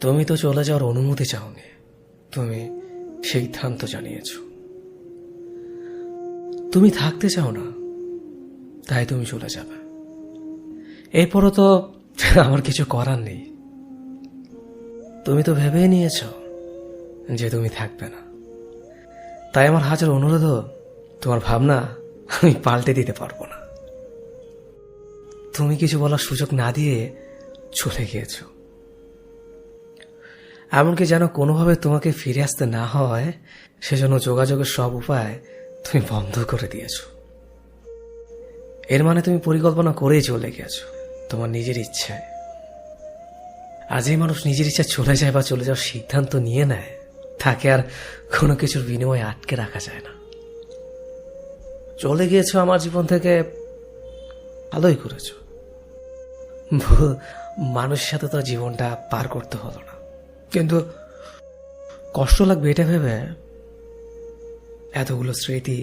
তুমি তো চলে যাওয়ার অনুমতি চাওনি, তুমি সিদ্ধান্ত জানিয়েছ। তুমি থাকতে চাও না, তাই তুমি চলে যাবে। এরপরও তো আমার কিছু করার নেই। তুমি তো ভেবেই নিয়েছ যে তুমি থাকবে না, তাই আমার হাজার অনুরোধও তোমার ভাবনা আমি পাল্টে দিতে পারবো না। তুমি কিছু বলার সুযোগ না দিয়ে চলে গিয়েছ, এমনকি যেন কোনোভাবে তোমাকে ফিরে আসতে না হয় সেজন্য যোগাযোগের সব উপায় তুমি বন্ধ করে দিয়েছ। এর মানে তুমি পরিকল্পনা করেই চলে গেছ তোমার নিজের ইচ্ছায়। আর যে মানুষ নিজের ইচ্ছা চলে যায় বা চলে যাওয়ার সিদ্ধান্ত নিয়ে নেয়, তাকে আর কোনো কিছুর বিনিময়ে আটকে রাখা যায় না। চলে গিয়েছ আমার জীবন থেকে, ভালোই করেছ। মানুষের সাথে তো জীবনটা পার করতে হলো না, কিন্তু কষ্ট লাগবে এটা ভেবে এতগুলো স্মৃতি,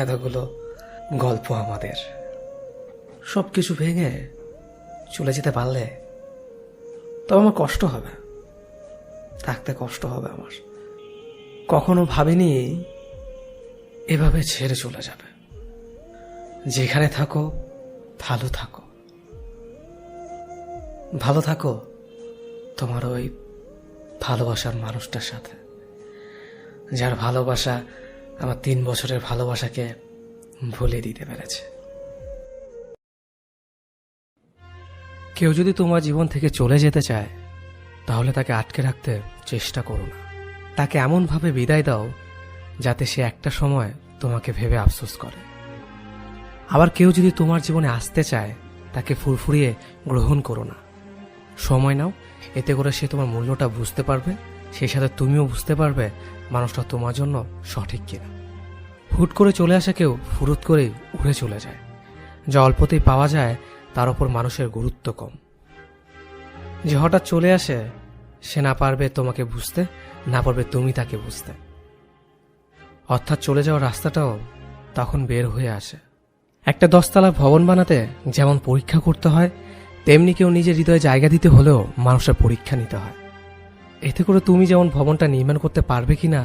এতগুলো গল্প আমাদের সবকিছু ভেঙে চলে যেতে পারলে তো আমার কষ্ট হবে, থাকতে কষ্ট হবে আমার। কখনো ভাবিনি এভাবে ছেড়ে চলে যাবে। যেখানে থাকো ভালো থাকো, ভালো থাকো তোমার ওই ভালোবাসার মানুষটার সাথে, যার ভালোবাসা আমার 3 বছরের ভালোবাসাকে ভুলে দিতে পেরেছে। কেউ যদি তোমার জীবন থেকে চলে যেতে চায়, তাহলে তাকে আটকে রাখতে চেষ্টা করো না। তাকে এমনভাবে বিদায় দাও যাতে সে একটা সময় তোমাকে ভেবে আফসোস করে। আবার কেউ যদি তোমার জীবনে আসতে চায়, তাকে ফুরফুরিয়ে গ্রহণ করো না। সময় নাও, এতে করে সে তোমার মূল্যটা বুঝতে পারবে, সেই সাথে তুমিও বুঝতে পারবে মানুষটা তোমার জন্য সঠিক কিনা। হুট করে চলে আসা কেউ ফুরুত করেই উড়ে চলে যায়। যা অল্পতেই পাওয়া যায় তার উপর মানুষের গুরুত্ব কম। যে হঠাৎ চলে আসে সে না পারবে তোমাকে বুঝতে, না পারবে তুমি তাকে বুঝতে। অর্থাৎ চলে যাওয়ার রাস্তাটাও তখন বের হয়ে আসে। একটা 10 তলা ভবন বানাতে যেমন পরীক্ষা করতে হয়, তেমনি কেউ নিজের হৃদয়ে জায়গা দিতে হলেও মানুষের পরীক্ষা নিতে হয়। এতে করে তুমি যেমন ভবনটা নির্মাণ করতে পারবে কিনা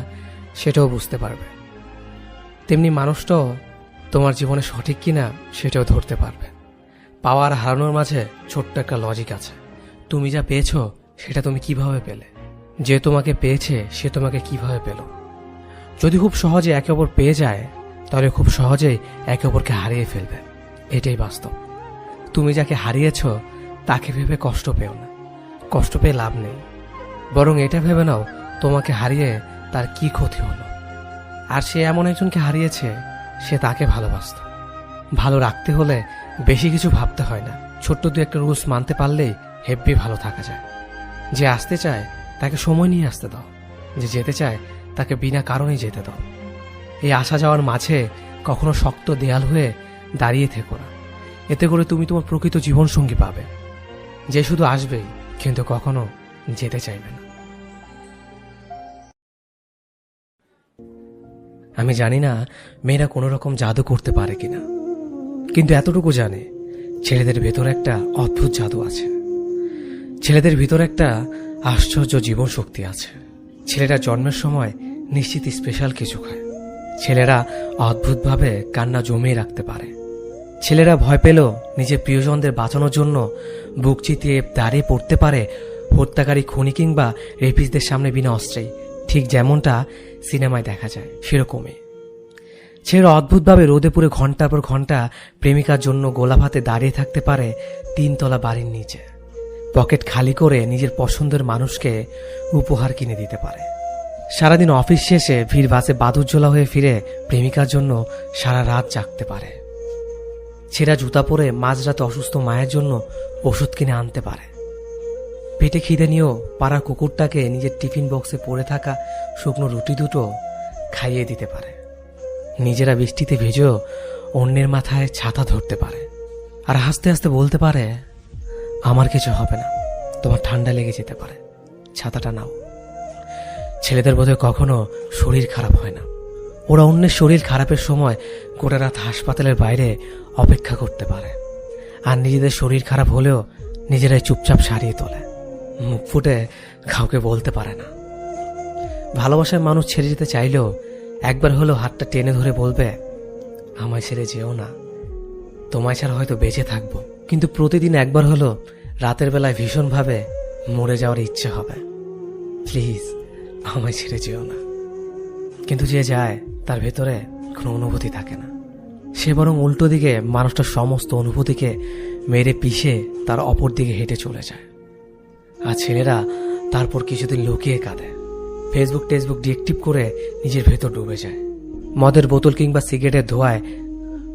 সেটাও বুঝতে পারবে, তেমনি মানুষটাও তোমার জীবনে সঠিক কিনা সেটাও ধরতে পারবে। পাওয়ার হারানোর মাঝে ছোট্ট একটা লজিক আছে। তুমি যা পেয়েছো সেটা তুমি কিভাবে পেলে, যে তোমাকে পেয়েছে সে তোমাকে কিভাবে পেল। যদি খুব সহজে একে অপর পেয়ে যায়, তাহলে খুব সহজেই একে অপরকে হারিয়ে ফেলবে। এটাই বাস্তব। তুমি যাকে হারিয়েছ তাকে ভেবে কষ্ট পেও না, কষ্ট পেয়ে লাভ নেই। বরং এটা ভেবে নাও তোমাকে হারিয়ে তার কি ক্ষতি হলো। আর সে এমন একজনকে হারিয়েছে, সে তাকে ভালোবাসত। ভালো রাখতে হলে বেশি কিছু ভাবতে হয় না, ছোট্ট 2-1 রুলস মানতে পারলেই হেব্বি ভালো থাকা যায়। যে আসতে চায় তাকে সময় নিয়ে আসতে দাও, যে যেতে চায় তাকে বিনা কারণেই যেতে দাও। এই আসা যাওয়ার মাঝে কখনো শক্ত দেয়াল হয়ে দাঁড়িয়ে থেকো না। এতে করে তুমি তোমার প্রকৃত জীবনসঙ্গী পাবে, যে শুধু আসবেই কিন্তু কখনো যেতে চাইবে না। আমি জানি না মেয়েরা কোনো রকম জাদু করতে পারে কিনা, কিন্তু এতটুকু জানে ছেলেদের ভেতর একটা অদ্ভুত জাদু আছে। ছেলেদের ভিতর একটা আশ্চর্য জীবন শক্তি আছে। ছেলেরা জন্মের সময় নিশ্চিত স্পেশাল কিছু খায়। ছেলেরা অদ্ভুতভাবে কান্না জমিয়ে রাখতে পারে। ছেলেরা ভয় পেলেও নিজের প্রিয়জনদের বাঁচানোর জন্য বুক চিতিয়ে দাঁড়িয়ে পড়তে পারে হত্যাকারী খুনি কিংবা রেপিসদের সামনে বিনা অস্ত্রেই, ঠিক যেমনটা সিনেমায় দেখা যায় সেরকমই। ছেলেরা অদ্ভুতভাবে রোদে পুড়ে ঘন্টার পর ঘন্টা প্রেমিকার জন্য গোলাপ হাতে দাঁড়িয়ে থাকতে পারে 3 তলা বাড়ির নিচে। পকেট খালি করে নিজের পছন্দের মানুষকে উপহার কিনে দিতে পারে। সারাদিন অফিস শেষে ভিড় বাসে বাদুজ্জ্বলা হয়ে ফিরে প্রেমিকার জন্য সারা রাত জাগতে পারে। ছেঁড়া জুতা পরে মাঝরাতে অসুস্থ মায়ের জন্য ওষুধ কিনে আনতে পারে। পেটে খিদে নিয়েও পাড়ার কুকুরটাকে নিজের টিফিন বক্সে পড়ে থাকা শুকনো রুটি দুটো খাইয়ে দিতে পারে। নিজেরা বৃষ্টিতে ভিজেও অন্যের মাথায় ছাতা ধরতে পারে, আর হাসতে হাসতে বলতে পারে, আমার কিছু হবে না, তোমার ঠান্ডা লেগে যেতে পারে, ছাতাটা নাও। ছেলেদের বোধহয় কখনো শরীর খারাপ হয় না। ওরা অন্যের শরীর খারাপের সময় গোটা রাত হাসপাতালের বাইরে অপেক্ষা করতে পারে, আর নিজেদের শরীর খারাপ হলেও নিজেরাই চুপচাপ সারিয়ে তোলে। মুখ ফুটে কাউকে বলতে পারে না। ভালোবাসার মানুষ ছেড়ে যেতে চাইলেও একবার হলেও হাতটা টেনে ধরে বলবে, আমায় ছেড়ে যেও না, তোমায় ছাড়া হয়তো বেঁচে থাকবো, কিন্তু প্রতিদিন একবার হলো রাতের বেলায় ভীষণভাবে মরে যাওয়ার ইচ্ছে হবে, প্লিজ আমায় ছেড়ে যেও না। কিন্তু যে যায় তার ভেতরে কোনো অনুভূতি থাকে না, সে বরং উল্টো দিকে মানুষটার সমস্ত অনুভূতিকে মেরে পিষে তার অপর দিকে হেঁটে চলে যায়। আর ছেলেরা তারপর কিছুদিন লুকিয়ে কাঁদে, ফেসবুক টেসবুক ডিএক্টিভ করে নিজের ভেতর ডুবে যায়। মদের বোতল কিংবা সিগারেটের ধোঁয়ায়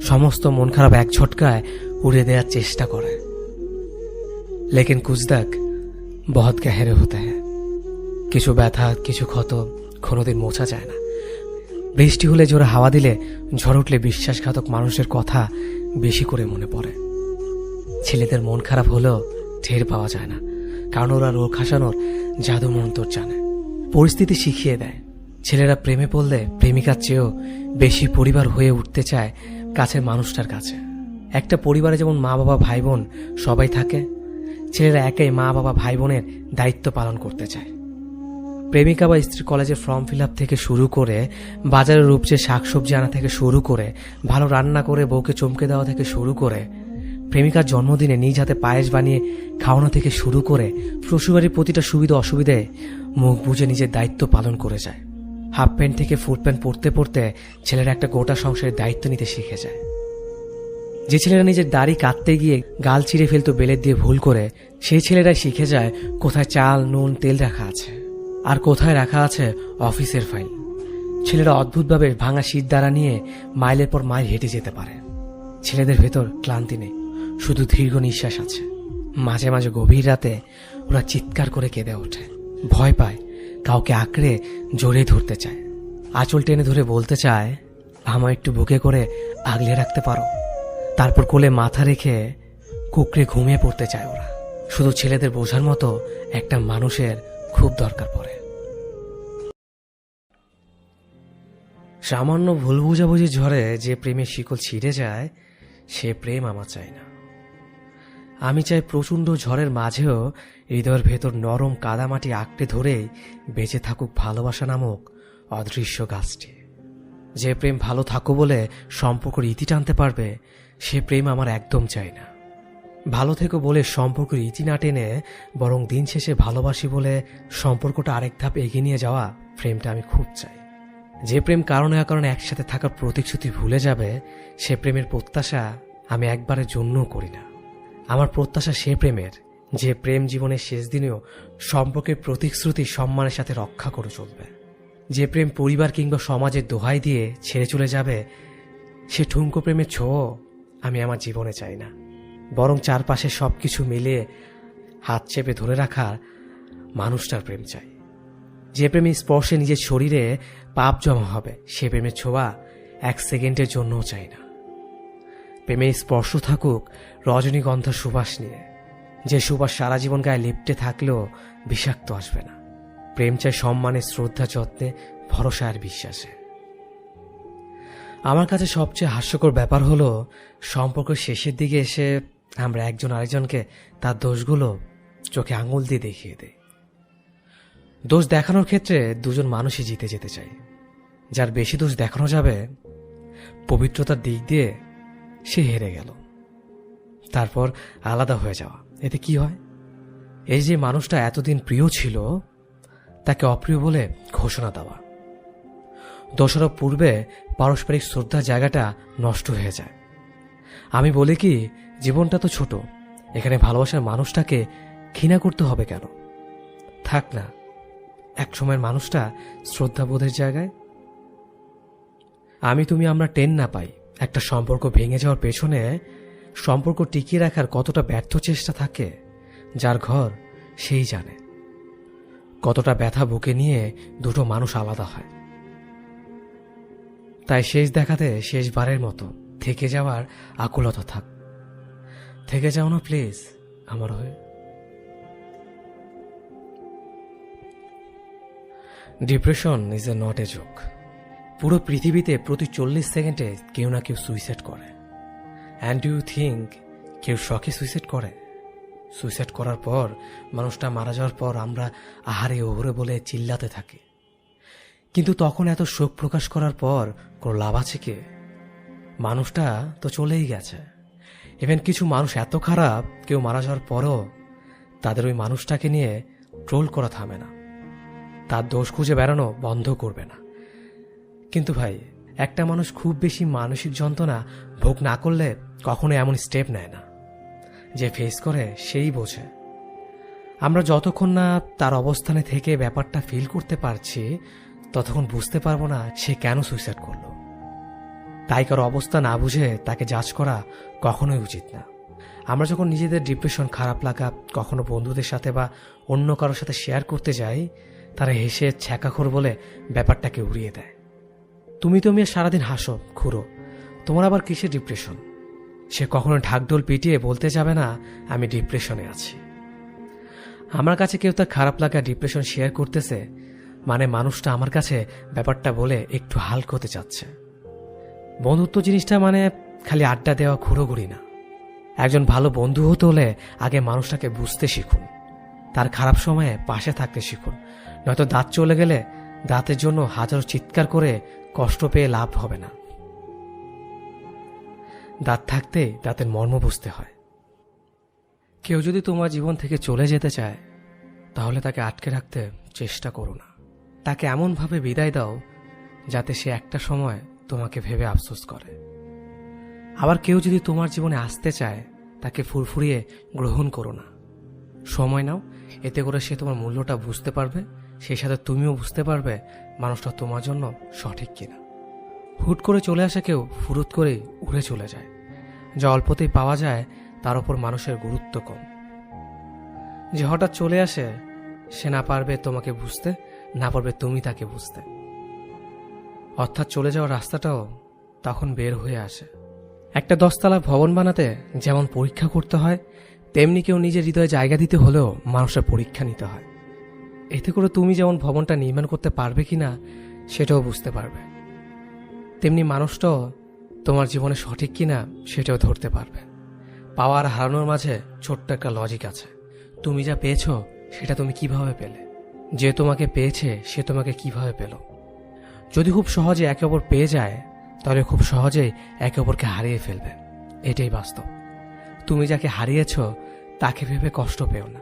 সমস্ত মন খারাপ এক ঝটকায় উড়ে দেওয়ার চেষ্টা করে। লেকিন কুছ তক বহুত গহরে হতে হ্যায়। কিছু ব্যথা, কিছু ক্ষত কোনোদিন মোছা যায় না। বৃষ্টি হলে জোরে হাওয়া দিলে, ঝড় উঠলে বিশ্বাসঘাতক মানুষের কথা বেশি করে মনে পড়ে। ছেলেদের মন খারাপ হলেও টের পাওয়া যায় না, কারণ ওরা রোগ হাসানোর জাদু মন্তর জানে। পরিস্থিতি শিখিয়ে দেয়, ছেলেরা প্রেমে পড়লে প্রেমিকার চেয়েও বেশি পরিবার হয়ে উঠতে চায় কাছের মানুষটার কাছে। একটা পরিবারে যেমন মা বাবা ভাই বোন সবাই থাকে, ছেলেরা একাই মা বাবা ভাই বোনের দায়িত্ব পালন করতে চায়। প্রেমিকা বা স্ত্রী কলেজের ফর্ম ফিল আপ থেকে শুরু করে, বাজারের রূপচে শাকসবজি আনা থেকে শুরু করে, ভালো রান্না করে বউকে চমকে দেওয়া থেকে শুরু করে, প্রেমিকার জন্মদিনে নিজ হাতে পায়েস বানিয়ে খাওয়ানো থেকে শুরু করে, শ্বশুরবাড়ির প্রতিটা সুবিধা অসুবিধায় মুখ বুজে নিজের দায়িত্ব পালন করে যায়। হাফ প্যান্ট থেকে ফুল প্যান্ট পরতে পরতে ছেলেরা একটা গোটা সংসারের দায়িত্ব নিতে শিখে যায়। যে ছেলেরা নিজের দাড়ি কাটতে গিয়ে গাল চিরে ফেলতো বেলের দিয়ে ভুল করে, সেই ছেলেরাই শিখে যায় কোথায় চাল নুন তেল রাখা আছে আর কোথায় রাখা আছে অফিসের ফাইল। ছেলেরা অদ্ভুতভাবে ভাঙা শীত দ্বারা নিয়ে মাইলের পর মাইল হেঁটে যেতে পারে। ছেলেদের ভেতর ক্লান্তি নেই, শুধু দীর্ঘ নিঃশ্বাস আছে। মাঝে মাঝে গভীর রাতে ওরা চিৎকার করে কেঁদে ওঠে, ভয় পায়, কাউকে আঁকড়ে জড়িয়ে ধরতে চায়, আঁচল টেনে ধরে বলতে চায়, আমায় একটু বুকে করে আগলে রাখতে পারো। তারপর কোলে মাথা রেখে কুকড়ে ঘুমিয়ে পড়তে চায় ওরা। শুধু ছেলেদের বোঝার মতো একটা মানুষের খুব দরকার পড়ে। সামান্য ভুল বুঝাবুঝির ঝড়ে যে প্রেমের শিকল ছিঁড়ে যায়, সে প্রেম আমার চাই না। আমি চাই প্রচণ্ড ঝড়ের মাঝেও হৃদয়ের ভেতর নরম কাদামাটি আঁকড়ে ধরেই বেঁচে থাকুক ভালোবাসা নামক অদৃশ্য গাছটি। যে প্রেম ভালো থাকো বলে সম্পর্কের ইতি টানতে পারবে, সে প্রেম আমার একদম চাই না। ভালো থেকো বলে সম্পর্কের ইতি না টেনে বরং দিন শেষে ভালোবাসি বলে সম্পর্কটা আরেক ধাপ এগিয়ে নিয়ে যাওয়া প্রেমটা আমি খুব চাই। যে প্রেম কারণে অকারণে একসাথে থাকার প্রতিশ্রুতি ভুলে যাবে, সে প্রেমের প্রত্যাশা আমি একবারের জন্যও করি না। আমার প্রত্যাশা সে প্রেমের, যে প্রেম জীবনের শেষ দিনেও সম্পর্কের প্রতিশ্রুতি সম্মানের সাথে রক্ষা করে চলবে। যে প্রেম পরিবার কিংবা সমাজের দোহাই দিয়ে ছেড়ে চলে যাবে, সে ঠুনকো প্রেমের ছোঁয়া আমি আমার জীবনে চাই না। বরং চারপাশে সবকিছু মিলিয়ে হাত চেপে ধরে রাখার মানুষটার প্রেম চাই। যে প্রেমী স্পর্শে নিজের শরীরে পাপ জমা হবে, সে প্রেমের ছোঁয়া এক সেকেন্ডের জন্যও চাই না। প্রেমে স্পর্শ থাকুক রজনীগন্ধার সুবাস নিয়ে, যে সুবাস সারা জীবন গায়ে লিপটে থাকলেও বিষাক্ত আসবে না। প্রেম চাই সম্মানে, শ্রদ্ধা, যত্নে, ভরসা আর বিশ্বাসে। আমার কাছে সবচেয়ে হাস্যকর ব্যাপার হলো, সম্পর্কের শেষের দিকে এসে আমরা একজন আরেকজনকে তার দোষগুলো চোখে আঙুল দিয়ে দেখিয়ে দেই। দোষ দেখানোর ক্ষেত্রে দুজন মানুষই জিতে যেতে চাই। যার বেশি দোষ দেখানো যাবে, পবিত্রতার দিক দিয়ে সে হেরে গেল। তারপর আলাদা হয়ে যাওয়া, এতে কি হয়? এই যে মানুষটা এতদিন প্রিয় ছিল, তাকে অপ্রিয় বলে ঘোষণা দেওয়া। দোষারোপ পূর্বে পারস্পরিক শ্রদ্ধার জায়গাটা নষ্ট হয়ে যায়। আমি বলি কি, জীবনটা তো ছোট, এখানে ভালোবাসার মানুষটাকে ঘৃণা করতে হবে কেন? থাক না এক সময়ের মানুষটা শ্রদ্ধাবোধের জায়গায়। আমি তুমি আমরা টেন না পাই, একটা সম্পর্ক ভেঙে যাওয়ার পেছনে সম্পর্ক টিকিয়ে রাখার কতটা ব্যর্থ চেষ্টা থাকে, যার ঘর সেই জানে। কতটা ব্যথা বুকে নিয়ে দুটো মানুষ আলাদা হয়। তাই শেষ দেখাতে শেষবারের মতো থেকে যাওয়ার আকুলতা থাক। থেকে যাও না প্লিজ আমার হয়ে। Depression is a not a joke. পুরো পৃথিবীতে প্রতি 40 সেকেন্ডে কেউ না কেউ সুইসাইড করে। অ্যান্ড ইউ থিঙ্ক কেউ শখে সুইসাইড করে? সুইসাইড করার পর, মানুষটা মারা যাওয়ার পর আমরা আহারে ওহরে বলে চিল্লাতে থাকি। কিন্তু তখন এত শোক প্রকাশ করার পর কোনো লাভ আছে কি? মানুষটা তো চলেই গেছে। ইভেন কিছু মানুষ এত খারাপ, কেউ মারা যাওয়ার পরও তাদের ওই মানুষটাকে নিয়ে ট্রোল করা থামে না, তার দোষ খুঁজে বেড়ানো বন্ধ করবে না। কিন্তু ভাই, একটা মানুষ খুব বেশি মানসিক যন্ত্রণা ভোগ না করলে কখনো এমন স্টেপ নেয় না। যে ফেস করে সেই বোঝে। আমরা যতক্ষণ না তার অবস্থানে থেকে ব্যাপারটা ফিল করতে পারছি, ততক্ষণ বুঝতে পারবো না সে কেন সুইসাইড করলো। তাই কারো অবস্থা না বুঝে তাকে জাজ করা কখনোই উচিত না। আমরা যখন নিজেদের ডিপ্রেশন, খারাপ লাগা কখনো বন্ধুদের সাথে বা অন্য কারোর সাথে শেয়ার করতে যাই, তারা হেসে ছ্যাঁকাখোর বলে ব্যাপারটাকে উড়িয়ে দেয়। তুমি সারাদিন হাসো, ঘুরো, তোমার আবার কিসের ডিপ্রেশন? সে কখনো ঢাকঢোল পিটিয়ে বলতে যাবে না আমি ডিপ্রেশনে আছি। আমার কাছে কেউ তার খারাপ লাগা, ডিপ্রেশন শেয়ার করতেছে মানে মানুষটা আমার কাছে ব্যাপারটা বলে একটু হালকা হতে চাচ্ছে। বন্ধুত্ব জিনিসটা মানে খালি আড্ডা দেওয়া, ঘুরোঘুরি না। একজন ভালো বন্ধু হতে হলে আগে মানুষটাকে বুঝতে শিখুন, তার খারাপ সময়ে পাশে থাকতে শিখুন। নয়তো দাঁত চলে গেলে দাঁতের জন্য হাজারো চিৎকার করে কষ্ট পেয়ে লাভ হবে না। দাঁত থাকতে দাঁতের মর্ম বুঝতে হয়। কেউ যদি তোমার জীবন থেকে চলে যেতে চায়, তাহলে তাকে আটকে রাখতে চেষ্টা করো না। তাকে এমনভাবে বিদায় দাও যাতে সে একটা সময় তোমাকে ভেবে আফসোস করে। আবার কেউ যদি তোমার জীবনে আসতে চায়, তাকে ফুরফুরিয়ে গ্রহণ করো না। সময় নাও, এতে করে সে তোমার মূল্যটা বুঝতে পারবে, সেই সাথে তুমিও বুঝতে পারবে মানুষটা তোমার জন্য সঠিক কিনা। হুট করে চলে আসা কেউ ফুরুত করেই উড়ে চলে যায়। যা অল্পতেই পাওয়া যায় তার উপর মানুষের গুরুত্ব কম। যে হঠাৎ চলে আসে, সে না পারবে তোমাকে বুঝতে, না পারবে তুমি তাকে বুঝতে। অর্থাৎ চলে যাওয়ার রাস্তাটাও তখন বের হয়ে আসে। একটা 10 তলা ভবন বানাতে যেমন পরীক্ষা করতে হয়, তেমনি কেউ নিজের হৃদয়ে জায়গা দিতে হলেও মানুষের পরীক্ষা নিতে হয়। এতে করে তুমি যেমন ভবনটা নির্মাণ করতে পারবে কিনা সেটাও বুঝতে পারবে, তেমনি মানুষটাও তোমার জীবনে সঠিক কিনা সেটাও ধরতে পারবে। পাওয়ার হারানোর মাঝে ছোট্ট একটা লজিক আছে। তুমি যা পেয়েছো সেটা তুমি কিভাবে পেলে, যে তোমাকে পেয়েছে সে তোমাকে কিভাবে পেল। যদি খুব সহজে একে অপর পেয়ে যায়, তাহলে খুব সহজেই একে অপরকে হারিয়ে ফেলবে। এটাই বাস্তব। তুমি যাকে হারিয়েছ তাকে ভেবে কষ্ট পেও না,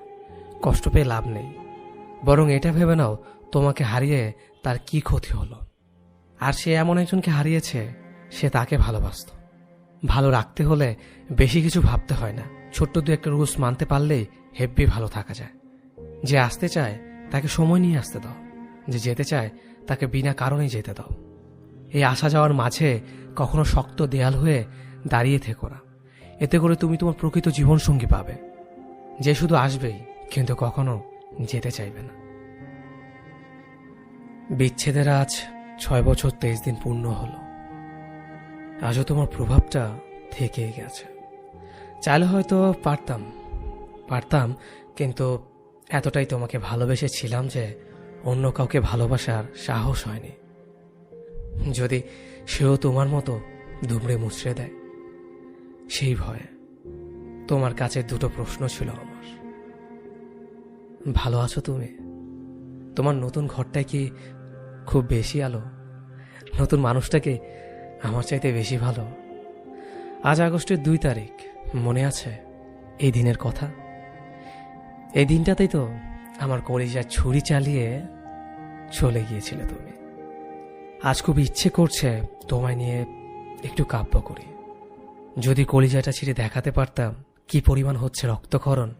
কষ্ট পেয়ে লাভ নেই। বরং এটা ভেবে নাও তোমাকে হারিয়ে তার কি ক্ষতি হলো। আর সে এমন একজনকে হারিয়েছে, সে তাকে ভালোবাসত। ভালো রাখতে হলে বেশি কিছু ভাবতে হয় না, ছোট্ট দু একটা রুলস মানতে পারলেই হেব্বি ভালো থাকা যায়। যে আসতে চায় তাকে সময় নিয়ে আসতে দাও, যে যেতে চায় তাকে বিনা কারণেই যেতে দাও। এই আসা যাওয়ার মাঝে কখনো শক্ত দেয়াল হয়ে দাঁড়িয়ে থেকো না। এতে করে তুমি তোমার প্রকৃত জীবনসঙ্গী পাবে, যে শুধু আসবেই কিন্তু কখনো যেতে চাইবে না। বিচ্ছেদের আজ 6 বছর 23 দিন পূর্ণ হলো। আজও তোমার প্রভাবটা থেকেই গেছে। চাইলে হয়তো পারতাম, কিন্তু এতটাই তোমাকে ভালোবেসেছিলাম যে অন্য কাউকে ভালোবাসার সাহস হয়নি। যদি সেও তোমার মতো দুমড়ে মুচড়ে দেয়, সেই ভয়ে। তোমার কাছে 2টো প্রশ্ন ছিল আমার। ভালো আছো তুমি? তোমার নতুন ঘরটায় কি খুব বেশি আলো? নতুন মানুষটাকে আমার চাইতে বেশি ভালো? আজ আগস্টের 2 তারিখ, মনে আছে এই দিনের কথা? এই দিনটাতেই তো আমার কলিজার ছুরি চালিয়ে চলে গিয়েছিলে তুমি। আজ খুব ইচ্ছে করছে তোমায় নিয়ে একটু কাব্য করি। যদি কলিজাটা ছিঁড়ে দেখাতে পারতাম কি পরিমাণ হচ্ছে রক্তক্ষরণ।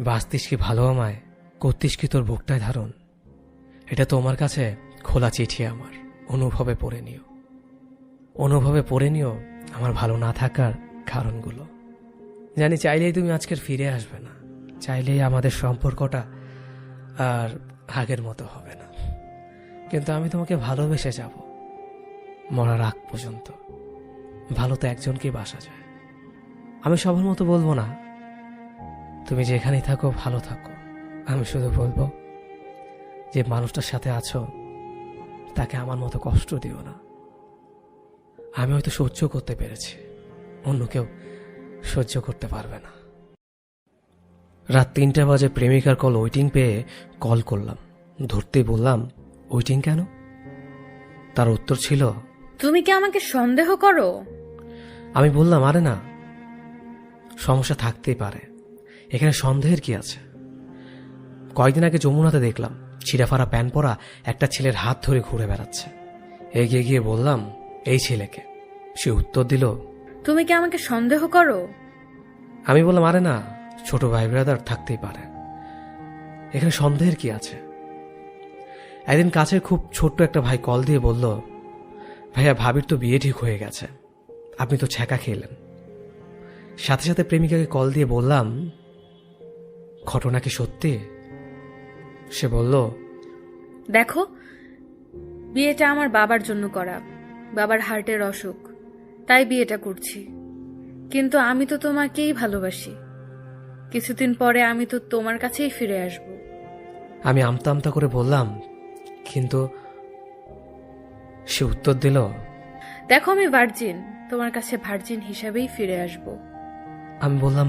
বাঁচতিস কি ভালো আমায়, করতিস কি তোর বুকটায় ধারণ। এটা তোমার কাছে খোলা চিঠি আমার, অনুভবে পড়ে নিও আমার ভালো না থাকার কারণগুলো। জানি চাইলেই তুমি আজকের ফিরে আসবে না, চাইলেই আমাদের সম্পর্কটা আর আগের মতো হবে না, কিন্তু আমি তোমাকে ভালোবেসে যাব মরার আগ পর্যন্ত। ভালো তো একজনকেই বাসা যায়। আমি সবার মতো বলবো না তুমি যেখানেই থাকো ভালো থাকো, আমি শুধু বলবো যে মানুষটার সাথে আছো তাকে আমার মতো কষ্ট দিও না। আমি হয়তো সহ্য করতে পেরেছি, অন্য কেউ সহ্য করতে পারবে না। রাত 3টা বাজে প্রেমিকার কল ওয়েটিং পেয়ে কল করলাম। ধরতেই বললাম, ওয়েটিং কেন? তার উত্তর ছিল, তুমি কি আমাকে সন্দেহ করো? আমি বললাম, আরে না, সমস্যা থাকতেই পারে, এখানে সন্দেহের কি আছে? কয়েকদিন আগে যমুনাতে দেখলাম ছিঁড়াফাড়া প্যান্ট পরা একটা ছেলের হাত ধরে ঘুরে বেড়াচ্ছে। এগিয়ে গিয়ে বললাম, এই ছেলেকে। সে উত্তর দিল, তুমি কি আমাকে সন্দেহ করো? আমি বললাম, আরে না, ছোট ভাই ব্রাদার থাকতেই পারে, এখানে সন্দেহের কি আছে? একদিন কাছের খুব ছোট্ট একটা ভাই কল দিয়ে বলল, ভাইয়া ভাবির তো বিয়ে ঠিক হয়ে গেছে, আপনি তো ছ্যাঁকা খেলেন। সাথে সাথে প্রেমিকাকে কল দিয়ে বললাম, ঘটনা কি সত্যি? সে বলল, দেখো, বিয়েটা আমার বাবার জন্য করা, বাবার হার্টের অসুখ, তাই বিয়েটা করছি। কিন্তু আমি তো তোমাকেই ভালোবাসি, কিছুদিন পরে আমি তো তোমার কাছেই ফিরে আসব। আমি আমতা আমতা করে বললাম, কিন্তু? সে উত্তর দিল, দেখো, আমি ভার্জিন, তোমার কাছে ভার্জিন হিসাবেই ফিরে আসব। আমি বললাম,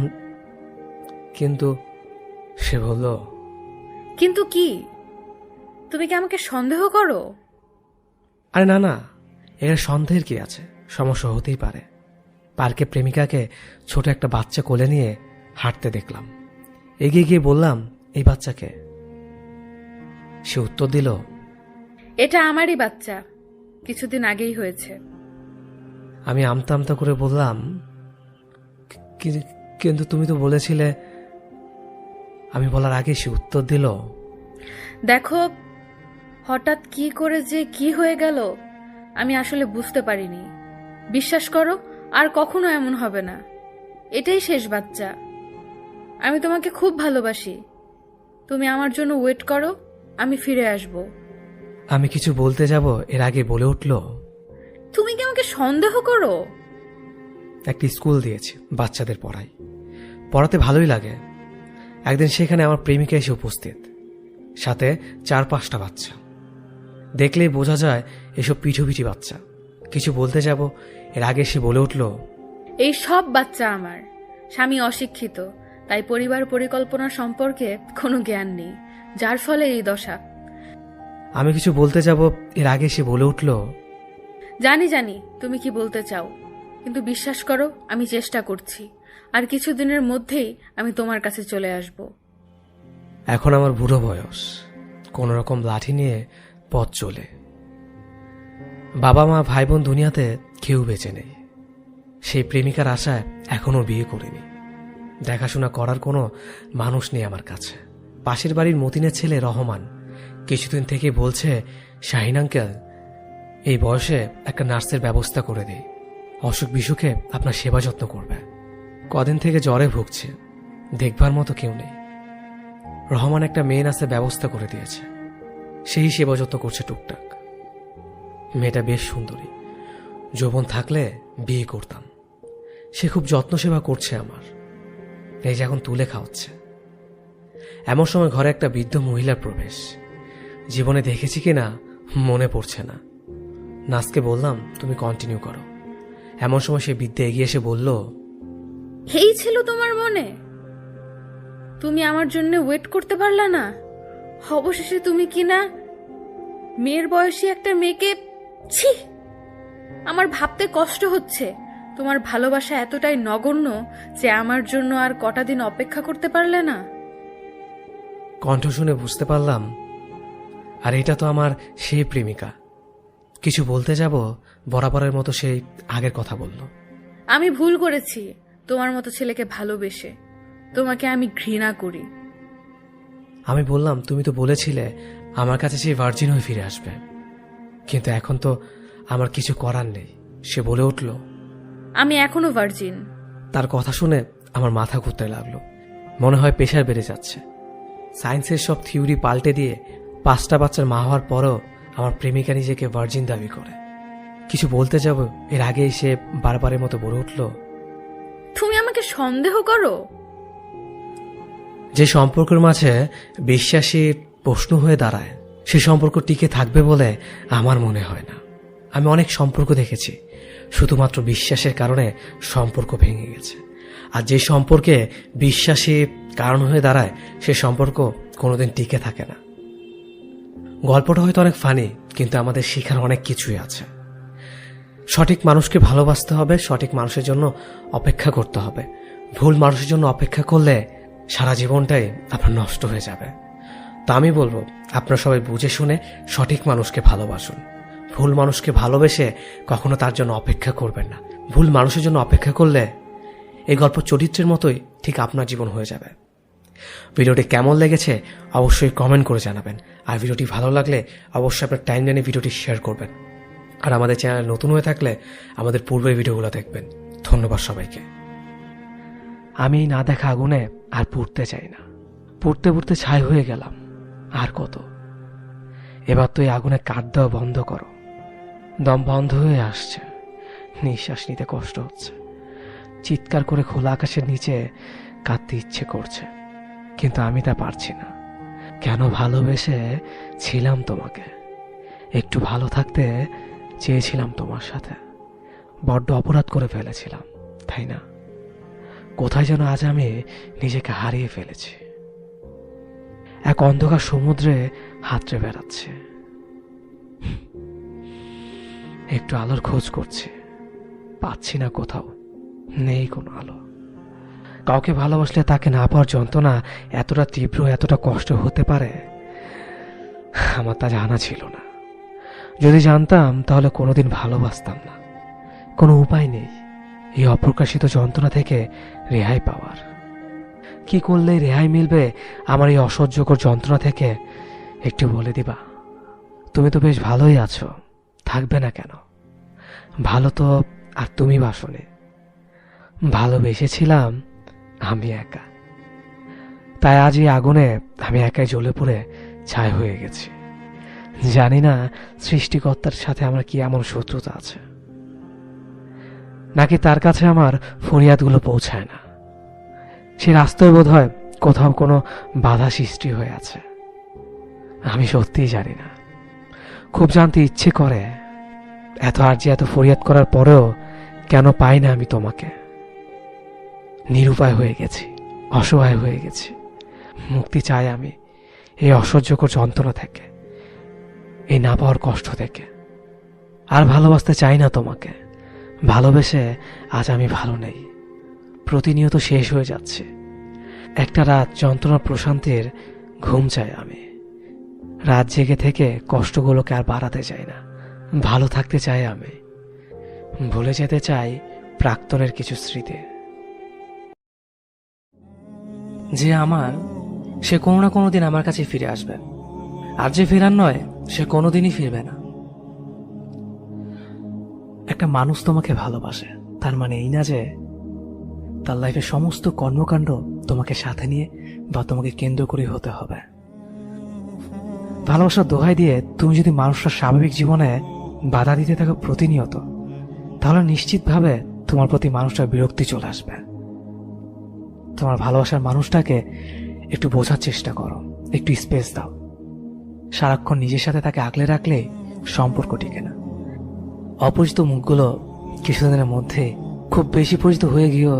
কিন্তু? সে বলল, কিন্তু কি? তুমি কি আমাকে সন্দেহ করো? আরে না না, এর সন্দেহের কি আছে? সমস্যা হতেই পারে। পার্কে প্রেমিকাকে ছোট একটা বাচ্চা কোলে নিয়ে হাঁটতে দেখলাম। এগিয়ে গিয়ে বললাম, এই বাচ্চাকে? সে উত্তর দিল, এটা আমারই বাচ্চা, কিছুদিন আগেই হয়েছে। আমি আমতা আমতা করে বললাম, কিন্তু তুমি তো বলেছিলে। আমি বলার আগে সে উত্তর দিল, দেখো, হঠাৎ কি করে যে কি হয়ে গেল আমি আসলে বুঝতে পারিনি। বিশ্বাস করো, আর কখনো এমন হবে না। এটাই শেষ বাচ্চা। আমি তোমাকে খুব ভালোবাসি, তুমি আমার জন্য ওয়েট করো, আমি ফিরে আসব। আমি কিছু বলতে যাব এর আগে বলে উঠল, তুমি কি আমাকে সন্দেহ করো? একটি স্কুল দিয়েছি, বাচ্চাদের পড়াই, পড়াতে ভালোই লাগে। একদিন সেখানে আমার প্রেমিকা এসে উপস্থিত, সাথে 4-5টা বাচ্চা। দেখলেই বোঝা যায় এসব পিঠুপিঠি বাচ্চা। কিছু বলতে যাব এর আগে সে বলে উঠল, এই সব বাচ্চা আমার। স্বামী অশিক্ষিত, তাই পরিবার পরিকল্পনা সম্পর্কে কোনো জ্ঞান নেই, যার ফলে এই দশা। আমি কিছু বলতে যাব এর আগে সে বলে উঠল, জানি জানি তুমি কি বলতে চাও, কিন্তু বিশ্বাস করো, আমি চেষ্টা করছি, আর কিছুদিনের মধ্যেই আমি তোমার কাছে চলে আসব। এখন আমার বুড়ো বয়স, কোন রকম লাঠি নিয়ে পথ চলে। বাবা মা ভাই বোন দুনিয়াতে কেউ বেঁচে নেই। সেই প্রেমিকার আশায় এখনো বিয়ে করিনি। দেখাশোনা করার কোনো মানুষ নেই আমার কাছে। পাশের বাড়ির মতিনের ছেলে রহমান কিছুদিন থেকে বলছে, শাহিন আঙ্কেল, এই বয়সে একটা নার্সের ব্যবস্থা করে দিই, অসুখ বিসুখে আপনার সেবা যত্ন করবে। কদিন থেকে জ্বরে ভুগছে, দেখবার মতো কেউ নেই। রহমান একটা মেয়ে নার্সের ব্যবস্থা করে দিয়েছে, সেই সেবা যত্ন করছে টুকটাক। মেয়েটা বেশ সুন্দরী, যৌবন থাকলে বিয়ে করতাম। সে খুব যত্ন সেবা করছে আমার, এই যে এখন তুলে খাওয়াচ্ছে। এমন সময় ঘরে একটা বৃদ্ধ মহিলার প্রবেশ। জীবনে দেখেছি কিনা মনে পড়ছে না। নার্সকে বললাম, তুমি কন্টিনিউ করো। এমন সময় সে বৃদ্ধ এগিয়ে এসে বলল, এই ছিল তোমার মনে? তুমি আমার জন্য ওয়েট করতে পারলা না? অবশেষে তুমি কিনা মেয়ের বয়সী একটা মেয়েকে। ছি, আমার ভাবতে কষ্ট হচ্ছে। তোমার ভালোবাসা এতটাই নগণ্য যে আমার জন্য আর কটা দিন অপেক্ষা করতে পারলে না? কণ্ঠ শুনে বুঝতে পারলাম, আর এটা তো আমার সেই প্রেমিকা। কিছু বলতে যাব বরাবরের মতো সেই আগের কথা বলল, আমি ভুল করেছি তোমার মতো ছেলেকে ভালোবেসে। তোমাকে আমি ঘৃণা করি। আমি বললাম, তুমি তো বলেছিলে আমার কাছে সেই ভার্জিন হয়ে ফিরে আসবে, কিন্তু এখন তো আমার কিছু করার নেই। সে বলে উঠল, আমি এখনো ভার্জিন। তার কথা শুনে আমার মাথা ঘুরতে লাগলো। মনে হয় প্রেশার বেড়ে যাচ্ছে। সায়েন্সের সব থিওরি পাল্টে দিয়ে 5টা বাচ্চার মা হওয়ার পরও আমার প্রেমিকা নিজেকে ভার্জিন দাবি করে। কিছু বলতে যাব এর আগেই সে বারবারের মতো বলে উঠল, তুমি আমাকে সন্দেহ করো? যে সম্পর্কের মাঝে বিশ্বাসী প্রশ্ন হয়ে দাঁড়ায়, সে সম্পর্ক টিকে থাকবে বলে আমার মনে হয় না। আমি অনেক সম্পর্ক দেখেছি, শুধুমাত্র বিশ্বাসের কারণে সম্পর্ক ভেঙে গেছে। আর যে সম্পর্কে বিশ্বাসী কারণ হয়ে দাঁড়ায় সে সম্পর্ক কোনোদিন টিকে থাকে না। গল্পটা হয়তো অনেক ফানি, কিন্তু আমাদের শেখার অনেক কিছুই আছে। সঠিক মানুষকে ভালোবাসতে হবে, সঠিক মানুষের জন্য অপেক্ষা করতে হবে। ভুল মানুষের জন্য অপেক্ষা করলে সারা জীবনটাই আপনার নষ্ট হয়ে যাবে। তো আমি বলবো, আপনারা সবাই বুঝে শুনে সঠিক মানুষকে ভালোবাসুন। ভুল মানুষকে ভালোবেসে কখনো তার জন্য অপেক্ষা করবেন না। ভুল মানুষের জন্য অপেক্ষা করলে এই গল্প চরিত্রের মতোই ঠিক আপনার জীবন হয়ে যাবে। ভিডিওটি কেমন লেগেছে অবশ্যই কমেন্ট করে জানাবেন। আর ভিডিওটি ভালো লাগলে অবশ্যই আপনার টাইমলাইনে ভিডিওটি শেয়ার করবেন। আর আমাদের চ্যানেল নতুন হয়ে থাকলে আমাদের পূর্বের ভিডিওগুলো দেখবেন। ধন্যবাদ সবাইকে। আমি না দেখা আগুনে আর পুড়তে চাই না। পুড়তে পুড়তে ছাই হয়ে গেলাম, আর কত। এবার তো এই আগুনে কাঠ দেওয়া বন্ধ করো। দম বন্ধ হয়ে আসছে, নিঃশ্বাস নিতে কষ্ট হচ্ছে। চিৎকার করে খোলা আকাশের নিচে কাঁদতে ইচ্ছে করছে, কিন্তু আমি তা পারছি না। কেন ভালোবেসে ছিলাম তোমাকে, একটু ভালো থাকতে চেয়েছিলাম তোমার সাথে। বড্ড অপরাধ করে ফেলেছিলাম, তাই না? কোথায় যেন আজ আমি নিজেকে হারিয়ে ফেলেছি। এক অন্ধকার সমুদ্রে হাতড়ে বেড়াচ্ছে, একটু আলোর খোঁজ করছি, পাচ্ছি না কোথাও, নেই কোনো আলো। কাউকে ভালোবাসলে তাকে না পাওয়ার যন্ত্রণা এতটা তীব্র, এতটা কষ্ট হতে পারে, আমার তা জানা ছিল না। যদি জানতাম তাহলে কোনোদিন ভালোবাসতাম না। কোনো উপায় নেই এই অপ্রকাশিত যন্ত্রণা থেকে রেহাই পাওয়ার। কি করলে রেহাই মিলবে আমার এই অসহ্যকর যন্ত্রণা থেকে, একটু বলে দিবা? তুমি তো বেশ ভালোই আছো, থাকবে না কেন? ভালো তো আর তুমি বাসনে। ভালোবেসেছিলাম আমি একা, তাই আজ এই আগুনে আমি একাই জ্বলে পড়ে ছাই হয়ে গেছি। জানি না সৃষ্টিকর্তার সাথে আমার কি এমন শত্রুতা আছে, নাকি তার কাছে আমার ফরিয়াদগুলো পৌঁছায় না। সে রাস্তায় বোধ হয় কোথাও কোনো বাধা সৃষ্টি হয়ে আছে। আমি সত্যিই জানি না। খুব জানতে ইচ্ছে করে, এত আর্জি, এত ফরিয়াদ করার পরেও কেন পাই না আমি তোমাকে। নিরুপায় হয়ে গেছি, অসহায় হয়ে গেছি। মুক্তি চাই আমি এই অসহ্যকর যন্ত্রণা থেকে, এই না পাওয়ার কষ্ট থেকে। আর ভালোবাসতে চাই না তোমাকে। ভালোবেসে আজ আমি ভালো নেই, প্রতিনিয়ত শেষ হয়ে যাচ্ছে। একটা রাত যন্ত্রণা প্রশান্তির ঘুম চাই আমি। রাত জেগে থেকে কষ্টগুলোকে আর বাড়াতে চাই না। ভালো থাকতে চাই আমি, ভুলে যেতে চাই প্রাক্তনের কিছু স্মৃতি। যে আমার, সে কোনো না কোনো দিন আমার কাছে ফিরে আসবে, আর যে ফেরার নয় সে কোনোদিনই ফিরবে না। একটা মানুষ তোমাকে ভালোবাসে, তার মানে এই না যে তার লাইফের সমস্ত কর্মকাণ্ড তোমাকে সাথে নিয়ে বা তোমাকে কেন্দ্র করে হতে হবে। ভালোবাসার দোহাই দিয়ে তুমি যদি মানুষটার স্বাভাবিক জীবনে বাধা দিতে থাকো প্রতিনিয়ত, তাহলে নিশ্চিতভাবে তোমার প্রতি মানুষটার বিরক্তি চলে আসবে। তোমার ভালোবাসার মানুষটাকে একটু বোঝার চেষ্টা করো, একটু স্পেস দাও। সারাক্ষণ নিজের সাথে তাকে আগলে রাখলে সম্পর্ক টিকে না। অপরিচিত মুখগুলো কিছুদিনের মধ্যে খুব বেশি পরিচিত হয়ে গিয়েও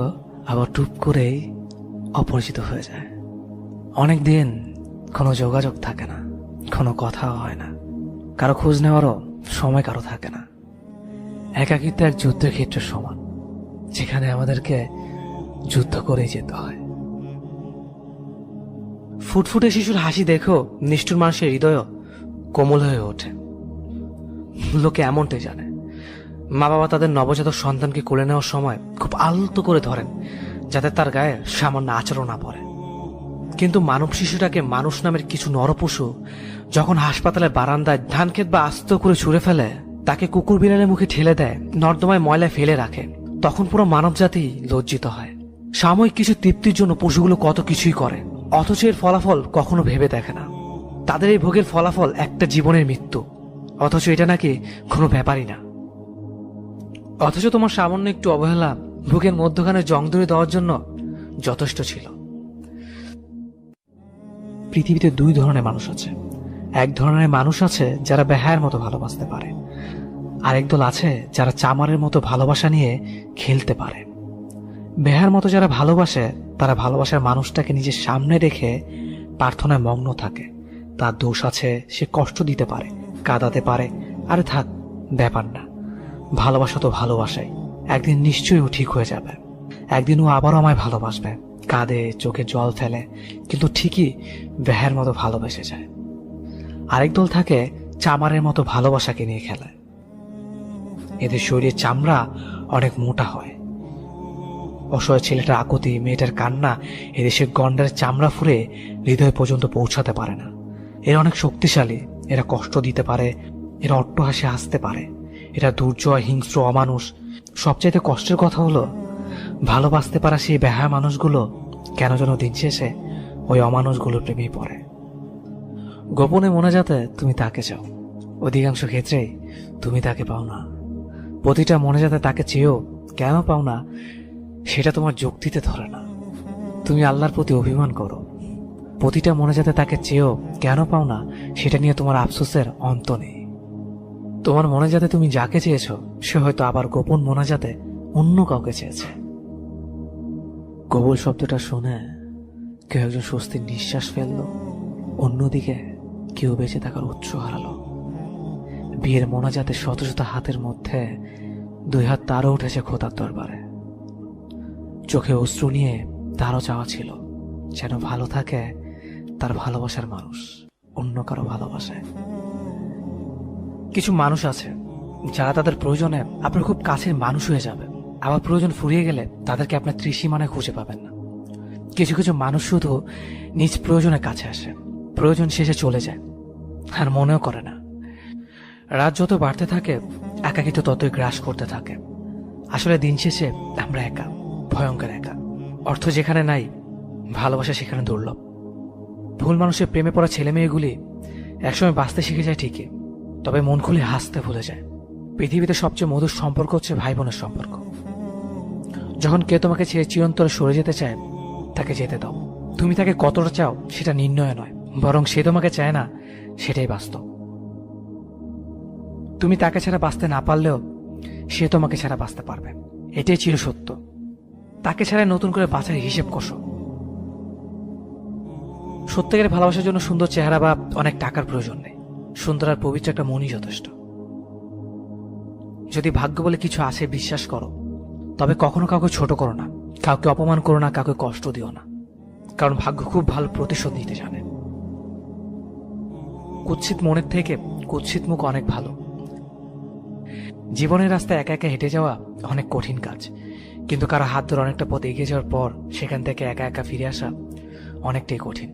আবার টুপ করেই অপরিচিত হয়ে যায়। অনেক দিন কোনো যোগাযোগ থাকে না, কোনো কথাও হয় না, কারো খোঁজ নেওয়ারও সময় কারো থাকে না। একাকিত্ব এক যুদ্ধের ক্ষেত্রের সমান, যেখানে আমাদেরকে যুদ্ধ করেই যেতে হয়। ফুটফুটে শিশুর হাসি দেখো নিষ্ঠুর মানুষের হৃদয়ও কোমল হয়ে ওঠে। লোকে এমনটাই জানে। মা বাবা তাদের নবজাতক সন্তানকে কোলে নেওয়ার সময় খুব আলতো করে ধরেন, যাতে তার গায়ে সামান্য আচরণ না পড়ে। কিন্তু মানব শিশুটাকে মানুষ নামের কিছু নরপশু যখন হাসপাতালের বারান্দায় ধানক্ষেত বা আস্ত করে ছুঁড়ে ফেলে, তাকে কুকুর বিড়ালের মুখে ঠেলে দেয়, নর্দমায় ময়লায় ফেলে রাখে, তখন পুরো মানব জাতি লজ্জিত হয়। সাময়িক কিছু তৃপ্তির জন্য পশুগুলো কত কিছুই করে, অথচ এর ফলাফল কখনো ভেবে দেখে না। তাদের এই ভোগের ফলাফল একটা জীবনের মৃত্যু, অথচ এটা নাকি কোনো ব্যাপারই না। অথচ তোমার সামান্য একটু অবহেলা বুকের মধ্যখানে জং ধরে দেওয়ার জন্য যথেষ্ট ছিল। পৃথিবীতে দুই ধরনের মানুষ আছে। এক ধরনের মানুষ আছে যারা বেহায়ের মতো ভালোবাসতে পারে, আর একদল আছে যারা চামারের মতো ভালোবাসা নিয়ে খেলতে পারে। বেহার মতো যারা ভালোবাসে তারা ভালোবাসার মানুষটাকে নিজের সামনে রেখে প্রার্থনায় মগ্ন থাকে। তার দোষ আছে, সে কষ্ট দিতে পারে, কাঁদাতে পারে, আরে থাক, ব্যাপার না। ভালোবাসা তো ভালোবাসাই, একদিন নিশ্চয়ই ও ঠিক হয়ে যাবে। একদিন ও আবারও আমায় ভালোবাসবে, কাঁদে, চোখে জল ফেলে, কিন্তু ঠিকই বেহার মতো ভালোবেসে যায়। আরেক দল থাকে চামারের মতো ভালোবাসাকে নিয়ে খেলে। এদের শরীরের চামড়া অনেক মোটা হয়। অসহায় ছেলেটার আকুতি, মেয়েটার কান্না এদেশের গন্ডার চামড়া ফুঁড়ে হৃদয় পর্যন্ত পৌঁছাতে পারে না। এরা অনেক শক্তিশালী, এরা কষ্ট দিতে পারে, এরা অট্টহাসি হাসতে পারে, এরা দুর্জয়, হিংস্র, অমানুষ। সবচাইতে কষ্টের কথা হলো ভালোবাসতে পারা সেই বেহায়া মানুষগুলো কেন যেন দিন শেষে ওই অমানুষগুলোর প্রেমেই পড়ে। গোপনে মনে যাতে তুমি তাকে চাও, অধিকাংশ ক্ষেত্রেই তুমি তাকে পাও না। প্রতিটা মনে যাতে তাকে চেয়েও কেন পাও না সেটা তোমার যুক্তিতে ধরে না। তুমি আল্লাহর প্রতি অভিমান করো, প্রতিটা মনে যাতে তাকে চেয়েও কেন পাও না সেটা নিয়ে তোমার আফসোসের অন্ত নেই। তোমার মনে যাতে তুমি যাকে চেয়েছ সে হয়তো আবার গোপন মনে যাতে অন্য কাউকে চেয়েছে। কবুল শব্দটা শুনে কেউ একজন স্বস্তির নিঃশ্বাস ফেলল, অন্যদিকে কেউ বেঁচে থাকার উৎস হারালো। বিয়ের মোনাজাতে শত শত হাতের মধ্যে দুই হাত তারও উঠেছে খোদার দরবারে। চোখে অশ্রু নিয়ে তারও চাওয়া ছিল যেন ভালো থাকে তার ভালোবাসার মানুষ অন্য কারো ভালোবাসায়। কিছু মানুষ আছে যারা তাদের প্রয়োজনে আপনার খুব কাছের মানুষ হয়ে যাবে, আবার প্রয়োজন ফুরিয়ে গেলে তাদেরকে আপনার ত্রিসীমানায় খুঁজে পাবেন না। কিছু কিছু মানুষ শুধু নিজ প্রয়োজনের কাছে আসে, প্রয়োজন শেষে চলে যায় আর মনেও করে না। রাত যত বাড়তে থাকে একাকিত্ব ততই গ্রাস করতে থাকে। আসলে দিন শেষে আমরা একা, ভয়ঙ্কর একা। অর্থ যেখানে নাই, ভালোবাসা সেখানে দুর্লভ। ভুল মানুষের প্রেমে পড়া ছেলে মেয়েগুলি একসময় বাঁচতে শিখে যায় ঠিকই, তবে মন খুলে হাসতে ভুলে যায়। পৃথিবীতে সবচেয়ে মধুর সম্পর্ক হচ্ছে ভাই বোনের সম্পর্ক। যখন কেউ তোমাকে ছেড়ে চিরন্তরে সরে যেতে চায় তাকে যেতে দাও। তুমি তাকে কতটা চাও সেটা নির্ণয় নয়, বরং সে তোমাকে চায় না সেটাই বাস্তব। তুমি তাকে ছাড়া বাঁচতে না পারলেও সে তোমাকে ছাড়া বাঁচতে পারবে, এটাই চিরসত্য। তাকে ছাড়া নতুন করে বাঁচার হিসেব কষো। সত্যিকারের ভালোবাসার জন্য সুন্দর চেহারা বা অনেক টাকার প্রয়োজন নেই, সুন্দর আর পবিত্র একটা মনই যথেষ্ট। যদি ভাগ্য বলে কিছু আছে বিশ্বাস করো, তবে কখনো কাউকে ছোট করো না, কাউকে অপমান করো না, কাউকে কষ্ট দিও না, কারণ ভাগ্য খুব ভালো প্রতিশোধ নিতে জানে। কুৎসিত মনের থেকে কুৎসিত মুখ অনেক ভালো। জীবনের রাস্তায় একা একা হেঁটে যাওয়া অনেক কঠিন কাজ, কিন্তু কারো হাত ধরে অনেকটা পথ এগিয়ে যাওয়ার পর সেখান থেকে একা একা ফিরে আসা অনেকটাই কঠিন।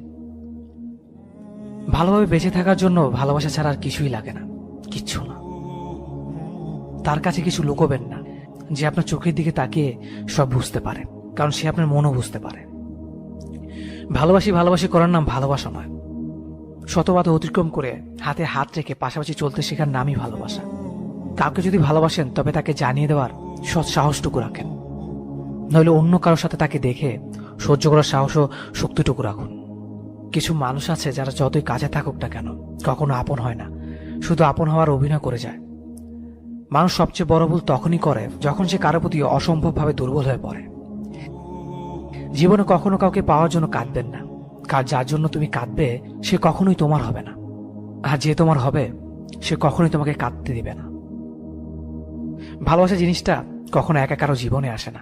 ভালোভাবে বেঁচে থাকার জন্য ভালোবাসা ছাড়া আর কিছুই লাগে না, কিচ্ছু না। তার কাছে কিছু লুকোবেন না, যে আপনার চোখের দিকে তাকিয়ে সব বুঝতে পারে, কারণ সে আপনার মনও বুঝতে পারে। ভালোবাসি ভালোবাসি করার নাম ভালোবাসা নয়। শত বাধা অতিক্রম করে হাতে হাত রেখে পাশাপাশি চলতে শেখার নামই ভালোবাসা। কাউকে যদি ভালোবাসেন তবে তাকে জানিয়ে দেওয়ার সৎ সাহসটুকু রাখেন, নইলে অন্য কারোর সাথে তাকে দেখে সহ্য করার সাহস ও শক্তিটুকু রাখুন। কিছু মানুষ আছে যারা যতই কাজে থাকুক না কেন কখনো আপন হয় না, শুধু আপন হওয়ার অভিনয় করে যায়। মানুষ সবচেয়ে বড় ভুল তখনই করে যখন সে কারো প্রতি অসম্ভবভাবে দুর্বল হয়ে পড়ে। জীবনে কখনো কাউকে পাওয়ার জন্য কাঁদবেন না, কার যার জন্য তুমি কাঁদবে সে কখনোই তোমার হবে না, আর যে তোমার হবে সে কখনোই তোমাকে কাঁদতে দিবে না। ভালোবাসা জিনিসটা কখনো একা কারো জীবনে আসে না,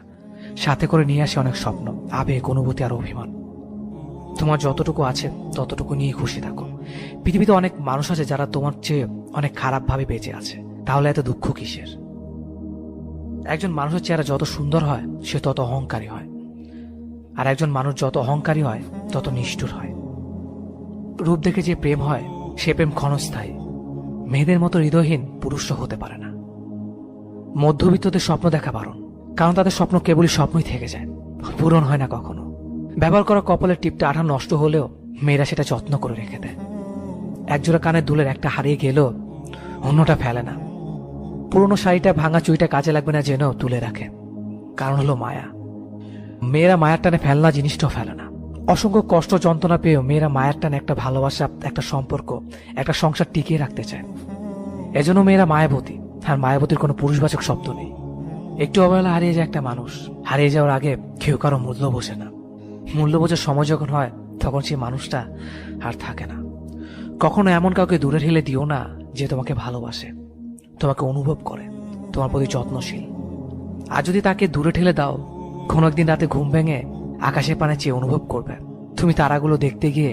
সাথে করে নিয়ে আসে অনেক স্বপ্ন, আবেগ, অনুভূতি আর অভিমান। তোমার যতটুকু আছে ততটুকু নিয়ে খুশি থাকো। পৃথিবীতে অনেক মানুষ আছে যারা তোমার চেয়ে অনেক খারাপভাবে বেঁচে আছে, তাহলে এত দুঃখ কিসের? একজন মানুষের চেহারা যত সুন্দর হয় সে তত অহংকারী হয়, আর একজন মানুষ যত অহংকারী হয় তত নিষ্ঠুর হয়। রূপ দেখে যে প্রেম হয় সে প্রেম ক্ষণস্থায়ী। মেয়েদের মতো হৃদয়হীন পুরুষরা হতে পারে না। মধ্যবিত্তদের স্বপ্ন দেখা বারণ, কারণ তাদের স্বপ্ন কেবলই স্বপ্নই থেকে যায়, পূরণ হয় না কখনো। ব্যবহার করা কপালের টিপটা আঠা নষ্ট হলেও মেয়েরা সেটা যত্ন করে রেখে দেয়। একজোড়া কানের দুলের একটা হারিয়ে গেলেও অন্যটা ফেলে না। পুরনো শাড়িটা, ভাঙা চুইটা কাজে লাগবে না জেনেও তুলে রাখে, কারণ হলো মায়া। মেয়েরা মায়ার টানে ফেলনা জিনিসটাও ফেলে না। অসংখ্য কষ্ট যন্ত্রণা পেয়েও মেয়েরা মায়ার টানে একটা ভালোবাসা, একটা সম্পর্ক, একটা সংসার টিকিয়ে রাখতে চায়। এজন্য মেয়েরা মায়াবতী, আর মায়াবতীর কোনো পুরুষবাচক শব্দ নেই। একটু অবহেলা হারিয়ে যায় একটা মানুষ। হারিয়ে যাওয়ার আগে কেউ কারো মূল্য বোঝে না। মূল্য বোঝার সময় যখন হয় তখন সেই মানুষটা আর থাকে না। কখনো এমন কাউকে দূরে ঠেলে দিও না যে তোমাকে ভালোবাসে, তোমাকে অনুভব করে, তোমার প্রতি যত্নশীল। আর যদি তাকে দূরে ঠেলে দাও, কোনো একদিন রাতে ঘুম ভেঙে আকাশের পানে চেয়ে অনুভব করবে তুমি তারাগুলো দেখতে গিয়ে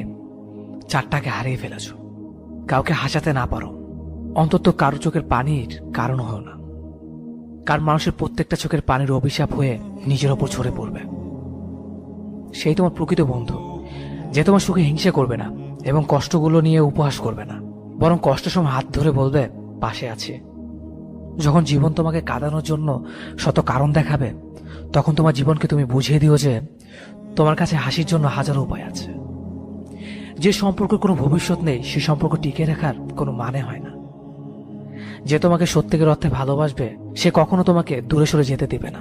চারটাকে হারিয়ে ফেলেছ। কাউকে হাসাতে না পারো, অন্তত কারো চোখের পানির কারণ হয় না। কারণ মানুষের প্রত্যেকটা চোখের পানির অভিশাপ হয়ে নিজের ওপর ঝরে পড়বে। সেই তোমার প্রকৃত বন্ধু, যে তোমার সুখে হিংসা করবে না এবং কষ্টগুলো নিয়ে উপহাস করবে না, বরং কষ্টের সময় হাত ধরে বলবে পাশে আছে। যখন জীবন তোমাকে কাঁদানোর জন্য শত কারণ দেখাবে, তখন তোমার জীবনকে তুমি বুঝিয়ে দিও যে তোমার কাছে হাসির জন্য হাজারো উপায় আছে। যে সম্পর্কের কোনো ভবিষ্যৎ নেই, সে সম্পর্ক টিকে রাখার কোনো মানে হয় না। যে তোমাকে সত্যিকার অর্থে ভালোবাসবে, সে কখনো তোমাকে দূরে সরে যেতে দেবে না,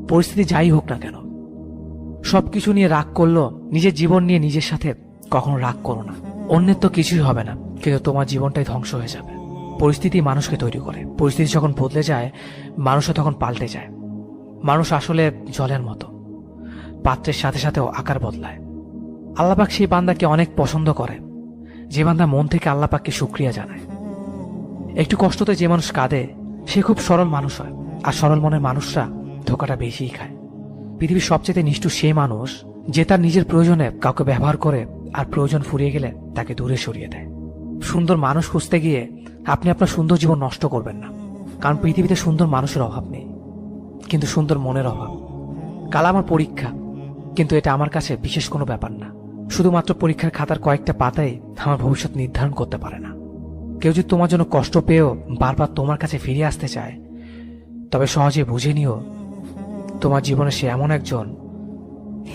পরিস্থিতি যাই হোক না কেন। সবকিছু নিয়ে রাগ করলো, নিজের জীবন নিয়ে নিজের সাথে কখনো রাগ করো না। অন্যের তো কিছুই হবে না, কিন্তু তোমার জীবনটাই ধ্বংস হয়ে যাবে। পরিস্থিতি মানুষকে তৈরি করে, পরিস্থিতি যখন বদলে যায়, মানুষও তখন পাল্টে যায়। মানুষ আসলে জলের মতো, পাত্রের সাথে সাথেও আকার বদলায়। আল্লাপাক সেই বান্দাকে অনেক পছন্দ করে যে বান্দা মন থেকে আল্লাপাককে শুকরিয়া জানায়। একটু কষ্টতে যে মানুষ কাঁদে, সে খুব সরল মানুষ হয়, আর সরল মনের মানুষরা ধোকাটা বেশিই খায়। পৃথিবীর সবচেয়ে নিষ্ঠুর সে মানুষ যে তার নিজের প্রয়োজনে কাউকে ব্যবহার করে আর প্রয়োজন ফুরিয়ে গেলে তাকে দূরে সরিয়ে দেয়। সুন্দর মানুষ খুঁজতে গিয়ে আপনি আপনার সুন্দর জীবন নষ্ট করবেন না, কারণ পৃথিবীতে সুন্দর মানুষের অভাব নেই, কিন্তু সুন্দর মনের অভাব। কাল আমার পরীক্ষা, কিন্তু এটা আমার কাছে বিশেষ কোনো ব্যাপার না। শুধুমাত্র পরীক্ষার খাতার কয়েকটা পাতাই আমার ভবিষ্যৎ নির্ধারণ করতে পারে না। কেউ যদি তোমার জন্য কষ্ট পেয়েও বারবার তোমার কাছে ফিরে আসতে চায়, তবে সহজে বুঝে নিও তোমার জীবনে সে এমন একজন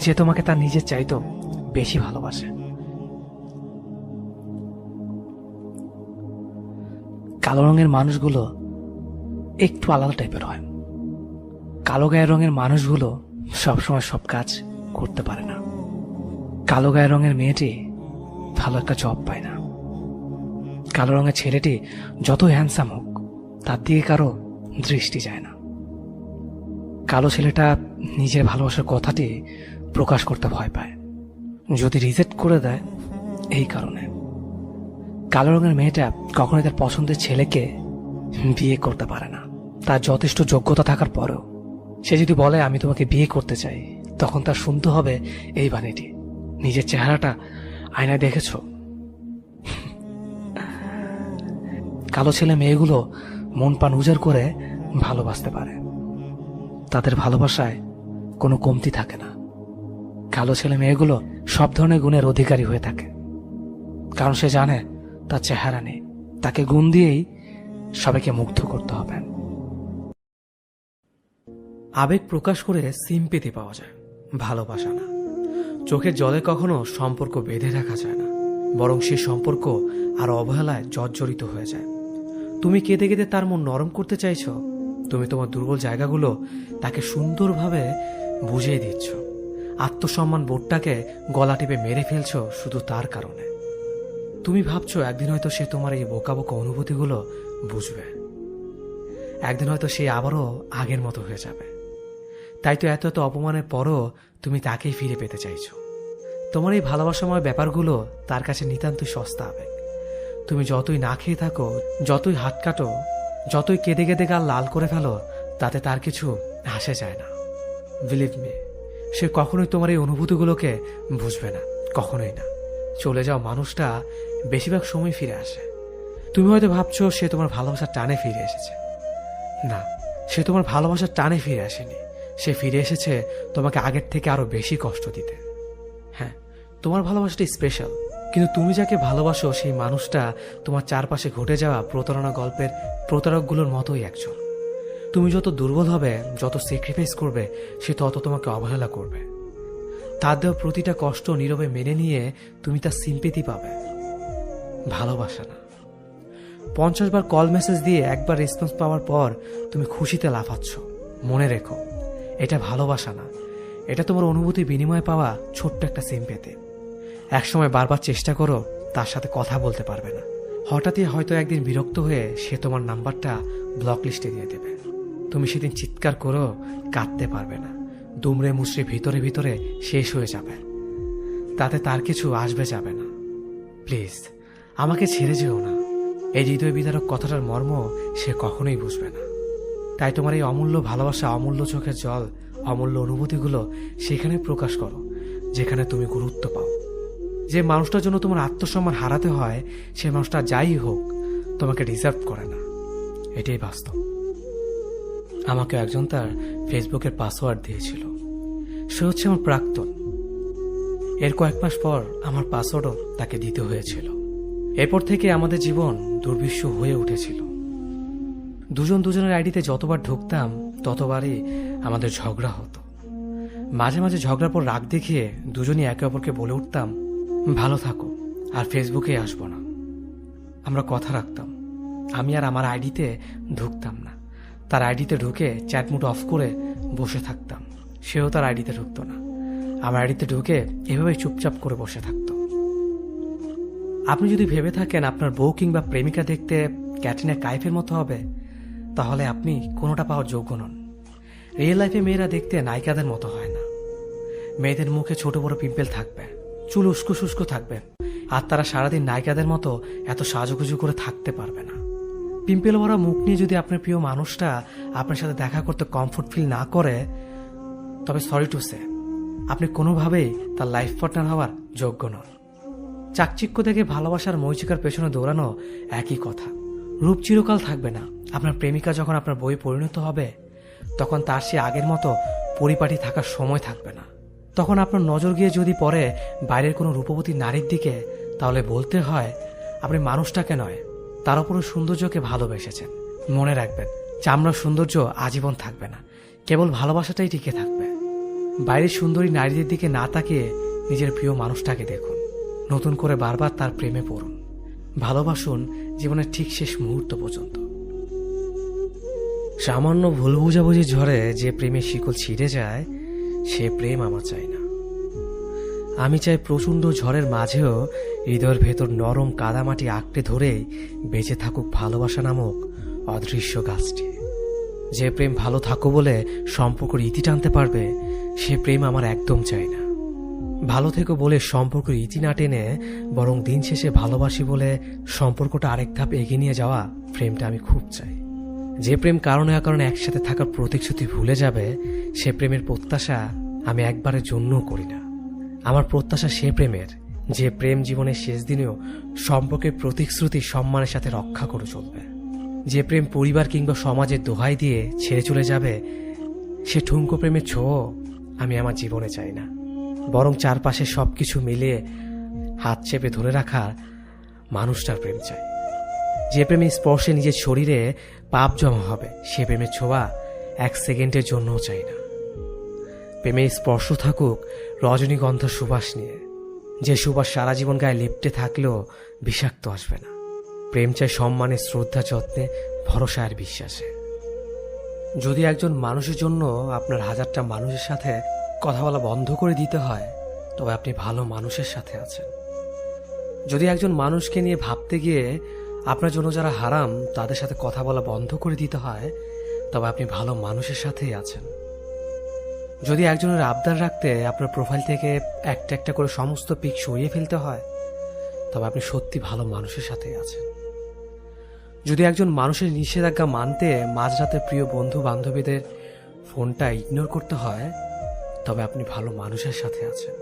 যে তোমাকে তার নিজের চাইতেও বেশি ভালোবাসে। কালো রঙের মানুষগুলো একটু আলাদা টাইপের হয়। কালো গায়ের রঙের মানুষগুলো সবসময় সব কাজ করতে পারে না। কালো গায়ের রঙের মেয়েটি ভালো একটা জব পায় না। কালো রঙের ছেলেটি যত হ্যান্ডসাম হোক, তার দিকে কারো দৃষ্টি যায় না। কালো ছেলেটা নিজের ভালোবাসার কথাটি প্রকাশ করতে ভয় পায়, যদি রিজেক্ট করে দেয় এই কারণে। কালো রঙের মেয়েটা কখনোই তার পছন্দের ছেলেকে বিয়ে করতে পারে না। তার যথেষ্ট যোগ্যতা থাকার পরেও সে যদি বলে আমি তোমাকে বিয়ে করতে চাই, তখন তার শুনতে হবে এই বাণীটি, নিজের চেহারাটা আয়নায় দেখেছ? কালো ছেলে মেয়েগুলো মন প্রাণ উজাড় করে ভালোবাসতে পারে, তাদের ভালোবাসায় কোনো কমতি থাকে না। কালো ছেলে মেয়েগুলো সব ধরনের গুণের অধিকারী হয়ে থাকে, কারণ সে জানে তার চেহারা নেই, তাকে গুণ দিয়েই সবাইকে মুগ্ধ করতে হবে। আবেগ প্রকাশ করে সিম্পেথি পাওয়া যায়, ভালোবাসা না। চোখের জলে কখনো সম্পর্ক বেঁধে রাখা যায় না, বরং সেই সম্পর্ক আর অবহেলায় জর্জরিত হয়ে যায়। তুমি কেঁদে কেঁদে তার মন নরম করতে চাইছো, তুমি তোমার দুর্বল জায়গাগুলো তাকে সুন্দরভাবে বুঝিয়ে দিচ্ছ। আত্মসম্মান বোধটাকে গলা টিপে মেরে ফেলছো শুধু তার কারণে। তুমি ভাবছো একদিন হয়তো সে তোমার এই বোকা বোকা অনুভূতিগুলো বুঝবে, একদিন হয়তো সে আবারও আগের মতো হয়ে যাবে। তাই তো এত এত অপমানের পরও তুমি তাকেই ফিরে পেতে চাইছো। তোমার এই ভালোবাসাময় ব্যাপারগুলো তার কাছে নিতান্তই সস্তা আবেগ। তুমি যতই না খেয়ে থাকো, যতই হাত কাটো, যতই কেঁদে কেঁদে গাল লাল করে ফেলো, তাতে তার কিছু আসে যায় না। বিলিভ মি, সে কখনোই তোমার এই অনুভূতিগুলোকে বুঝবে না, কখনোই না। চলে যাওয়া মানুষটা বেশিরভাগ সময় ফিরে আসে। তুমি হয়তো ভাবছো সে তোমার ভালোবাসার টানে ফিরে এসেছে। না, সে তোমার ভালোবাসার টানে ফিরে আসেনি। সে ফিরে এসেছে তোমাকে আগের থেকে আরো বেশি কষ্ট দিতে। হ্যাঁ, তোমার ভালোবাসাটা স্পেশাল, কিন্তু তুমি যাকে ভালোবাসো সেই মানুষটা তোমার চারপাশে ঘটে যাওয়া প্রতারণা গল্পের প্রতারকগুলোর মতোই একজন। তুমি যত দুর্বল হবে, যত স্যাক্রিফাইস করবে, সে তত তোমাকে অবহেলা করবে। তার দেওয়া প্রতিটা কষ্ট নীরবে মেনে নিয়ে তুমি তার সিম্পেথি পাবে, ভালোবাসা না। 50 বার কল মেসেজ দিয়ে একবার রেসপন্স পাওয়ার পর তুমি খুশিতে লাফাচ্ছ। মনে রেখো, এটা ভালোবাসা না, এটা তোমার অনুভূতি বিনিময়ে পাওয়া ছোট্ট একটা সিম্পেথি। একসময় বারবার চেষ্টা করো, তার সাথে কথা বলতে পারবে না। হঠাৎই হয়তো একদিন বিরক্ত হয়ে সে তোমার নাম্বারটা ব্লক লিস্টে দিয়ে দেবে। তুমি সেদিন চিৎকার করেও কাঁদতে পারবে না, দুমড়ে মুচড়ে ভিতরে ভিতরে শেষ হয়ে যাবে, তাতে তার কিছু আসবে যাবে না। প্লিজ আমাকে ছেড়ে যেও না। এই হৃদয় বিদারক কথাটার মর্ম সে কখনোই বুঝবে না। তাই তোমার এই অমূল্য ভালোবাসা, অমূল্য চোখের জল, অমূল্য অনুভূতিগুলো সেখানে প্রকাশ করো যেখানে তুমি গুরুত্ব পাও। যে মানুষটার জন্য তোমার আত্মসম্মান হারাতে হয়, সে মানুষটা যাই হোক তোমাকে ডিজার্ভ করে না, এটাই বাস্তব। আমাকে একজন তার ফেসবুকের পাসওয়ার্ড দিয়েছিল। সে হচ্ছে আমার প্রাক্তন। এর কয়েক মাস পর আমার পাসওয়ার্ডও তাকে দিতে হয়েছিল। এরপর থেকে আমাদের জীবন দুর্বিষ্য হয়ে উঠেছিল। দুজন দুজনের আইডিতে যতবার ঢুকতাম ততবারই আমাদের ঝগড়া হতো। মাঝে মাঝে ঝগড়ার পর রাগ দেখিয়ে দুজনই একে অপরকে বলে উঠতাম, ভালো থাকো, আর ফেসবুকে আসবো না। আমরা কথা রাখতাম। আমি আর আমার আইডিতে ঢুকতাম না। তার আইডিতে ঢুকে চ্যাট মুড অফ করে বসে থাকতাম। সেও তার আইডিতে ঢুকতো না। আমার আইডিতে ঢুকে এভাবেই চুপচাপ করে বসে থাকতো। আপনি যদি ভেবে থাকেন আপনার বউ কিংবা প্রেমিকা দেখতে ক্যাটরিনা কাইফের মতো হবে, তাহলে আপনি কোনোটা পাওয়ার যোগ্য নন। রিয়েল লাইফে মেয়েরা দেখতে নায়িকাদের মতো হয় না। মেয়েদের মুখে ছোট বড় পিম্পল থাকবে, চুল উস্কো শুষ্ক থাকবে, আর তারা সারাদিন নায়িকাদের মতো এত সাজুগুজু করে থাকতে পারবে না। পিম্পল ভরা মুখ নিয়ে যদি আপনার প্রিয় মানুষটা আপনার সাথে দেখা করতে কমফোর্ট ফিল না করে, তবে সরি টু সে, আপনি কোনোভাবেই তার লাইফ পার্টনার হওয়ার যোগ্য নন। চাকচিক্য থেকে ভালোবাসার মরিচিকার পেছনে দৌড়ানো একই কথা। রূপ চিরকাল থাকবে না। আপনার প্রেমিকা যখন আপনার বই পরিণত হবে, তখন তার সে আগের মতো পরিপাটি থাকার সময় থাকবে না। তখন আপনার নজর গিয়ে যদি পড়ে বাইরের কোনো রূপবতী নারীর দিকে, তাহলে বলতে হয় আপনি মানুষটাকে নয়, তার উপরও সৌন্দর্যকে ভালোবেসেছেন। মনে রাখবেন, চামড়ার সৌন্দর্য আজীবন থাকবে না, কেবল ভালোবাসাটাই টিকে থাকবে। বাইরের সুন্দরী নারীদের দিকে না তাকিয়ে নিজের প্রিয় মানুষটাকে দেখুন। নতুন করে বারবার তার প্রেমে পড়ুন। ভালোবাসুন জীবনের ঠিক শেষ মুহূর্ত পর্যন্ত। সামান্য ভুল বুঝাবুঝির ঝড়ে যে প্রেমের শিকল ছিঁড়ে যায়, সে প্রেম আমার চাই না। আমি চাই প্রচণ্ড ঝড়ের মাঝেও হৃদয়ের ভেতর নরম কাদামাটি আঁকড়ে ধরেই বেঁচে থাকুক ভালোবাসা নামক অদৃশ্য গাছটি। যে প্রেম ভালো থাকো বলে সম্পর্কের ইতি টানতে পারবে, সে প্রেম আমার একদম চাই না। ভালো থেকো বলে সম্পর্কের ইতি না টেনে বরং দিন শেষে ভালোবাসি বলে সম্পর্কটা আরেক ধাপ এগিয়ে নিয়ে যাওয়া প্রেমটা আমি খুব চাই। যে প্রেম কারণে অকারণে একসাথে থাকার প্রতিশ্রুতি ভুলে যাবে, সে প্রেমের প্রত্যাশা আমি একবারের জন্যও করি না। আমার প্রত্যাশা সে প্রেমের, যে প্রেম জীবনের শেষ দিনেও সম্পর্কের প্রতিশ্রুতি সম্মানের সাথে রক্ষা করে চলবে। যে প্রেম পরিবার কিংবা সমাজের দোহাই দিয়ে ছেড়ে চলে যাবে, সে ঠুনকো প্রেমের ছোঁয়া আমি আমার জীবনে চাই না। বরং চারপাশে সবকিছু মিলিয়ে হাত চেপে ধরে রাখার মানুষটার প্রেম চাই। যে প্রেমের স্পর্শে নিজের শরীরে পাপ জমা হবে, সে প্রেমের ছোঁয়া এক সেকেন্ডের জন্যও চাই না। প্রেমের স্পর্শ থাকুক রজনীগন্ধা সুবাস নিয়ে, যে সুবাস সারা জীবন গায়ে লেপ্টে থাকলেও বিষাক্ত আসবে না। প্রেম চাই সম্মানে, শ্রদ্ধা, যত্নে, ভরসা আর বিশ্বাসে। যদি একজন মানুষের জন্য আপনার হাজারটা মানুষের সাথে কথা বলা বন্ধ করে দিতে হয়, তবে আপনি ভালো মানুষের সাথে আছেন। যদি একজন মানুষকে নিয়ে ভাবতে গিয়ে আপনার জন্য যারা হারাম তাদের সাথে কথা বলা বন্ধ করে দিতে হয়, তবে আপনি ভালো মানুষের সাথেই আছেন। যদি একজনের আবদার রাখতে আপনার প্রোফাইল থেকে একটা একটা করে সমস্ত পিক সরিয়ে ফেলতে হয়, তবে আপনি সত্যি ভালো মানুষের সাথেই আছেন। যদি একজন মানুষের নিষেধাজ্ঞা মানতে মাঝরাতে প্রিয় বন্ধু বান্ধবীদের ফোনটা ইগনোর করতে হয়, তবে আপনি ভালো মানুষের সাথে আছেন।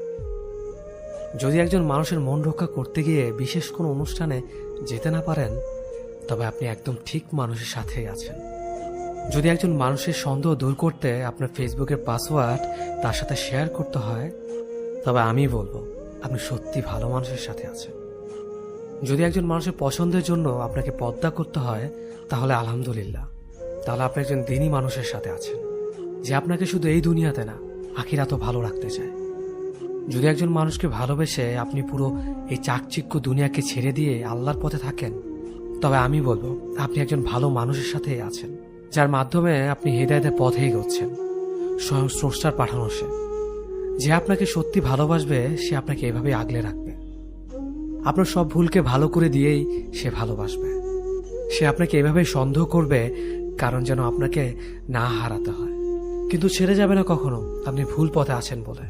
যদি একজন মানুষের মন রক্ষা করতে গিয়ে বিশেষ কোনো অনুষ্ঠানে যেতে না পারেন, তবে আপনি একদম ঠিক মানুষের সাথেই আছেন। যদি একজন মানুষের সন্দেহ দূর করতে আপনার ফেসবুকের পাসওয়ার্ড তার সাথে শেয়ার করতে হয়, তবে আমি বলবো আপনি সত্যি ভালো মানুষের সাথে আছেন। যদি একজন মানুষের পছন্দের জন্য আপনাকে পর্দা করতে হয়, তাহলে আলহামদুলিল্লাহ, তাহলে আপনি একজন দিনী মানুষের সাথে আছেন, যে আপনাকে শুধু এই দুনিয়াতে না আখিরাতেও ভালো রাখতে চায়। যদি একজন মানুষকে ভালোবেসে আপনি পুরো এই চাকচিক্য দুনিয়াকে ছেড়ে দিয়ে আল্লাহর পথে থাকেন, তবে আমি বলবো আপনি একজন ভালো মানুষের সাথেই আছেন, যার মাধ্যমে আপনি হেদায়েতের পথে এগোচ্ছেন। স্বয়ং স্রষ্টার পাঠানো সে, যে আপনাকে সত্যি ভালোবাসবে, সে আপনাকে এভাবে আগলে রাখবে। আপনার সব ভুলকে ভালো করে দিয়েই সে ভালোবাসবে। সে আপনাকে এভাবে সন্দেহ করবে কারণ যেন আপনাকে না হারাতে হয়। কিন্তু ছেড়ে যাবে না কখনো, আপনি ভুল পথে আছেন বলে।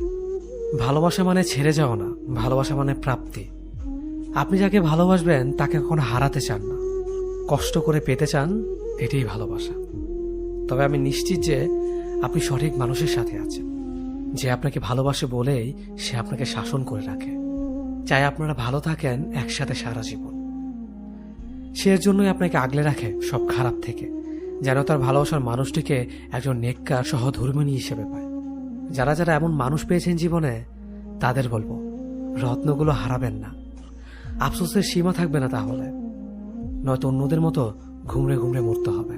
ভালোবাসা মানে ছেড়ে যাওয়া না, ভালোবাসা মানে প্রাপ্তি। আপনি যাকে ভালোবাসবেন তাকে কখনো হারাতে চান না, কষ্ট করে পেতে চান, এটাই ভালোবাসা। তবে আমি নিশ্চিত যে আপনি সঠিক মানুষের সাথে আছেন, যে আপনাকে ভালোবাসে বলেই সে আপনাকে শাসন করে রাখে, চাই আপনারা ভালো থাকেন একসাথে সারা জীবন। সে এর জন্যই আপনাকে আগলে রাখে সব খারাপ থেকে, যেন তার ভালোবাসার মানুষটিকে একজন নেককার সহধর্মিণী হিসেবে পায়। যারা যারা এমন মানুষ পেয়েছেন জীবনে, তাদের বলবো রত্নগুলো হারাবেন না। আফসোসের সীমা থাকবে না তাহলে, নয়তো অন্যদের মতো ঘুমড়ে ঘুমড়ে মরতে হবে।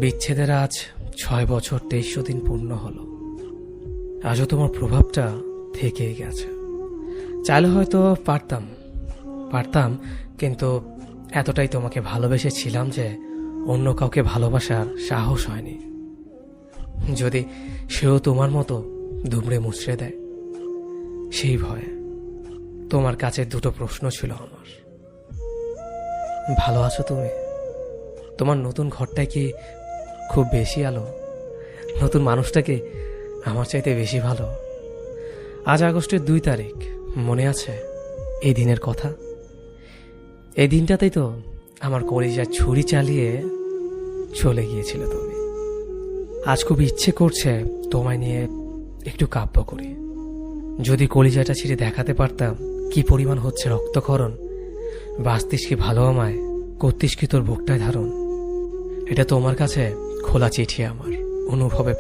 বিচ্ছেদের আজ 6 বছর 2300 দিন পূর্ণ হলো। আজও তোমার প্রভাবটা থেকেই গেছে। চাইলে হয়তো পারতাম, কিন্তু এতটাই তোমাকে ভালোবেসেছিলাম যে অন্য কাউকে ভালোবাসার সাহস হয়নি। যদি সেও তোমার মতো দুমড়ে মুচড়ে দেয়, সেই ভয়ে। তোমার কাছে 2টো প্রশ্ন ছিল আমার। ভালো আছো তুমি? তোমার নতুন ঘরটায় কি খুব বেশি আলো? নতুন মানুষটা কি আমার চাইতে বেশি ভালো? আজ আগস্টের 2 তারিখ, মনে আছে এই দিনের কথা? এই দিনটাতেই তো আমার কলিজায় ছুরি চালিয়ে চলে গিয়েছিল তুমি। আজ খুব ইচ্ছে করছে তোমায় নিয়ে একটু কাব্য করি। যদি কলিজাটা ছিঁড়ে দেখাতে পারতাম কি পরিমাণ হচ্ছে রক্তক্ষরণ, বাঁচতিস কি ভালো আমায়, করতিস কি তোর বুকটায় ধারণ। এটা তোমার কাছে খোলা চিঠি আমার, অনুভবে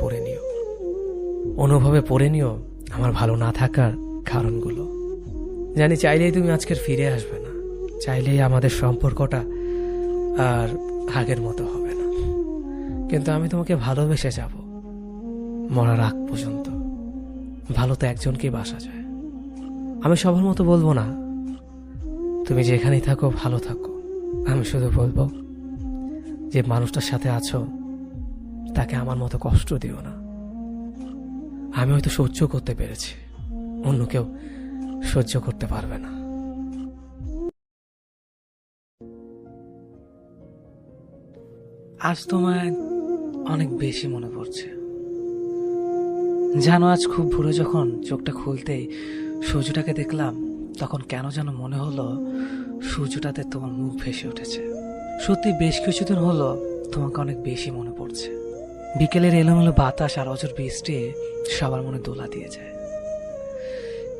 পড়ে নিও আমার ভালো না থাকার কারণগুলো। জানি চাইলেই তুমি আজকের ফিরে আসবে না, চাইলেই আমাদের সম্পর্কটা আর আগের মতো হবে না, কিন্তু আমি তোমাকে ভালোবেসে যাব মরার আগ পর্যন্ত। ভালো তো একজনকেই বাসা যায়। আমি সবার মতো বলবো না তুমি যেখানেই থাকো ভালো থাকো, আমি শুধু বলবো যে মানুষটার সাথে আছো তাকে আমার মতো কষ্ট দিও না। আমি হয়তো সহ্য করতে পেরেছি, অন্য কেউ সহ্য করতে পারবে না। আজ তোমায় অনেক বেশি মনে পড়ছে। জানো, আজ খুব ভোরে যখন চোখটা খুলতেই সূর্যটাকে দেখলাম, তখন কেন যেন মনে হলো সূর্যটাতে তোমার মুখ ভেসে উঠেছে। সত্যি বেশ কিছুদিন হলো তোমাকে অনেক বেশি মনে পড়ছে। বিকেলের এলোমেলো বাতাস আর অঝোর বৃষ্টি সবার মনে দোলা দিয়ে যায়।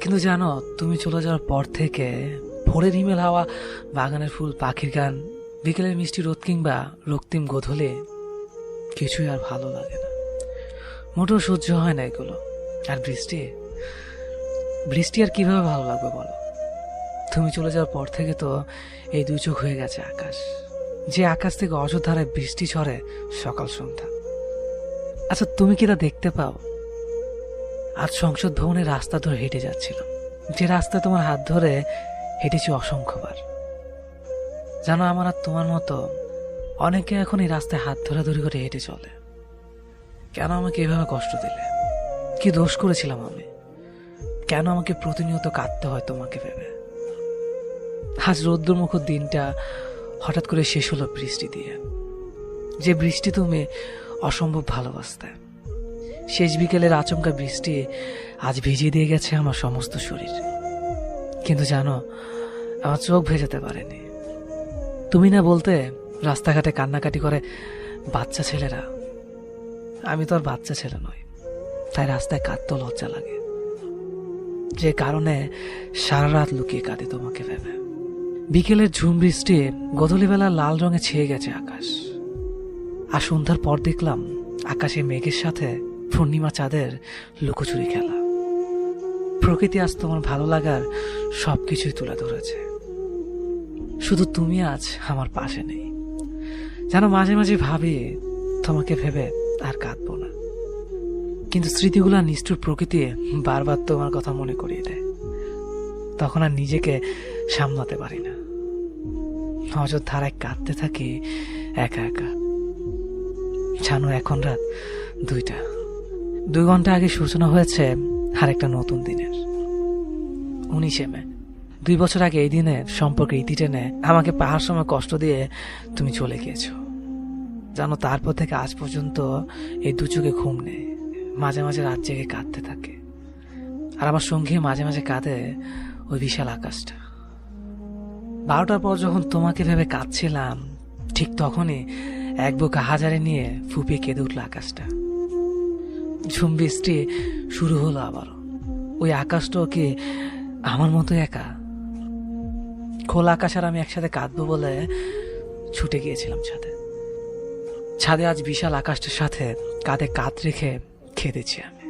কিন্তু জানো, তুমি চলে যাওয়ার পর থেকে ভোরের হিমেল হাওয়া, বাগানের ফুল, পাখির গান, বিকেলের মিষ্টি রোদ কিংবা রক্তিম গোধূলি কিছুই আর ভালো লাগে না, মোটেও সহ্য হয় না এগুলো। আর বৃষ্টি আর কিভাবে ভালো লাগবে বলো? তুমি চলে যাওয়ার পর থেকে তো এই 2 চোখ হয়ে গেছে আকাশ, যে আকাশ থেকে অযোধ্যারায় বৃষ্টি ঝরে সকাল সন্ধ্যা। আচ্ছা, তুমি কি তা দেখতে পাও? আজ সংসদ ভবনের রাস্তা ধরে হেঁটে যাচ্ছিলাম, যে রাস্তা তোমার হাত ধরে হেঁটেছি অসংখ্যবার। জানো, আমার আর তোমার মতো অনেকে এখন এই রাস্তায় হাত ধরাধরি করে হেঁটে চলে। কেন আমাকে এভাবে কষ্ট দিলে? কি দোষ করেছিলাম আমি? কেন আমাকে প্রতিনিয়ত কাঁদতে হয় তোমাকে ভেবে? আজ রৌদ্রমুখর দিনটা হঠাৎ করে শেষ হলো বৃষ্টি দিয়ে, যে বৃষ্টি তুমি অসম্ভব ভালোবাসতে। শেষ বিকেলের আচমকা বৃষ্টি আজ ভিজিয়ে দিয়ে গেছে আমার সমস্ত শরীর। কিন্তু জানো, আমার চোখ ভেজাতে পারেনি। তুমি না বলতে রাস্তাঘাটে কান্নাকাটি করে বাচ্চা ছেলেরা। আমি তো আর বাচ্চা ছেলে নই, তাই রাস্তায় কাঁদতেও লজ্জা লাগে, যে কারণে সারা রাত লুকিয়ে কাঁদি তোমাকে ভেবে। বিকেলের ঝুম বৃষ্টি গধূলিবেলা লাল রঙে ছেয়ে গেছে আকাশ। আর সন্ধ্যার পর দেখলাম আকাশে মেঘের সাথে পূর্ণিমা চাঁদের লুকোচুরি খেলা। প্রকৃতি আজ তোমার ভালো লাগার সবকিছুই তুলে ধরেছে, শুধু তুমি আজ আমার পাশে নেই। জানো, মাঝে মাঝে ভাবি তোমাকে ভেবে আর কাঁদবো না, কিন্তু স্মৃতিগুলা নিষ্ঠুর প্রকৃতি বারবার তোমার কথা মনে করিয়ে দেয়। তখন আর নিজেকে সামলাতে পারি না, অযোধ্যারায় কাঁদতে থাকি একা একা। জানো, এখন রাত 2টা। 2 ঘন্টা আগে সূচনা হয়েছে আর একটা নতুন দিনের, 19শে মে। 2 বছর আগে এই দিনে সম্পর্কে ইতি টেনে আমাকে পাহাড় সময় কষ্ট দিয়ে তুমি চলে গিয়েছো। জানো, তারপর থেকে আজ পর্যন্ত এই দু চোখে ঘুম নেই। মাঝে মাঝে রাত জেগে কাঁদতে থাকে। আর আমার সঙ্গে মাঝে মাঝে কাঁদে ওই বিশাল আকাশটা। 12টার পর যখন তোমাকে ভেবে কাঁদছিলাম, ঠিক তখনই এক বুক হাজারে নিয়ে ফুপিয়ে কেঁদে উঠল আকাশটা। ঝুম বৃষ্টি শুরু হলো আবার। ওই আকাশটাও কি আমার মতো একা? খোলা আকাশ আর আমি একসাথে কাঁদবো বলে ছুটে গিয়েছিলাম ছাদে। ছাদে আজ বিশাল আকাশটার সাথে কাঁধে কাঁধ রেখে খেতেছি আমি।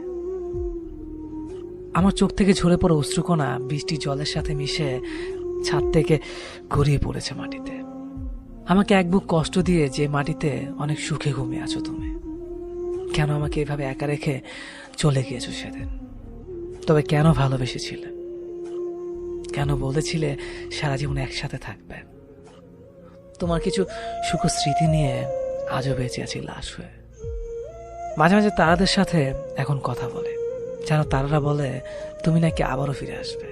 আমার চোখ থেকে ঝরে পড়ে অশ্রুকণা বৃষ্টির জলের সাথে মিশে ছাদ থেকে গড়িয়ে পড়েছে মাটিতে। আমাকে এক বুক কষ্ট দিয়ে যে মাটিতে অনেক সুখে ঘুমিয়ে আছো তুমি, কেন আমাকে এভাবে একা রেখে চলে গিয়েছো সেদিন? তবে কেন ভালোবেসেছিলে? কেন বলেছিলে সারা জীবন একসাথে থাকবে? তোমার কিছু সুখ স্মৃতি নিয়ে আজও বেঁচে আছি লাশ হয়ে। মাঝে মাঝে তারাদের সাথে এখন কথা বলে, যেন তারারা বলে তুমি নাকি আবারও ফিরে আসবে।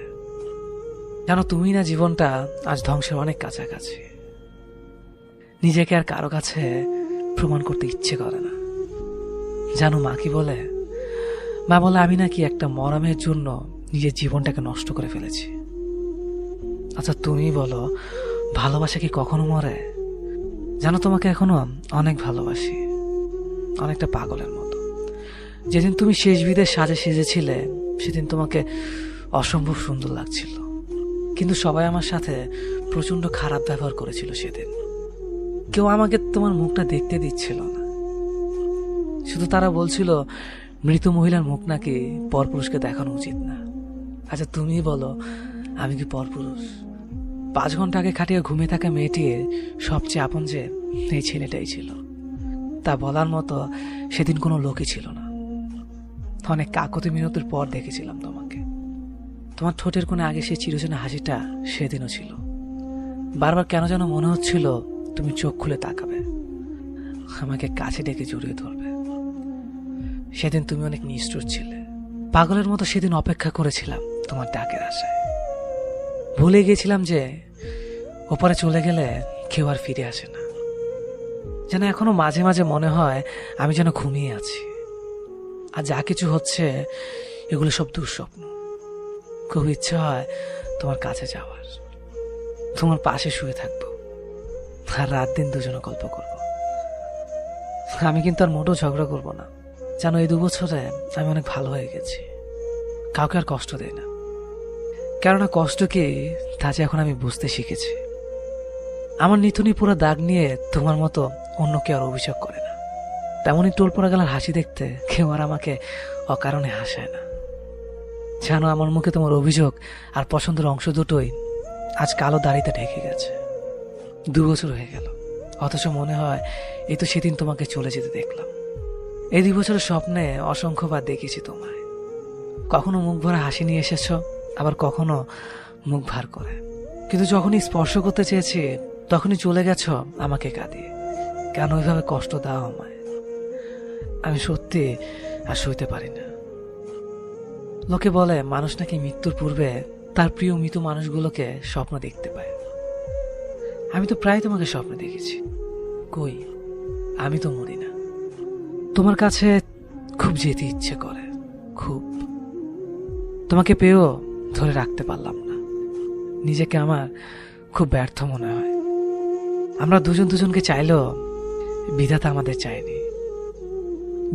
জানো, তুমি না জীবনটা আজ ধ্বংসের অনেক কাছাকাছি। নিজেকে আর কারো কাছে প্রমাণ করতে ইচ্ছে করে না। জানো মা কি বলে? মা বলে আমি নাকি একটা মরমের জন্য নিজের জীবনটাকে নষ্ট করে ফেলেছি। আচ্ছা তুমি বলো, ভালোবাসা কি কখনো মরে? জানো, তোমাকে এখনো অনেক ভালোবাসি, অনেকটা পাগলের মতো। যেদিন তুমি শেষ বিদের সাজে সেজেছিলে সেদিন তোমাকে অসম্ভব সুন্দর লাগছিল, কিন্তু সবাই আমার সাথে প্রচন্ড খারাপ ব্যবহার করেছিল সেদিন। কেউ আমাকে তোমার মুখটা দেখতে দিচ্ছিল না। শুধু তারা বলছিল মৃত মহিলার মুখ নাকি পরপুরুষকে দেখানো উচিত না। আচ্ছা তুমি বলো, আমি কি পরপুরুষ? 5 ঘন্টা আগে খাটিয়ে ঘুমিয়ে থাকা মেয়েটির সবচেয়ে আপন যে এই ছেলেটাই ছিল, তা বলার মতো সেদিন কোনো লোকই ছিল না। অনেক কাকতি মিনতির পর দেখেছিলাম তোমাকে। তোমার ঠোঁটের কোণে আগে সেই চিরচেনা হাসিটা সেদিনও ছিল। বারবার কেন যেন মনে হচ্ছিল তুমি চোখ খুলে তাকাবে, আমাকে কাছে ডেকে জড়িয়ে ধরবে। সেদিন তুমি অনেক নিষ্ঠুর ছিলে। পাগলের মতো সেদিন অপেক্ষা করেছিলাম তোমার ডাকের আশায়। ভুলে গিয়েছিলাম যে ওপারে চলে গেলে কেউ আর ফিরে আসে না। যেন এখনো মাঝে মাঝে মনে হয় আমি যেন ঘুমিয়ে আছি, আর যা কিছু হচ্ছে এগুলো সব দুঃস্বপ্ন। খুব ইচ্ছে হয় তোমার কাছে যাওয়ার, তোমার পাশে শুয়ে থাকবো, আর রাত দিন দুজনে গল্প করব। আমি কিন্তু আর মোটেও ঝগড়া করবো না। জানো, এই 2 বছরে আমি অনেক ভালো হয়ে গেছি। কাউকে আর কষ্ট দেয় না, কেননা কষ্ট কি তা যে এখন আমি বুঝতে শিখেছি। আমার নিথুনি পুরো দাগ নিয়ে তোমার মতো অন্য কেউ আর অভিযোগ করে না। তেমনই টোল পড়া গেলার হাসি দেখতে কেউ আর আমাকে অকারণে হাসায় না। জানো, আমার মুখে তোমার অভিযোগ আর পছন্দের অংশ দুটোই আজ কালো দাড়িতে ঢেকে গেছে। 2 বছর হয়ে গেল, অথচ মনে হয় এই তো সেদিন তোমাকে চলে যেতে দেখলাম। এই 2 বছরের স্বপ্নে অসংখ্যবার দেখেছি তোমায়। কখনো মুখ ভরা হাসি নিয়ে এসেছ, আবার কখনো মুখ ভার করে। কিন্তু যখনই স্পর্শ করতে চেয়েছি তখনই চলে গেছ আমাকে কাঁদিয়ে। কেন ওইভাবে কষ্ট দাও আমায়? আমি সত্যি আর সইতে পারি না। লোকে বলে মানুষ নাকি মৃত্যুর পূর্বে তার প্রিয় মৃত মানুষগুলোকে স্বপ্ন দেখতে পায়। আমি তো প্রায় তোমাকে স্বপ্ন দেখেছি। কই, আমি তো মরি না। তোমার কাছে খুব যেতে ইচ্ছে করে, খুব। তোমাকে পেয়েও ধরে রাখতে পারলাম না। নিজেকে আমার খুব ব্যর্থ মনে হয়। আমরা দুজন দুজনকে চাইলেও বিধাতা আমাদের চায়নি।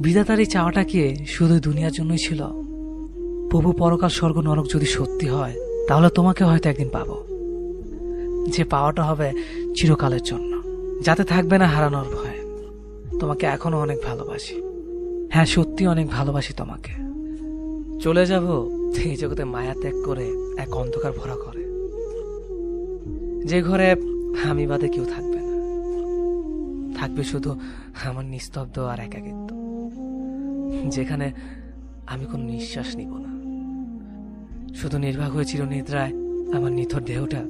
বিধাতার এই চাওয়াটা কি শুধু দুনিয়ার জন্যই ছিল? প্রভু পরকাল স্বর্গ নরক যদি সত্যি হয়, তাহলে তোমাকে হয়তো একদিন পাবো, যে পাওয়াটা হবে চিরকালের জন্য, যাতে থাকবে না হারানোর ভয়। তোমাকে এখনো অনেক ভালোবাসি। হ্যাঁ, সত্যি অনেক ভালোবাসি তোমাকে। চলে যাব এই জগতে মায়া ত্যাগ করে এক অন্ধকার ভরা ঘরে, যে ঘরে আমি বাদে কেউ থাকবে না। থাকবে শুধু আমার নিস্তব্ধ আর একাকিত্ব, যেখানে আমি কোনো নিঃশ্বাস নিব না। শুধু নির্বাক হয়ে চিরনিদ্রায় আমার নিথর দেহটা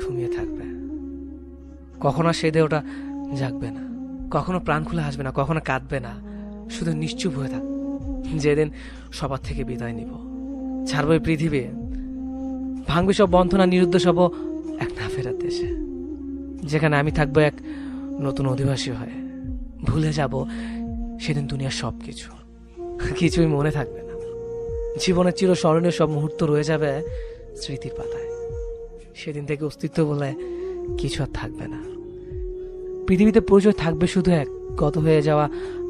ঘুমিয়ে থাকবে। কখনো সেই দেহটা জাগবে না, কখনো প্রাণ খুলে হাসবে না, কখনো কাঁদবে না, শুধু নিশ্চুপ হয়ে থাকবে। যেদিন সবার থেকে বিদায় নিব, ছাড়বো এই পৃথিবী, ভাঙবে সব বন্ধনা, নিরুদ্দেশ হব এক না ফেরার দেশে, যেখানে আমি থাকবো এক নতুন অধিবাসী হয়ে। ভুলে যাব সেদিন দুনিয়ার সব কিছু, কিছুই মনে থাকবে না। জীবনের চিরস্মরণীয় সব মুহূর্ত রয়ে যাবে স্মৃতির পাতায়। সেদিন থেকে অস্তিত্ব বলে কিছু আর থাকবে না। পৃথিবীতে পরিচয় থাকবে শুধু এক গত হয়ে যাওয়া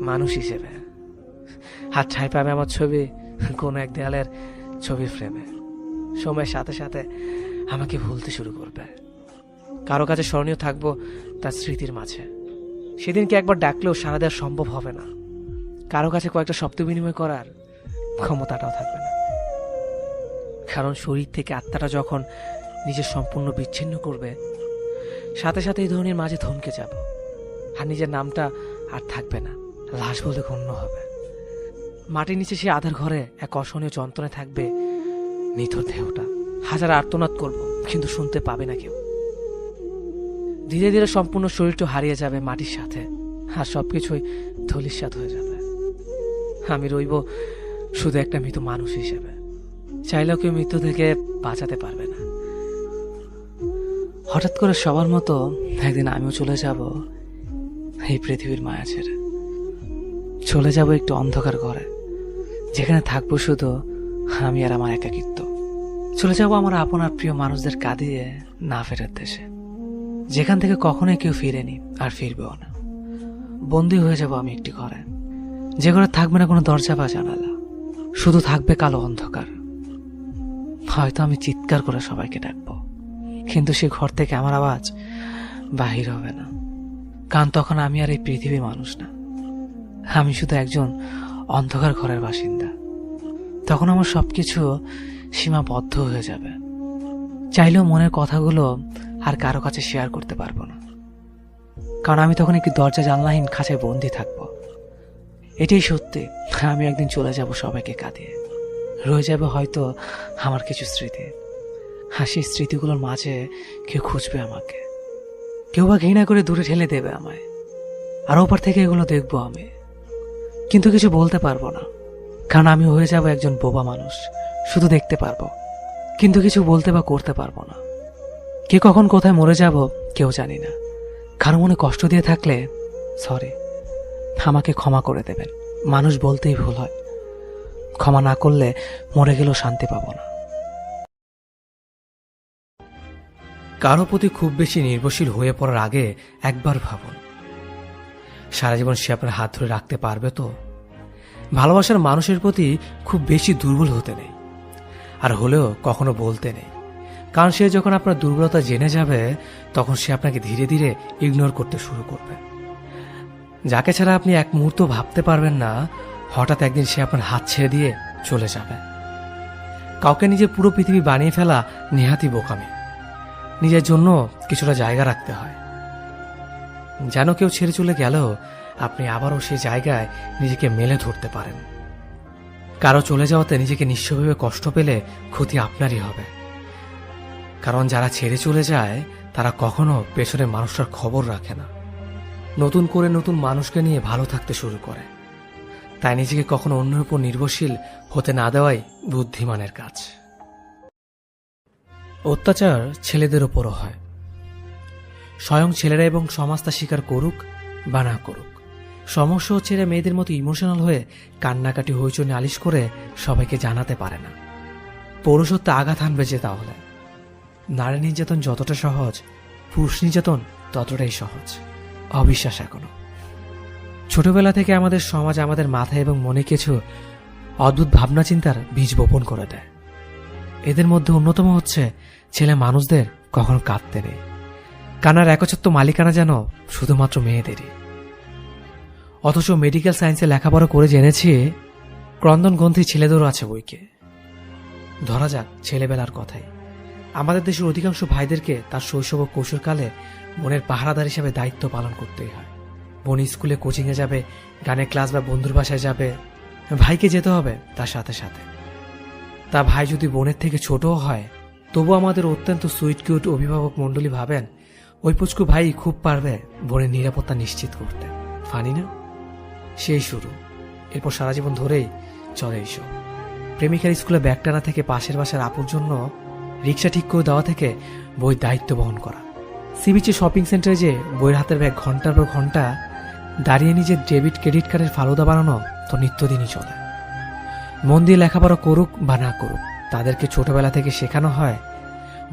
মানুষ হিসেবে। হাত ঠাঁই পাবে আমার ছবি কোনো এক দেয়ালের ছবির ফ্রেমে। সময়ের সাথে সাথে আমাকে ভুলতে শুরু করবে। কারো কাছে স্মরণীয় থাকবো তার স্মৃতির মাঝে। সেদিনকে একবার ডাকলেও সারা দেওয়া সম্ভব হবে না। কারো কাছে কয়েকটা শব্দ বিনিময় করার ক্ষমতাটাও থাকবে না। কারণ শরীর থেকে আত্মাটা যখন নিজের সম্পূর্ণ বিচ্ছিন্ন করবে, সাথে সাথে এই ধরনের মাঝে থমকে যাব। আর নিজের নামটা আর থাকবে না, লাশ বলে গণ্য হবে। মাটির নিচে সে আধার ঘরে এক অসহনীয় যন্ত্রণায় থাকবে নিথর দেহটা। হাজার আর্তনাদ করব, কিন্তু শুনতে পাবে না কেউ। ধীরে ধীরে সম্পূর্ণ শরীরটা হারিয়ে যাবে মাটির সাথে, আর সবকিছুই ধূলিসাৎ হয়ে যাবে। আমি রইব শুধু একটা মৃত মানুষ হিসেবে। চাইলেও কেউ মৃত্যু থেকে বাঁচাতে পারবে না। হঠাৎ করে সবার মতো একদিন আমিও চলে যাব এই পৃথিবীর মায়া ছেড়ে। চলে যাব একটু অন্ধকার ঘরে, যেখানে থাকবো শুধু আমি আর আমার একাকিত্ব। চলে যাব আমার আপন আর প্রিয় মানুষদের কাঁদিয়ে না ফেরার দেশে, যেখান থেকে কখনোই কেউ ফিরেনি আর ফিরবেও না। বন্দী হয়ে যাব আমি একটি ঘরে, যে ঘরে থাকবে না কোনো দরজা বা জানালা, শুধু থাকবে কালো অন্ধকার। হয়তো আমি চিৎকার করে সবাইকে ডাকবো, কিন্তু সে ঘর থেকে আমার আওয়াজ বাহির হবে না। কারণ তখন আমি আর এই পৃথিবীর মানুষ না, আমি শুধু একজন অন্ধকার ঘরের বাসিন্দা। তখন আমার সবকিছু সীমাবদ্ধ হয়ে যাবে। চাইলেও মনের কথাগুলো আর কারো কাছে শেয়ার করতে পারবো না, কারণ আমি তখন একটি দরজা জানলাহীন খাঁচায় বন্দি থাকবো। এটাই সত্যি, আমি একদিন চলে যাব সবাইকে কাঁদিয়ে। রয়ে যাবে হয়তো আমার কিছু স্মৃতি। হাসির স্মৃতিগুলোর মাঝে কেউ খুঁজবে আমাকে, কেউ বা ঘৃণা করে দূরে ঠেলে দেবে আমায়। আর ওপার থেকে এগুলো দেখবো আমি, কিন্তু কিছু বলতে পারবো না, কারণ আমি হয়ে যাব একজন বোবা মানুষ। শুধু দেখতে পারবো, কিন্তু কিছু বলতে বা করতে পারবো না। কে কখন কোথায় মরে যাব কেউ জানি না। কারো মনে কষ্ট দিয়ে থাকলে সরি, আমাকে ক্ষমা করে দেবেন। মানুষ বলতেই ভুল হয়, ক্ষমা না করলে মরে গেলেও শান্তি পাবো না। কারো প্রতি খুব বেশি নির্ভরশীল হয়ে পড়ার আগে একবার ভাবুন, সারা জীবন সে আপনার হাত ধরে রাখতে পারবে তো? ভালোবাসার মানুষের প্রতি খুব বেশি দুর্বল হতে নেই, আর হলেও কখনো বলতে নেই। কারণ সে যখন আপনার দুর্বলতা জেনে যাবে, তখন সে আপনাকে ধীরে ধীরে ইগনোর করতে শুরু করবে। যাকে ছাড়া আপনি এক মুহূর্ত ভাবতে পারবেন না, হঠাৎ একদিন সে আপনার হাত ছেড়ে দিয়ে চলে যাবে। কাউকে নিজের পুরো পৃথিবী বানিয়ে ফেলা নেহাতি বোকামি। নিজের জন্য কিছুটা জায়গা রাখতে হয়, যেন কেউ ছেড়ে চলে গেলেও আপনি আবারও সেই জায়গায় নিজেকে মেলে ধরতে পারেন। কারো চলে যাওয়াতে নিজেকে নিঃস্ব ভেবে কষ্ট পেলে ক্ষতি আপনারই হবে। কারণ যারা ছেড়ে চলে যায় তারা কখনো পেছনের মানুষটার খবর রাখে না, নতুন করে নতুন মানুষকে নিয়ে ভালো থাকতে শুরু করে। তাই নিজেকে কখনো অন্যের উপর নির্ভরশীল হতে না দেওয়াই বুদ্ধিমানের কাজ। অত্যাচার ছেলেদের ওপরও হয়, স্বয়ং ছেলেরা, এবং সমাজ তা স্বীকার করুক বা না করুক। সমস্যা হচ্ছে এরা মেয়েদের মতো ইমোশনাল হয়ে কান্নাকাটি হইচই নালিশ করে সবাইকে জানাতে পারে না। পৌরুষত্বে আঘাত হানবে যে তাহলে। নারী নির্যাতন যতটা সহজ, পুরুষ নির্যাতন ততটাই সহজ। অবিশ্বাস এখনো। ছোটবেলা থেকে আমাদের সমাজ আমাদের মাথায় এবং মনে কিছু অদ্ভুত ভাবনা চিন্তার বীজ বপন করে দেয়। এদের মধ্যে অন্যতম হচ্ছে ছেলে মানুষদের কখনো কাঁদতে নেই। কানার একচ্ছত্ব মালিকানা যেন শুধুমাত্র মেয়েদেরই। অথচ মেডিকেল সায়েন্সে লেখাপড়া করে জেনেছি ক্রন্দন গ্রন্থি ছেলেদেরও আছে বইকে। ধরা যাক ছেলেবেলার কথাই, আমাদের দেশের অধিকাংশ ভাইদেরকে তার শৈশব ও কৈশোরকালে বোনের পাহারাদার হিসেবে দায়িত্ব পালন করতেই হয়। বোন স্কুলে কোচিংয়ে যাবে, গানের ক্লাস বা বন্ধুর বাসায় যাবে, ভাইকে যেতে হবে তার সাথে সাথে। তা ভাই যদি বোনের থেকে ছোটও হয়, তবু আমাদের অত্যন্ত সুইট কিউট অভিভাবক মণ্ডলী ভাবেন ওই পুচকু ভাই খুব পারবে বোনের নিরাপত্তা নিশ্চিত করতে। ফানি না? সেই শুরু, এরপর সারা জীবন ধরেই চলে এইসব। প্রেমিকার স্কুলে ব্যাগ টানা থেকে পাশের বাসার আপুর জন্য রিক্সা ঠিক করে দেওয়া থেকে বইয়ের দায়িত্ব বহন করা, সি বিচে শপিং সেন্টারে যে বইয়ের হাতের ব্যাগ ঘন্টার পর ঘন্টা দাঁড়িয়ে নিজের ডেবিট ক্রেডিট কার্ডের ফালুদা বানানো তো নিত্যদিনই চলে। মন দিয়ে লেখাপড়া করুক বা না করুক, তাদেরকে ছোটবেলা থেকে শেখানো হয়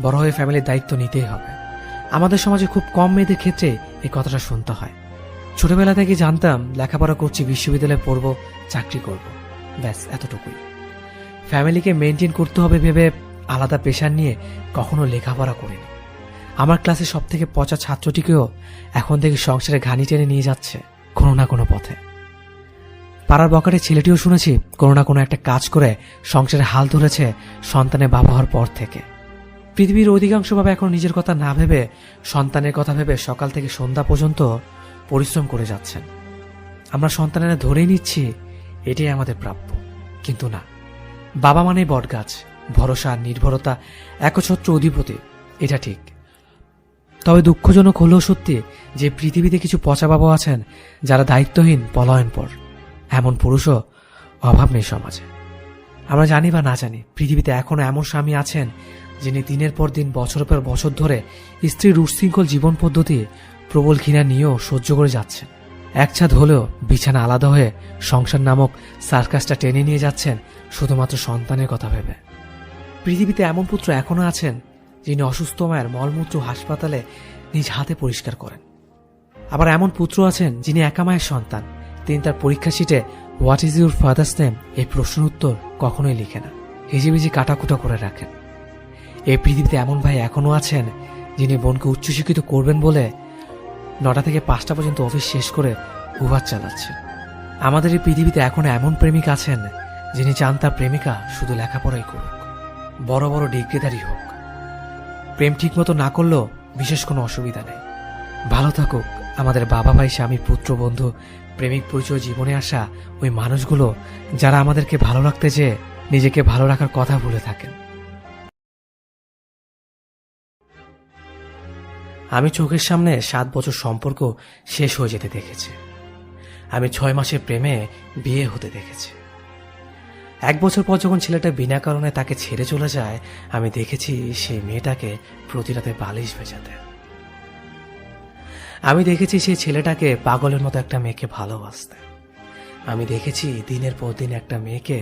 বড় হয়ে ফ্যামিলির দায়িত্ব নিতেই হবে। আমাদের সমাজে খুব কম মেয়েদের ক্ষেত্রে এই কথাটা শুনতে হয়। ছোটবেলা থেকে জানতাম লেখাপড়া করছি, বিশ্ববিদ্যালয়ে পড়ব, চাকরি করব, ব্যাস এতটুকুই। ফ্যামিলিকে মেনটেন করতে হবে ভেবে আলাদা পেশার নিয়ে কখনো লেখাপড়া করিনি। আমার ক্লাসে সব থেকে পচা ছাত্রটিকেও এখন থেকে সংসারে ঘানি টেনে নিয়ে যাচ্ছে কোনো না কোনো পথে। পাড়ার বকাটে ছেলেটিও শুনেছি কোনো না কোনো একটা কাজ করে সংসারে হাল ধরেছে সন্তানের বাবা হওয়ার পর থেকে। পৃথিবীর অধিকাংশ বাবা এখন নিজের কথা না ভেবে সন্তানের কথা ভেবে সকাল থেকে সন্ধ্যা পর্যন্ত পরিশ্রম করে যাচ্ছেন। আমরা সন্তানেরা ধরেই নিচ্ছি এটাই আমাদের প্রাপ্য, কিন্তু না। বাবা মানেই বটগাছ, ভরসা, নির্ভরতা, একছত্র অধিপতি, এটা ঠিক। তবে দুঃখজনক হলেও সত্যি যে পৃথিবীতে কিছু পচা বাবা আছেন যারা দায়িত্বহীন, পলায়নপর। এমন পুরুষও অভাব নেই সমাজে। আমরা জানি বা না জানি, পৃথিবীতে এখনো এমন স্বামী আছেন যিনি দিনের পর দিন, বছরের পর বছর ধরে স্ত্রীর উচ্ছৃঙ্খল জীবন পদ্ধতি প্রবল ঘৃণা নিয়েও সহ্য করে যাচ্ছেন। এক ছাদ হলেও বিছানা আলাদা হয়ে সংসার নামক সার্কাসটা টেনে নিয়ে যাচ্ছেন শুধুমাত্র সন্তানের কথা ভেবে। পৃথিবীতে এমন পুত্র এখনো আছেন যিনি অসুস্থ মায়ের মলমূত্র হাসপাতালে নিজ হাতে পরিষ্কার করেন। আবার এমন পুত্র আছেন যিনি একা মায়ের সন্তান, তিনি তার পরীক্ষা শিটে what is your father's name এই প্রশ্নের উত্তর কখনোই লিখে না, হিজিবিজি কাটাকুটা করে রাখেন। এই পৃথিবীতে এমন ভাই এখনো আছেন যিনি বোনকে উচ্চশিক্ষিত করবেন বলে 9টা থেকে 5টা পর্যন্ত অফিস শেষ করে উবার চালাচ্ছেন। আমাদের এই পৃথিবীতে এখনো এমন প্রেমিক আছেন যিনি চান তার প্রেমিকা শুধু লেখাপড়াই করুক, বড় বড় ডিগ্রিধারী হোক। প্রেম ঠিক মতো না করলেও বিশেষ কোনো অসুবিধা নেই, ভালো থাকুক আমাদের বাবা, ভাই, স্বামী, পুত্র, বন্ধু, প্রেমিক পরিচয় জীবনে আসা ওই মানুষগুলো যারা আমাদেরকে ভালো রাখতে চেয়ে নিজেকে ভালো রাখার কথা ভুলে থাকেন। আমি চোখের সামনে 7 বছর সম্পর্ক শেষ হয়ে যেতে দেখেছি। আমি 6 মাসের প্রেমে বিয়ে হতে দেখেছি। 1 বছর পর যখন ছেলেটা বিনা কারণে তাকে ছেড়ে চলে যায়, আমি দেখেছি সেই মেয়েটাকে প্রতি রাতে বালিশ ভেজাতে। আমি দেখেছি সেই ছেলেটাকে পাগলের মতো একটা মেয়েকে ভালোবাসতে। আমি দেখেছি দিনের পর দিন একটা মেয়েকে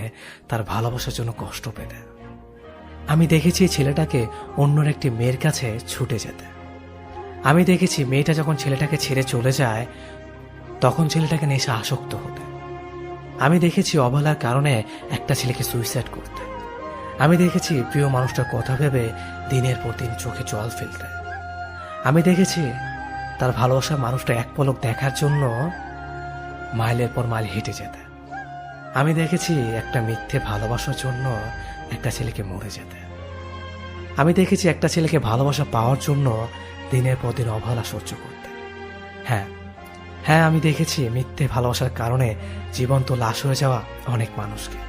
তার ভালোবাসার জন্য কষ্ট পেতে। আমি দেখেছি ছেলেটাকে অন্যর একটি মেয়ের কাছে ছুটে যেতে। আমি দেখেছি মেয়েটা যখন ছেলেটাকে ছেড়ে চলে যায় তখন ছেলেটাকে নেশা আসক্ত হতে। আমি দেখেছি অবহেলার কারণে একটা ছেলেকে সুইসাইড করতে। আমি দেখেছি প্রিয় মানুষটার কথা ভেবে দিনের পর দিন চোখে জল ফেলতে। আমি দেখেছি তার ভালোবাসার মানুষটা এক পলক দেখার জন্য মাইলের পর মাইল হেঁটে যেতে। আমি দেখেছি একটা মিথ্যে ভালোবাসার জন্য একটা ছেলেকে মরে যেতে। আমি দেখেছি একটা ছেলেকে ভালোবাসা পাওয়ার জন্য দিনের পর দিন অবহেলা সহ্য করতে। হ্যাঁ, আমি দেখেছি মিথ্যে ভালোবাসার কারণে জীবন্ত লাশ হয়ে যাওয়া অনেক মানুষকে।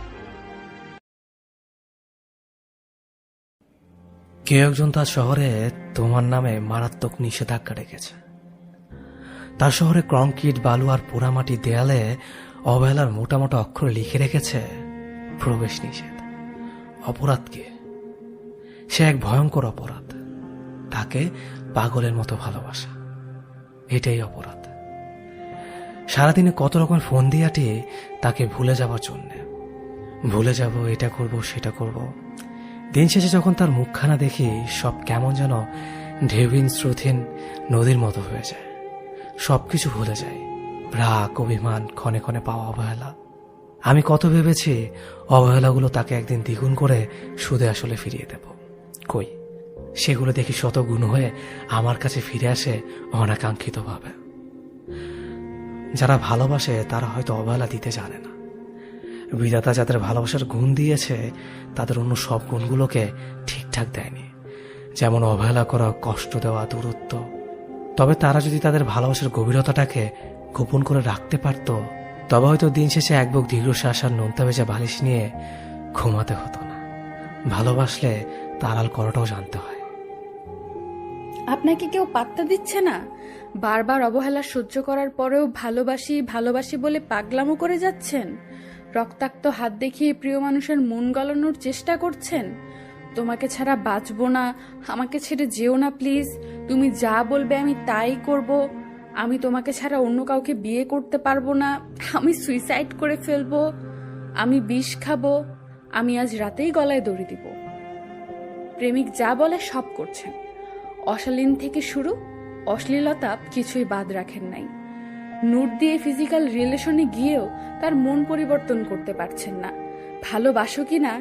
কেউ একজন তার শহরে তোমার নামে মারাত্মক নিষেধাজ্ঞা রেখেছে। তার শহরে কংক্রিট, বালু আর পোড়ামাটির দেয়ালে অবহেলার মোটা মোটা অক্ষরে লিখে রেখেছে প্রবেশ নিষেধ। অপরাধ কি? সে এক ভয়ঙ্কর অপরাধ, তাকে পাগলের মতো ভালোবাসা, এটাই অপরাধ। সারাদিনে কত রকম ফোন দিয়াটি তাকে ভুলে যাওয়ার জন্যে, ভুলে যাব, এটা করব, সেটা করব। দিন শেষে যখন তার মুখখানা দেখি সব কেমন যেন ঢেউহীন স্রোতহীন নদীর মতো হয়ে যায়। সবকিছু ভুলে যায়, রাগ, অভিমান, ক্ষণে ক্ষণে পাওয়া অবহেলা। আমি কত ভেবেছি অবহেলাগুলো তাকে একদিন দ্বিগুণ করে সুদে আসলে ফিরিয়ে দেব। কই, সেগুলো দেখি শত গুণ হয়ে আমার কাছে ফিরে আসে অনাকাঙ্ক্ষিতভাবে। যারা ভালোবাসে তারা হয়তো অবহেলা দিতে জানে না। বিধাতা যাদের ভালোবাসার গুণ দিয়েছে তাদের অন্য সব গুণগুলোকে ঠিকঠাক দেয়নি, যেমন অবহেলা করা, কষ্ট দেওয়া, দূরত্ব। তবে তারা যদি তাদের ভালোবাসার গভীরতাটাকে গোপন করে রাখতে পারত, তবে হয়তো দিন শেষে এক বুক দীর্ঘশ্বাস আর নোনতা ভেজা বালিশ নিয়ে ঘুমাতে হতো না। ভালোবাসলে তার আড়াল করাটাও জানতে হয়। আপনাকে কেউ পাত্তা দিচ্ছে না? বারবার অবহেলা সহ্য করার পরেও ভালোবাসি ভালোবাসি বলে পাগলামো করে যাচ্ছেন। রক্তাক্ত হাত দেখিয়ে প্রিয় মানুষের মন গলানোর চেষ্টা করছেন। তোমাকে ছাড়া বাঁচবো না, আমাকে ছেড়ে যেও না প্লিজ, তুমি যা বলবে আমি তাই করব। আমি তোমাকে ছাড়া অন্য কাউকে বিয়ে করতে পারবো না, আমি সুইসাইড করে ফেলবো, আমি বিষ খাবো, আমি আজ রাতেই গলায় দড়ি দিব। প্রেমিক যা বলে সব করছেন। অশালীন থেকে শুরু, অশ্লীলতা কিছুই বাদ রাখেন নাই। নোট দিয়ে ফিজিক্যাল রিলেশনে গিয়েও তার মন পরিবর্তন করতে পারছেন না। ভালোবাসো কিনা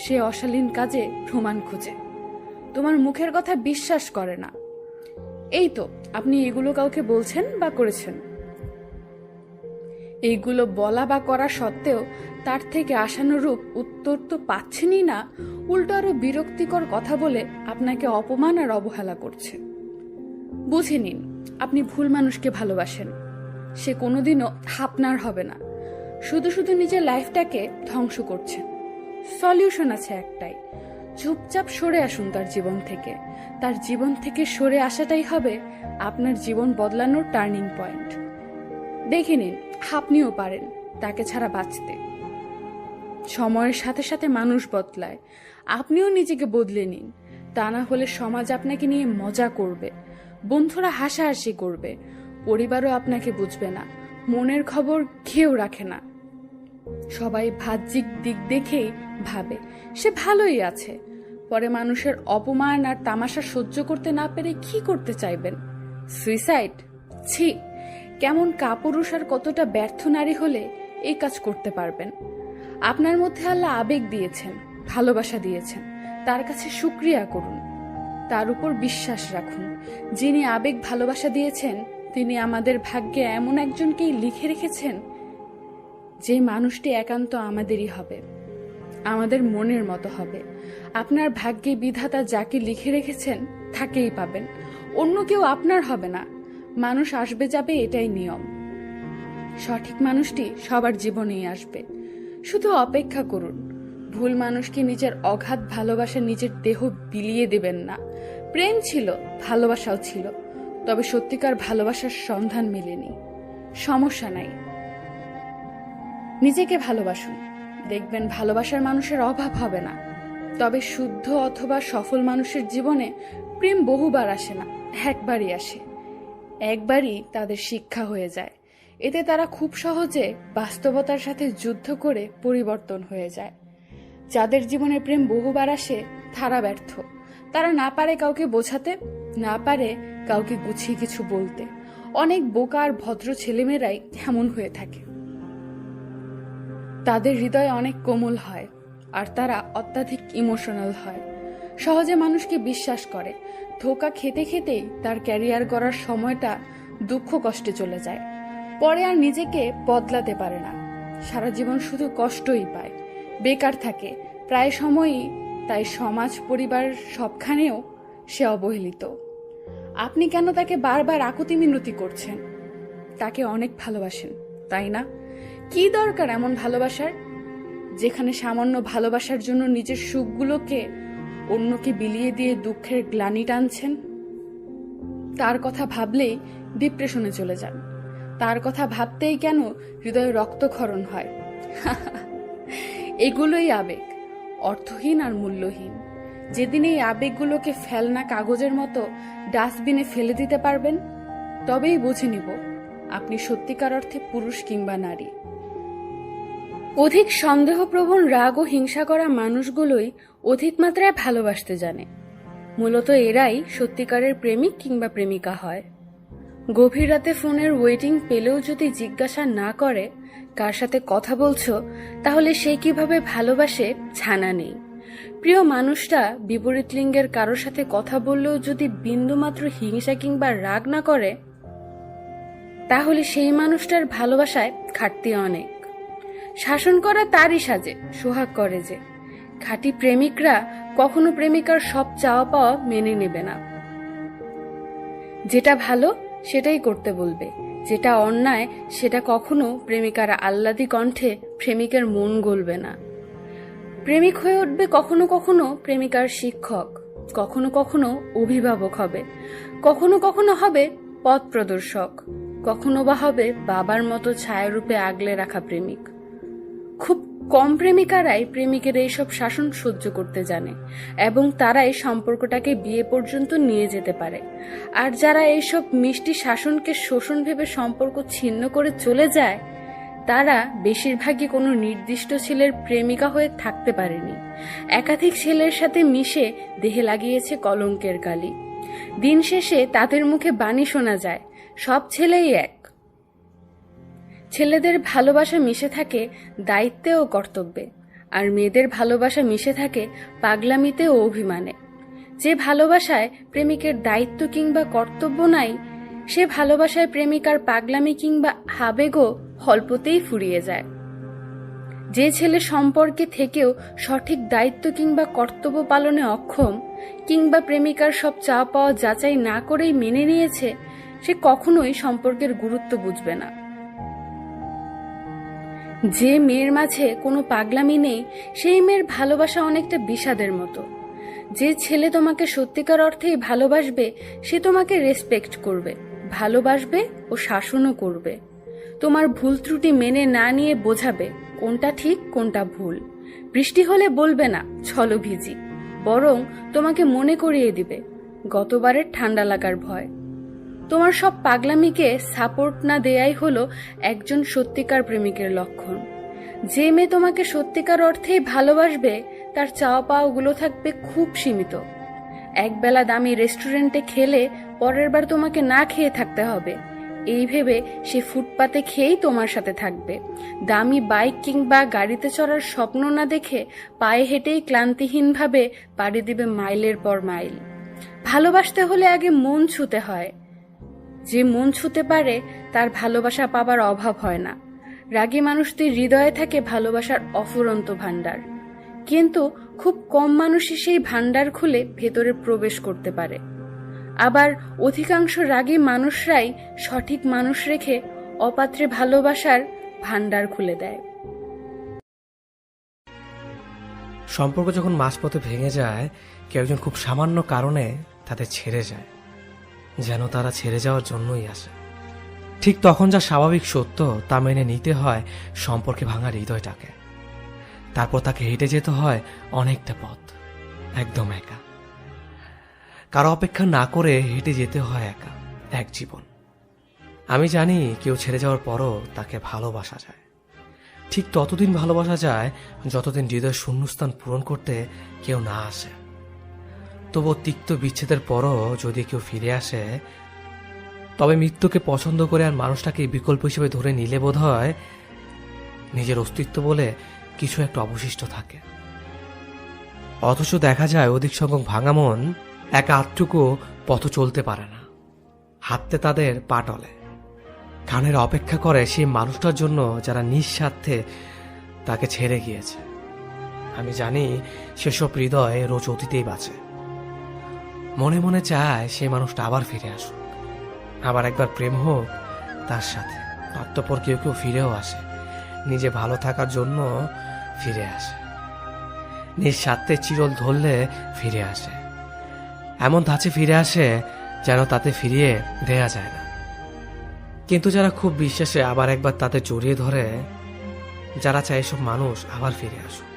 সে অশালীন কাজে প্রমাণ খুঁজে। তোমার মুখের কথা বিশ্বাস করে না। এই তো আপনি এগুলো কাউকে বলছেন বা করেছেন। এইগুলো বলা বা করা সত্ত্বেও তার থেকে আশানুরূপ উত্তর তো পাচ্ছেনই না, উল্টো আরো বিরক্তিকর কথা বলে আপনাকে অপমান আর অবহেলা করছে। বুঝে নিন, আপনি ভুল মানুষকে ভালোবাসেন। সে কোনোদিনও আপনার হবে না। শুধু শুধু নিজের লাইফটাকে ধ্বংস করছেন। সলিউশন আছে একটাই, চুপচাপ সরে আসুন তার জীবন থেকে। তার জীবন থেকে সরে আসাটাই হবে আপনার জীবন বদলানোর টার্নিং পয়েন্ট। দেখে নিন, আপনিও পারেন তাকে ছাড়া বাঁচতে। সময়ের সাথে সাথে মানুষ বদলায়, আপনিও নিজেকে বদলে নিন। তা না হলে সমাজ আপনাকে নিয়ে মজা করবে, বন্ধুরা হাসাহাসি করবে, পরিবারও আপনাকে বুঝবে না, মনের খবর কেউ রাখে না। সবাই বাহ্যিক দিক দেখেই ভাবে সে ভালোই আছে। পরে মানুষের অপমান আর তামাশা সহ্য করতে না পেরে কি করতে চাইবেন? সুইসাইড? ছি! কেমন কাপুরুষ আর কতটা ব্যর্থ নারী হলে এই কাজ করতে পারবেন? আপনার মধ্যে আল্লাহ আবেগ দিয়েছেন, ভালোবাসা দিয়েছেন, তার কাছে শুকরিয়া করুন, তার উপর বিশ্বাস রাখুন। যিনি আবেগ ভালোবাসা দিয়েছেন তিনি আমাদের ভাগ্যে এমন একজনকেই লিখে রেখেছেন যে মানুষটি একান্ত আমাদেরই হবে, আমাদের মনের মতো হবে। আপনার ভাগ্যে বিধাতা যাকে লিখে রেখেছেন তাকেই পাবেন, অন্য কেউ আপনার হবে না। মানুষ আসবে যাবে, এটাই নিয়ম। সঠিক মানুষটি সবার জীবনেই আসবে, শুধু অপেক্ষা করুন। ভুল মানুষকে নিজের অগাধ ভালোবাসা নিজের দেহ বিলিয়ে দেবেন না। প্রেম ছিল, ভালোবাসাও ছিল, তবে সত্যিকার ভালোবাসার সন্ধান মেলেনি। সমস্যা নাই, নিজেকে ভালোবাসুন, দেখবেন ভালোবাসার মানুষের অভাব হবে না। তবে শুদ্ধ অথবা সফল মানুষের জীবনে প্রেম বহুবার আসে না, একবারই আসে। একবারই তাদের শিক্ষা হয়ে যায়। এতে তারা খুব সহজে বাস্তবতার সাথে যুদ্ধ করে পরিবর্তন হয়ে যায়। যাদের জীবনে প্রেম বহুবার আসে তারা ব্যর্থ। তারা না পারে কাউকে বোঝাতে, না পারে কাউকে গুছিয়ে কিছু বলতে। অনেক বোকা আর ভদ্র ছেলেমেয়েরাই এমন হয়ে থাকে। তাদের হৃদয় অনেক কোমল হয় আর তারা অত্যাধিক ইমোশনাল হয়, সহজে মানুষকে বিশ্বাস করে। ধোঁকা খেতে খেতেই তার ক্যারিয়ার গড়ার সময়টা দুঃখ কষ্টে চলে যায়। পরে আর নিজেকে বদলাতে পারে না, সারা জীবন শুধু কষ্টই পায়, বেকার থাকে প্রায় সময়ই। তাই সমাজ পরিবার সবখানেও সে অবহেলিত। আপনি কেন তাকে বারবার আকুতি মিনতি করছেন? তাকে অনেক ভালোবাসেন, তাই না? কি দরকার এমন ভালোবাসার, যেখানে সামান্য ভালোবাসার জন্য নিজের সুখগুলোকে অন্যকে বিলিয়ে দিয়ে দুঃখের গ্লানি টানছেন? তার কথা ভাবলেই ডিপ্রেশনে চলে যান, তার কথা ভাবতেই কেন হৃদয়ে রক্তক্ষরণ হয়। এগুলোই আবেগ, অর্থহীন আর মূল্যহীন। যেদিন এই আবেগগুলোকে ফেলনা কাগজের মতো ডাস্টবিনে ফেলে দিতে পারবেন, তবেই বুঝে নিব আপনি সত্যিকার অর্থে পুরুষ কিংবা নারী। অধিক সন্দেহপ্রবণ রাগ ও হিংসা করা মানুষগুলোই অধিক মাত্রায় ভালোবাসতে জানে। মূলত এরাই সত্যিকারের প্রেমিক কিংবা প্রেমিকা হয়। গভীর রাতে ফোনের ওয়েটিং পেলেও যদি জিজ্ঞাসা না করে কার সাথে কথা বলছো, তাহলে সে কিভাবে ভালোবাসে জানা নেই। প্রিয় মানুষটা বিপরীত লিঙ্গের কারোর সাথে কথা বললেও যদি বিন্দুমাত্র হিংসা কিংবা রাগ না করে, তাহলে সেই মানুষটার ভালোবাসায় ঘাটতি অনেক। শাসন করা তারই সাজে, সোহাগ করে যে। খাঁটি প্রেমিকরা কখনো প্রেমিকার সব চাওয়া পাওয়া মেনে নেবে না। যেটা ভালো সেটাই করতে বলবে, যেটা অন্যায় সেটা কখনো প্রেমিকার আহ্লাদী কণ্ঠে প্রেমিকের মন গলবে না। প্রেমিক হয়ে উঠবে কখনো কখনো প্রেমিকার শিক্ষক, কখনো কখনো অভিভাবক হবে, কখনো কখনো হবে পথ প্রদর্শক, কখনো বা হবে বাবার মতো ছায়ারূপে আগলে রাখা প্রেমিক। খুব কম প্রেমিকারাই প্রেমিকের এইসব শাসন সহ্য করতে জানে এবং তারাই সম্পর্কটাকে বিয়ে পর্যন্ত নিয়ে যেতে পারে। আর যারা এইসব মিষ্টি শাসনকে শোষণ ভেবে সম্পর্ক ছিন্ন করে চলে যায়, তারা বেশিরভাগই কোনো নির্দিষ্ট ছেলের প্রেমিকা হয়ে থাকতে পারেনি। একাধিক ছেলের সাথে মিশে দেহে লাগিয়েছে কলঙ্কের কালি। দিন শেষে তাদের মুখে বাণী শোনা যায়, সব ছেলেই এক। ছেলেদের ভালোবাসা মিশে থাকে দায়িত্বে ও কর্তব্যে, আর মেয়েদের ভালোবাসা মিশে থাকে পাগলামিতে ও অভিমানে। যে ভালোবাসায় প্রেমিকের দায়িত্ব কিংবা কর্তব্য নাই, সে ভালোবাসায় প্রেমিকার পাগলামি কিংবা আবেগও অল্পতেই ফুরিয়ে যায়। যে ছেলে সম্পর্কে থেকেও সঠিক দায়িত্ব কিংবা কর্তব্য পালনে অক্ষম, কিংবা প্রেমিকার সব চাওয়া পাওয়া যাচাই না করেই মেনে নিয়েছে, সে কখনোই সম্পর্কের গুরুত্ব বুঝবে না। যে মেয়ের মাঝে কোনো পাগলামি নেই, সেই মেয়ের ভালোবাসা অনেকটা বিষাদের মতো। যে ছেলে তোমাকে সত্যিকার অর্থেই ভালোবাসবে, সে তোমাকে রেসপেক্ট করবে, ভালোবাসবে ও শাসনও করবে। তোমার ভুল ত্রুটি মেনে না নিয়ে বোঝাবে কোনটা ঠিক কোনটা ভুল। বৃষ্টি হলে বলবে না ছলো ভিজি, বরং তোমাকে মনে করিয়ে দিবে গতবারের ঠান্ডা লাগার ভয়। তোমার সব পাগলামিকে সাপোর্ট না দেয়াই হলো একজন সত্যিকার প্রেমিকের লক্ষণ। যে মেয়ে তোমাকে সত্যিকার অর্থেই ভালোবাসবে, তার চাওয়া পাওয়াগুলো থাকবে খুব সীমিত। একবেলা দামি রেস্টুরেন্টে খেলে পরের বার তোমাকে না খেয়ে থাকতে হবে, এই ভেবে সে ফুটপাতে খেয়েই তোমার সাথে থাকবে। দামি বাইক কিংবা গাড়িতে চড়ার স্বপ্ন না দেখে পায়ে হেঁটেই ক্লান্তিহীনভাবে পাড়ি দিবে মাইলের পর মাইল। ভালোবাসতে হলে আগে মন ছুতে হয়। যে মন ছুতে পারে, তার ভালোবাসা পাবার অভাব হয় না। রাগী মানুষটির হৃদয়ে থাকে ভালোবাসার অফুরন্ত ভাণ্ডার, কিন্তু খুব কম মানুষই সেই ভাণ্ডার খুলে ভেতরে প্রবেশ করতে পারে। আবার অধিকাংশ রাগী মানুষরাই সঠিক মানুষ রেখে অপাত্রে ভালোবাসার ভাণ্ডার খুলে দেয়। সম্পর্ক যখন মাঝপথে ভেঙে যায়, কেউ একজন খুব সামান্য কারণে তাদের ছেড়ে যায়, যেন তারা ছেড়ে যাওয়ার জন্যই আসে। ঠিক তখন যা স্বাভাবিক সত্য তা মেনে নিতে হয় সম্পর্কে ভাঙার হৃদয়টাকে। তারপর তাকে হেঁটে যেতে হয় অনেকটা পথ, একদম একা। কারো অপেক্ষা না করে হেঁটে যেতে হয় একা এক জীবন। আমি জানি কেউ ছেড়ে যাওয়ার পরও তাকে ভালোবাসা যায়, ঠিক ততদিন ভালোবাসা যায় যতদিন হৃদয়ের শূন্যস্থান পূরণ করতে কেউ না আসে। তবু তিক্ত বিচ্ছেদের পরও যদি কেউ ফিরে আসে, তবে মৃত্যুকে পছন্দ করে আর মানুষটাকে বিকল্প হিসেবে ধরে নিলে বোধ হয় নিজের অস্তিত্ব বলে কিছু একটা অবশিষ্ট থাকে। অথচ দেখা যায় অধিক সংখ্যক ভাঙা মন একা আধটুকু পথ চলতে পারে না, হাঁটতে তাদের পা টলে। কানের অপেক্ষা করে সেই মানুষটার জন্য যারা নিঃস্বার্থে তাকে ছেড়ে গিয়েছে। আমি জানি সেসব হৃদয় রোজ অতীতেই বাঁচে, মনে মনে চায় সেই মানুষটা আবার ফিরে আসুক, আবার একবার প্রেম হোক তার সাথে। অতঃপর কেউ কেউ ফিরেও আসে, নিজে ভালো থাকার জন্য ফিরে আসে, নিঃস্বার্থে চিরল ধরলে ফিরে আসে, এমন ধাঁচে ফিরে আসে যেন তাতে ফিরিয়ে দেয়া যায় না। কিন্তু যারা খুব বিশ্বাসে আবার একবার তাতে জড়িয়ে ধরে, যারা চায় এসব মানুষ আবার ফিরে আসুক,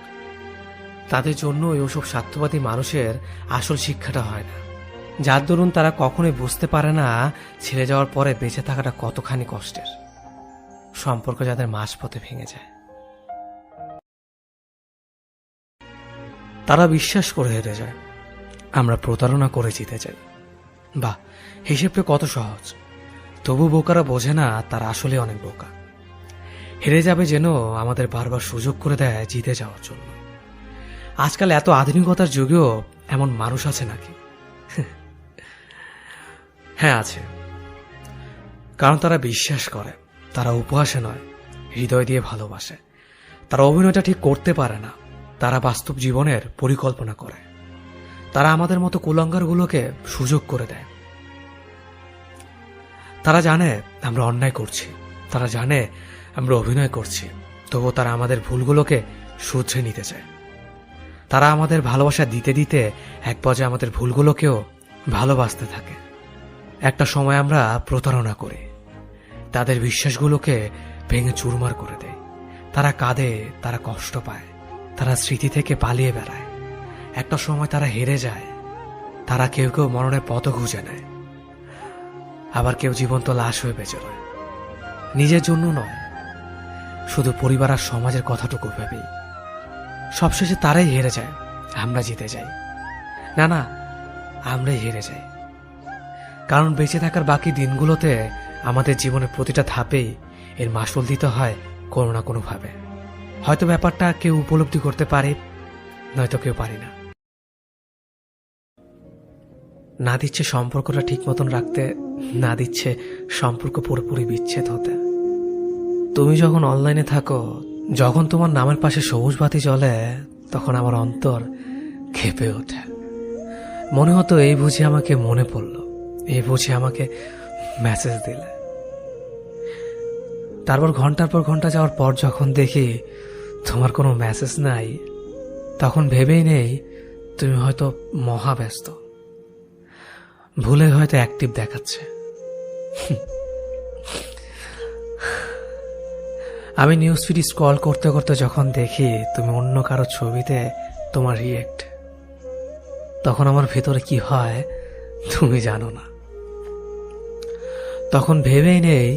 তাদের জন্য ওসব স্বার্থবাদী মানুষের আসল শিক্ষাটা হয় না, যার দরুন তারা কখনোই বুঝতে পারে না ছেড়ে যাওয়ার পরে বেঁচে থাকাটা কতখানি কষ্টের। সম্পর্ক যাদের মাঝপথে ভেঙে যায়, তারা বিশ্বাস করে হেরে যায় আমরা প্রতারণা করে জিতে যাই। বাহ, হিসেবটা কত সহজ। তবু বোকারা বোঝে না তারা আসলে অনেক বোকা। হেরে যাবে যেন আমাদের বারবার সুযোগ করে দেয় জিতে যাওয়ার জন্য। আজকাল এত আধুনিকতার যুগেও এমন মানুষ আছে নাকি? হ্যাঁ আছে, কারণ তারা বিশ্বাস করে, তারা উপহাসে নয় হৃদয় দিয়ে ভালোবাসে। তারা অভিনয়টা ঠিক করতে পারে না, তারা বাস্তব জীবনের পরিকল্পনা করে। তারা আমাদের মতো কুলাঙ্গারগুলোকে সুযোগ করে দেয়। তারা জানে আমরা অন্যায় করছি, তারা জানে আমরা অভিনয় করছি, তবুও তারা আমাদের ভুলগুলোকে শুধরে নিতে চায়। তারা আমাদের ভালোবাসা দিতে দিতে এক পর্যায়ে আমাদের ভুলগুলোকেও ভালোবাসতে থাকে। একটা সময় আমরা প্রতারণা করি, তাদের বিশ্বাসগুলোকে ভেঙে চুরমার করে দেয়, তারা কাঁদে, তারা কষ্ট পায়, তারা স্মৃতি থেকে পালিয়ে বেড়ায়। একটা সময় তারা হেরে যায়। তারা কেউ কেউ মরণের পথও খুঁজে নেয়, আবার কেউ জীবন্ত লাশ হয়ে বেঁচে রয়। নিজের জন্য নয়, শুধু পরিবার আর সমাজের কথাটুকু ভেবেই। সবশেষে তারাই হেরে যায়, আমরা জিতে যাই। না না, আমরাই হেরে যাই। কারণ বেঁচে থাকার বাকি দিনগুলোতে আমাদের জীবনের প্রতিটা ধাপেই এর মাসুল দিতে হয় কোনো না কোনোভাবে। হয়তো ব্যাপারটা কেউ উপলব্ধি করতে পারে, নয়তো কেউ পারে না। না দিচ্ছে সম্পর্কটা ঠিক মতন রাখতে, না দিচ্ছে সম্পর্ক পুরোপুরি বিচ্ছেদ হতে। তুমি যখন অনলাইনে থাকো, যখন তোমার নামের পাশে সবুজ বাতি জ্বলে, তখন আমার অন্তর ক্ষেপে ওঠে। মনে হতো এই বুঝি আমাকে মনে পড়লো, এই বুঝি আমাকে মেসেজ দিলে। তারপর ঘন্টার পর ঘন্টা যাওয়ার পর যখন দেখি তোমার কোনো মেসেজ নাই, তখন ভেবেই নেই তুমি হয়তো মহাব্যস্ত, ভুলে হয়তো অ্যাক্টিভ দেখাচ্ছে। আমি নিউজ ফিড স্ক্রল করতে করতে যখন দেখি তুমি অন্য কারো ছবিতে তোমার রিয়েক্ট, তখন আমার ভেতরে কি হয় তুমি জানো না। তখন ভেবেই নেই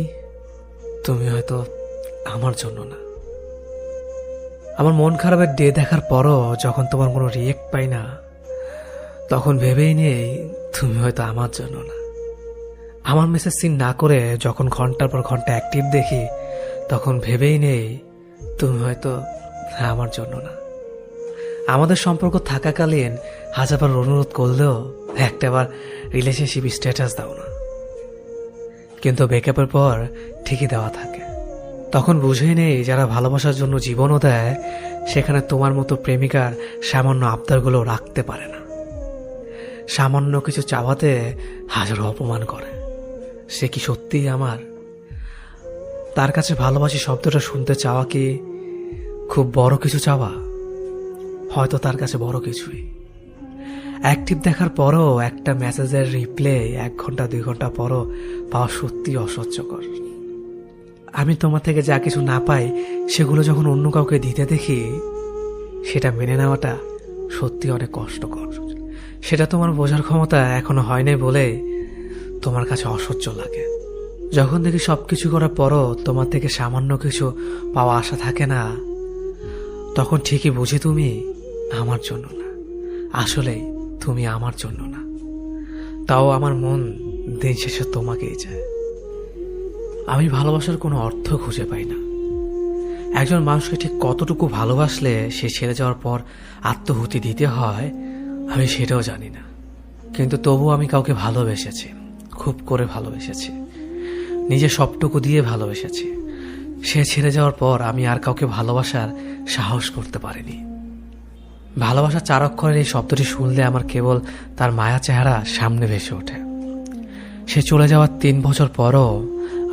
তুমি হয়তো আমার জন্য না। আমার মন খারাপের ডে দেখার পরও যখন তোমার কোনো রিয়েক্ট পাই না, তখন ভেবেই নেই তুমি হয়তো আমার জন্য না। আমার মেসেজ সিন না করে যখন ঘন্টার পর ঘন্টা অ্যাক্টিভ দেখি, তখন ভেবেই নেই তুমি হয়তো আমার জন্য না। আমাদের সম্পর্ক থাকাকালীন হাজারবার অনুরোধ করলেও একটাবার রিলেশনশিপ স্ট্যাটাস দাও না, কিন্তু ব্রেকআপের পর ঠিকই দেওয়া থাকে। তখন বুঝেই নেই যারা ভালোবাসার জন্য জীবনও দেয়, সেখানে তোমার মতো প্রেমিকার সামান্য আবদারগুলো রাখতে পারে না। সামান্য কিছু চাওয়াতে হাজারো অপমান করে। সে কি সত্যিই আমার? তার কাছে ভালোবাসি শব্দটা শুনতে চাওয়া কি খুব বড় কিছু চাওয়া? হয়তো তার কাছে বড় কিছুই। অ্যাক্টিভ দেখার পরও একটা মেসেজের রিপ্লে 1 ঘন্টা 2 ঘন্টা পরও পাওয়া সত্যি অসহ্যকর। আমি তোমার থেকে যা কিছু না পাই, সেগুলো যখন অন্য কাউকে দিতে দেখি, সেটা মেনে নেওয়াটা সত্যি অনেক কষ্টকর। সেটা তোমার বোঝার ক্ষমতা এখনো হয় নাই বলে তোমার কাছে অসহ্য লাগে। যখন দেখি সবকিছু করার পরও তোমার থেকে সামান্য কিছু পাওয়া আশা থাকে না, তখন ঠিকই বুঝি তুমি আমার জন্য না। আসলেই তুমি আমার জন্য না। তাও আমার মন দিন শেষে তোমাকেই চায়। আমি ভালোবাসার কোনো অর্থ খুঁজে পাই না। একজন মানুষকে ঠিক কতটুকু ভালোবাসলে সে ছেড়ে যাওয়ার পর আত্মহুতি দিতে হয়, আমি সেটাও জানি না। কিন্তু তবু আমি কাউকে ভালোবেসেছি, খুব করে ভালোবেসেছি, নিজের সবটুকু দিয়ে ভালোবেসেছি। সে ছেড়ে যাওয়ার পর আমি আর কাউকে ভালোবাসার সাহস করতে পারিনি। ভালোবাসা 4 অক্ষরের এই শব্দটি শুনলে আমার কেবল তার মায়া চেহারা সামনে ভেসে ওঠে। সে চলে যাওয়ার 3 বছর পরও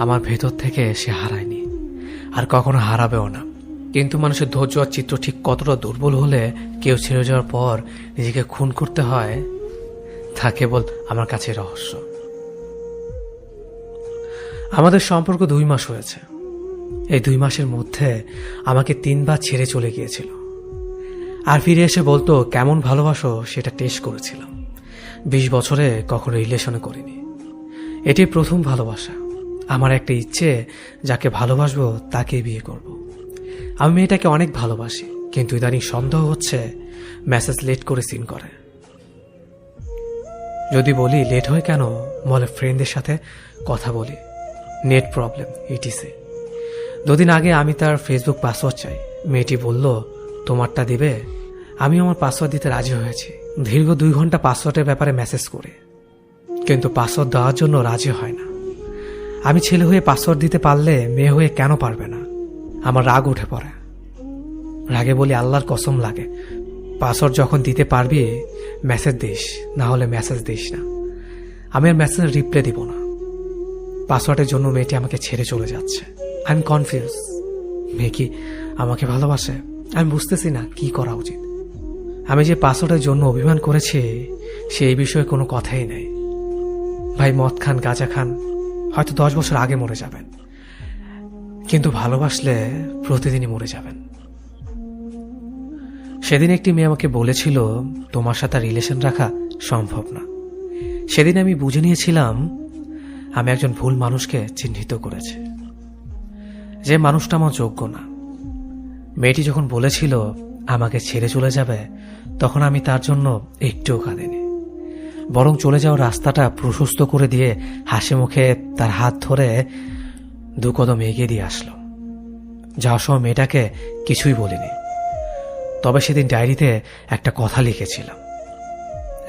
আমার ভেতর থেকে সে হারায়নি, আর কখনো হারাবেও না। কিন্তু মানুষের ধৈর্য আর চিত্র ঠিক কতটা দুর্বল হলে কেউ ছেড়ে যাওয়ার পর নিজেকে খুন করতে হয়, তা কেবল আমার কাছে রহস্য। আমাদের সম্পর্ক 2 মাস হয়েছে। এই 2 মাসের মধ্যে আমাকে 3 বার ছেড়ে চলে গিয়েছিল, আর ফিরে এসে বলতো কেমন ভালোবাসো সেটা টেস্ট করেছিলাম। 20 বছরে কখনো রিলেশনে করিনি। এটি প্রথম ভালোবাসা। আমার একটা ইচ্ছে, যাকে ভালোবাসবো তাকেই বিয়ে করব। আমি মেয়েটাকে অনেক ভালোবাসি, কিন্তু ইদানিং সন্দেহ হচ্ছে মেসেজ লেট করে সিন করে। যদি বলি লেট হয় কেন, বলে ফ্রেন্ডদের সাথে কথা বলি, নেট প্রবলেম, ইটিসি। 2 দিন আগে আমি তার ফেসবুক পাসওয়ার্ড চাই। মেয়েটি বলল তোমারটা দিবে। আমি আমার পাসওয়ার্ড দিতে রাজি হয়েছি। দীর্ঘ 2 ঘন্টা পাসওয়ার্ডের ব্যাপারে মেসেজ করে, কিন্তু পাসওয়ার্ড দেওয়ার জন্য রাজি হয় না। আমি ছেলে হয়ে পাসওয়ার্ড দিতে পারলে মেয়ে হয়ে কেন পারবে না? আমার রাগ উঠে পড়ে। রাগে বলি আল্লাহর কসম লাগে, পাসওয়ার্ড যখন দিতে পারবি মেসেজ দিস, না হলে মেসেজ দিস না। আমি আর মেসেজের রিপ্লাই দিব না। পাসওয়ার্ডের জন্য মেয়েটি আমাকে ছেড়ে চলে যাচ্ছে। I am confuse. মেয়ে কি আমাকে ভালোবাসে? আমি বুঝতেছি না কি করা উচিত। আমি যে পাসওয়ার্ডের জন্য অভিমান করেছি, সেই বিষয়ে কোনো কথাই নেই। ভাই মদ খান, গাঁজা খান, হয়তো 10 বছর আগে মরে যাবেন, কিন্তু ভালোবাসলে প্রতিদিনই মরে যাবেন। সেদিন একটি মেয়ে আমাকে বলেছিল তোমার সাথে রিলেশন রাখা সম্ভব না। সেদিন আমি বুঝে নিয়েছিলাম আমি একজন ভুল মানুষকে চিহ্নিত করেছি, যে মানুষটা আমার যোগ্য না। মেয়েটি যখন বলেছিল আমাকে ছেড়ে চলে যাবে, তখন আমি তার জন্য একটুও কাঁদিনি, বরং চলে যাওয়ার রাস্তাটা প্রশস্ত করে দিয়ে হাসি মুখে তার হাত ধরে 2 কদম এগিয়ে দিয়ে আসলো। যাওয়ার সময় মেয়েটাকে কিছুই বলিনি, তবে সেদিন ডায়েরিতে একটা কথা লিখেছিলাম,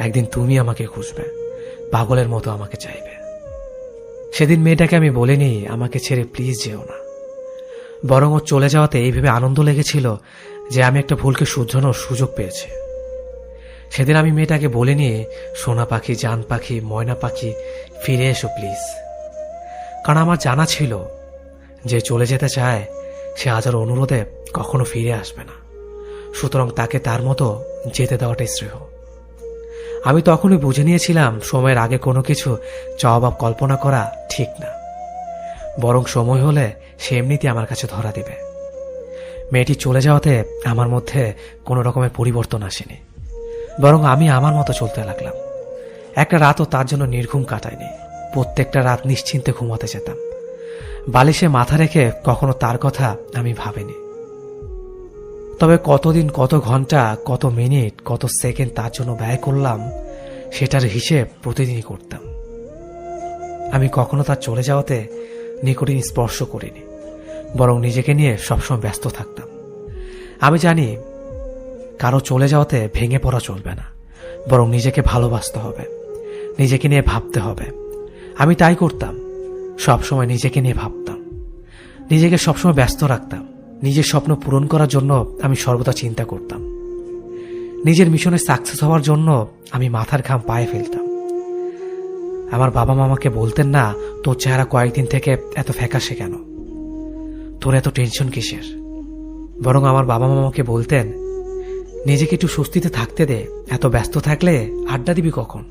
একদিন তুমি আমাকে খুঁজবে, পাগলের মতো আমাকে চাইবে। সেদিন মেয়েটাকে আমি বলিনি আমাকে ছেড়ে প্লিজ যেও না, বরং ও চলে যাওয়াতে এই ভেবে আনন্দ লেগেছিল যে আমি একটা ভুলকে শুধরানোর সুযোগ পেয়েছি। সেদিন আমি মেয়েটাকে বলিনি সোনা পাখি, জান পাখি, ময়না পাখি, ফিরে এসো প্লিজ, কারণ আমার জানা ছিল যে চলে যেতে চায় সে হাজার অনুরোধে কখনো ফিরে আসবে না, সুতরাং তাকে তার মতো যেতে দেওয়াটাই শ্রেয়। আমি তখনই বুঝে নিয়েছিলাম সময়ের আগে কোনো কিছু চাওয়া বা কল্পনা করা ঠিক না, বরং সময় হলে সে এমনিতে আমার কাছে ধরা দেবে। মেয়েটি চলে যাওয়াতে আমার মধ্যে কোনো রকমের পরিবর্তন আসেনি, বরং আমি আমার মতো চলতে লাগলাম। একটা রাতও তার জন্য নির্ঘুম কাটায়নি, প্রত্যেকটা রাত নিশ্চিন্তে ঘুমাতে যেতাম। বালিশে মাথা রেখে কখনো তার কথা আমি ভাবিনি। তবে কতদিন, কত ঘন্টা, কত মিনিট, কত সেকেন্ড তার জন্য ব্যয় করলাম সেটার হিসেব প্রতিদিনই করতাম। আমি কখনো তার চলে যাওয়াতে নিকটিন স্পর্শ করিনি, বরং নিজেকে নিয়ে সবসময় ব্যস্ত থাকতাম। আমি জানি কারো চলে যাওয়াতে ভেঙে পড়া চলবে না, বরং নিজেকে ভালোবাসতে হবে, নিজেকে নিয়ে ভাবতে হবে। আমি তাই করতাম, সবসময় নিজেকে নিয়ে ভাবতাম, নিজেকে সবসময় ব্যস্ত রাখতাম। নিজের স্বপ্ন পূরণ করার জন্য আমি সর্বদা চিন্তা করতাম, নিজের মিশনে সাকসেস হওয়ার জন্য আমি মাথার ঘাম পায়ে ফেলতাম। আমার বাবা মা আমাকে বলতেন না তোর চেহারা কয়েকদিন থেকে এত ফ্যাকাশে কেন, তোর এত টেনশন কিসের, বরং আমার বাবা মা আমাকে বলতেন নিজেকে একটু স্বস্তিতে থাকতে দে, এত ব্যস্ত থাকলে আড্ডা দিবি কখন।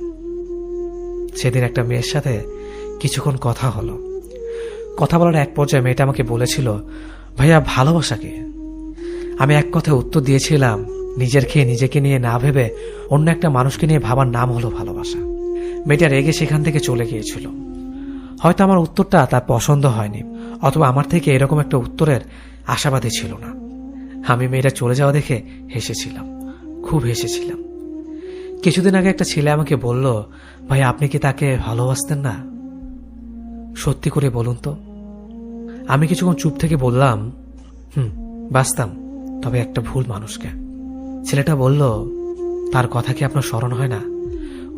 সেদিন একটা মেয়ের সাথে কিছুক্ষণ কথা হলো। কথা বলার এক পর্যায়ে মেয়েটা আমাকে বলেছিল ভাইয়া ভালোবাসা কি? আমি এক কথায় উত্তর দিয়েছিলাম নিজের খেয়ে নিজেকে নিয়ে না ভেবে অন্য একটা মানুষকে নিয়ে ভাবার নাম হলো ভালোবাসা। মেয়েটা রেগে সেখান থেকে চলে গিয়েছিল। হয়তো আমার উত্তরটা তার পছন্দ হয়নি, অথবা আমার থেকে এরকম একটা উত্তরের আশাবাদী ছিল না। আমি মেয়েটা চলে যাওয়া দেখে হেসেছিলাম, খুব হেসেছিলাম। কিছুদিন আগে একটা ছেলে আমাকে বলল ভাই আপনি কি তাকে ভালোবাসতেন না? সত্যি করে বলুন তো। আমি কিছুক্ষণ চুপ থেকে বললাম বাসতাম, তবে একটা ভুল মানুষকে। ছেলেটা বলল তার কথা কি আপনার স্মরণ হয় না?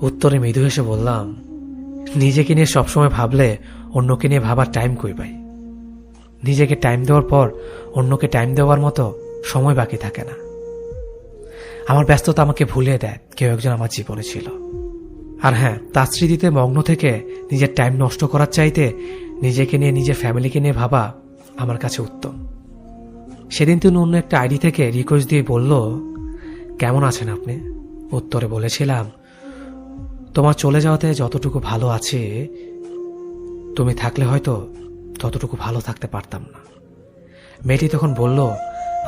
উত্তরে মৃদু হেসে বললাম নিজেকে নিয়ে সবসময় ভাবলে অন্যকে নিয়ে ভাবার টাইম কই পাই। নিজেকে টাইম দেওয়ার পর অন্যকে টাইম দেওয়ার মতো সময় বাকি থাকে না। আমার ব্যস্ততা আমাকে ভুলিয়ে দেয় কেউ একজন আমার জীবনে ছিল। আর হ্যাঁ, তার স্মৃতিতে মগ্ন থেকে নিজের টাইম নষ্ট করার চাইতে নিজেকে নিয়ে, নিজের ফ্যামিলিকে নিয়ে ভাবা আমার কাছে উত্তম। সেদিন তিনি অন্য একটা আইডি থেকে রিকোয়েস্ট দিয়ে বলল কেমন আছেন আপনি? উত্তরে বলেছিলাম তোমার চলে যাওয়াতে যতটুকু ভালো আছে, তুমি থাকলে হয়তো ততটুকু ভালো থাকতে পারতাম না। মেয়েটি তখন বলল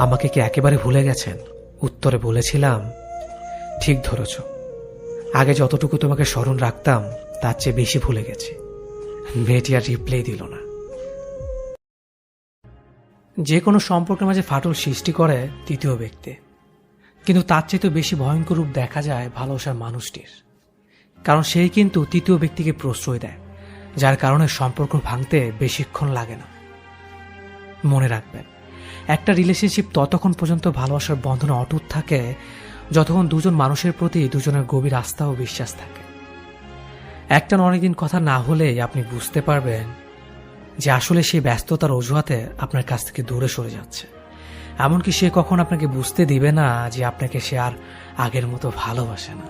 আমাকে কি একেবারে ভুলে গেছেন? উত্তরে বলেছিলাম ঠিক ধরেছ, আগে যতটুকু তোমাকে স্মরণ রাখতাম তার চেয়ে বেশি ভুলে গেছি। মেয়েটি আর রিপ্লাই দিল না। যে কোনো সম্পর্কের মাঝে ফাটল সৃষ্টি করে তৃতীয় ব্যক্তি, কিন্তু তার চেয়ে বেশি ভয়ঙ্কর রূপ দেখা যায় ভালোবাসার মানুষটির। কারণ সেই কিন্তু তৃতীয় ব্যক্তিকে প্রশ্রয় দেয়, যার কারণে সম্পর্ক ভাঙতে বেশিক্ষণ লাগে না। মনে রাখবেন, একটা রিলেশনশিপ ততক্ষণ পর্যন্ত ভালোবাসার বন্ধনে অটুট থাকে যতক্ষণ দুজন মানুষের প্রতি দুজনের গভীর আস্থা ও বিশ্বাস থাকে। একটা অনেকদিন কথা না হলেই আপনি বুঝতে পারবেন যে আসলে সেই ব্যস্ততার অজুহাতে আপনার কাছ থেকে দূরে সরে যাচ্ছে। এমনকি সে কখন আপনাকে বুঝতে দিবে না যে আপনাকে সে আর আগের মতো ভালোবাসে না।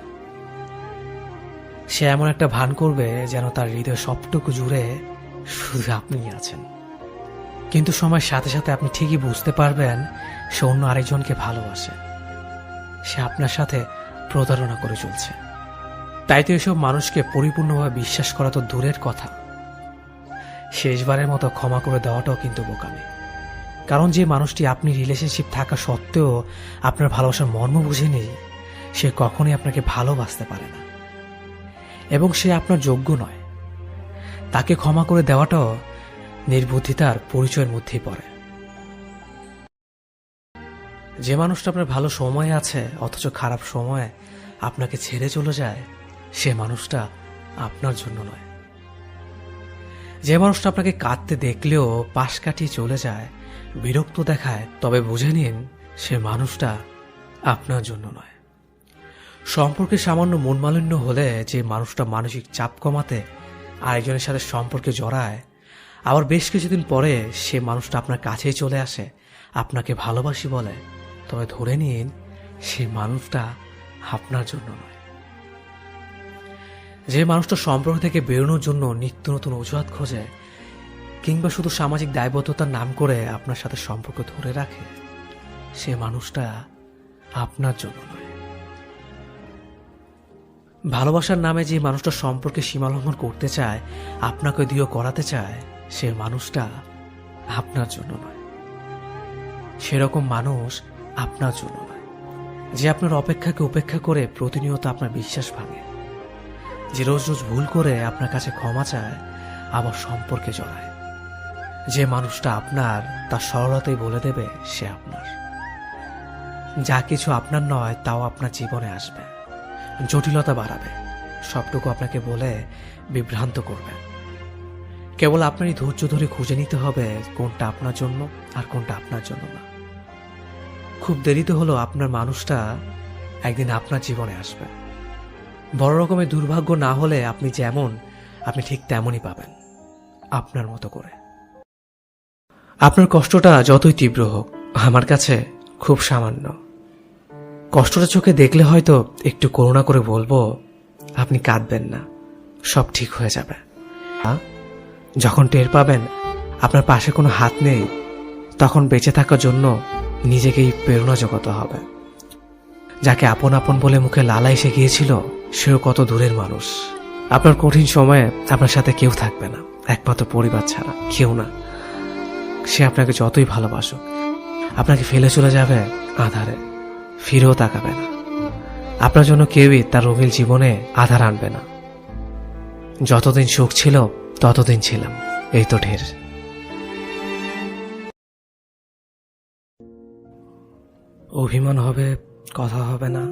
সে এমন একটা ভান করবে যেন তার হৃদয় সবটুকু জুড়ে শুধু আপনিই আছেন। কিন্তু সময়ের সাথে সাথে আপনি ঠিকই বুঝতে পারবেন সে অন্য আরেকজনকে ভালোবাসে, সে আপনার সাথে প্রতারণা করে চলছে। তাই তো এসব মানুষকে পরিপূর্ণভাবে বিশ্বাস করা তো দূরের কথা, শেষবারের মতো ক্ষমা করে দেওয়াটাও কিন্তু বোকামি। কারণ যে মানুষটি আপনি রিলেশনশিপ থাকা সত্ত্বেও আপনার ভালোবাসার মর্ম বুঝেনি, সে কখনোই আপনাকে ভালোবাসতে পারে না এবং সে আপনার যোগ্য নয়। তাকে ক্ষমা করে দেওয়াটাও নির্বুদ্ধিতার পরিচয়ের মধ্যেই পড়ে। যে মানুষটা আপনার ভালো সময় আছে অথচ খারাপ সময়ে আপনাকে ছেড়ে চলে যায়, সে মানুষটা আপনার জন্য নয়। যে মানুষটা আপনাকে কাঁদতে দেখলেও পাশ কাটিয়ে চলে যায়, বিরক্ত দেখায়, তবে বুঝে নিন সে মানুষটা আপনার জন্য নয়। সম্পর্কে সামান্য মনমালিন্য হলে যে মানুষটা মানসিক চাপ কমাতে আরেকজনের সাথে সম্পর্কে জড়ায়, আবার বেশ কিছুদিন পরে সে মানুষটা আপনার কাছেই চলে আসে, আপনাকে ভালোবাসি বলে, তবে ধরে নিন সে মানুষটা আপনার জন্য নয়। যে মানুষটা সম্পর্ক থেকে বেরোনোর জন্য নিত্য নতুন অজুহাত খোঁজে কিংবা শুধু সামাজিক দায়বদ্ধতার নাম করে আপনার সাথে সম্পর্ক ধরে রাখে, সে মানুষটা আপনার জন্য নয়। ভালোবাসার নামে যে মানুষটা সম্পর্কে সীমালঙ্ঘন করতে চায়, আপনাকে দিয়েও করাতে চায়, সে মানুষটা আপনার জন্য নয়। সেরকম মানুষ আপনার জন্য নয়। যে আপনার অপেক্ষাকে উপেক্ষা করে প্রতিনিয়ত আপনার বিশ্বাস ভাঙে, যে রোজ রোজ ভুল করে আপনার কাছে ক্ষমা চায় আবার সম্পর্কে জড়ায়, যে মানুষটা আপনার তার সরলতাই বলে দেবে সে আপনার। যা কিছু আপনার নয় তাও আপনার জীবনে আসবে, জটিলতা বাড়াবে, সবটুকু আপনাকে বলে বিভ্রান্ত করবে। কেবল আপনারই ধৈর্য ধরে খুঁজে নিতে হবে কোনটা আপনার জন্য আর কোনটা আপনার জন্য না। খুব দেরিতে হলো আপনার মানুষটা একদিন আপনার জীবনে আসবে। বড় রকমের দুর্ভাগ্য না হলে আপনি যেমন, আপনি ঠিক তেমনই পাবেন, আপনার মতো করে। আপনার কষ্টটা যতই তীব্র হোক আমার কাছে খুব সামান্য। কষ্টটা চোখে দেখলে হয়তো একটু করুণা করে বলবো, আপনি কাঁদবেন না, সব ঠিক হয়ে যাবে। যখন টের পাবেন আপনার পাশে কোনো হাত নেই, তখন বেঁচে থাকার জন্য নিজেকেই প্রেরণা জোগাতে হবে। যাকে আপন আপন বলে মুখে লালাই এসে গিয়েছিল, সেও কত দূরের মানুষ। আপনার কঠিন সময়ে আপনার সাথে কেউ থাকবে না, একমাত্র পরিবার ছাড়া কেউ না। সে আপনাকে যতই ভালোবাসুক, আপনাকে ফেলে চলে যাবে আধারে, ফিরেও তাকাবে না। আপনার জন্য কেউই তার রঙিন জীবনে আধার আনবে না। যতদিন সুখ ছিল ততদিন ছিলাম, এই তো ঢের। অভিমান হবে, কথা হবে না।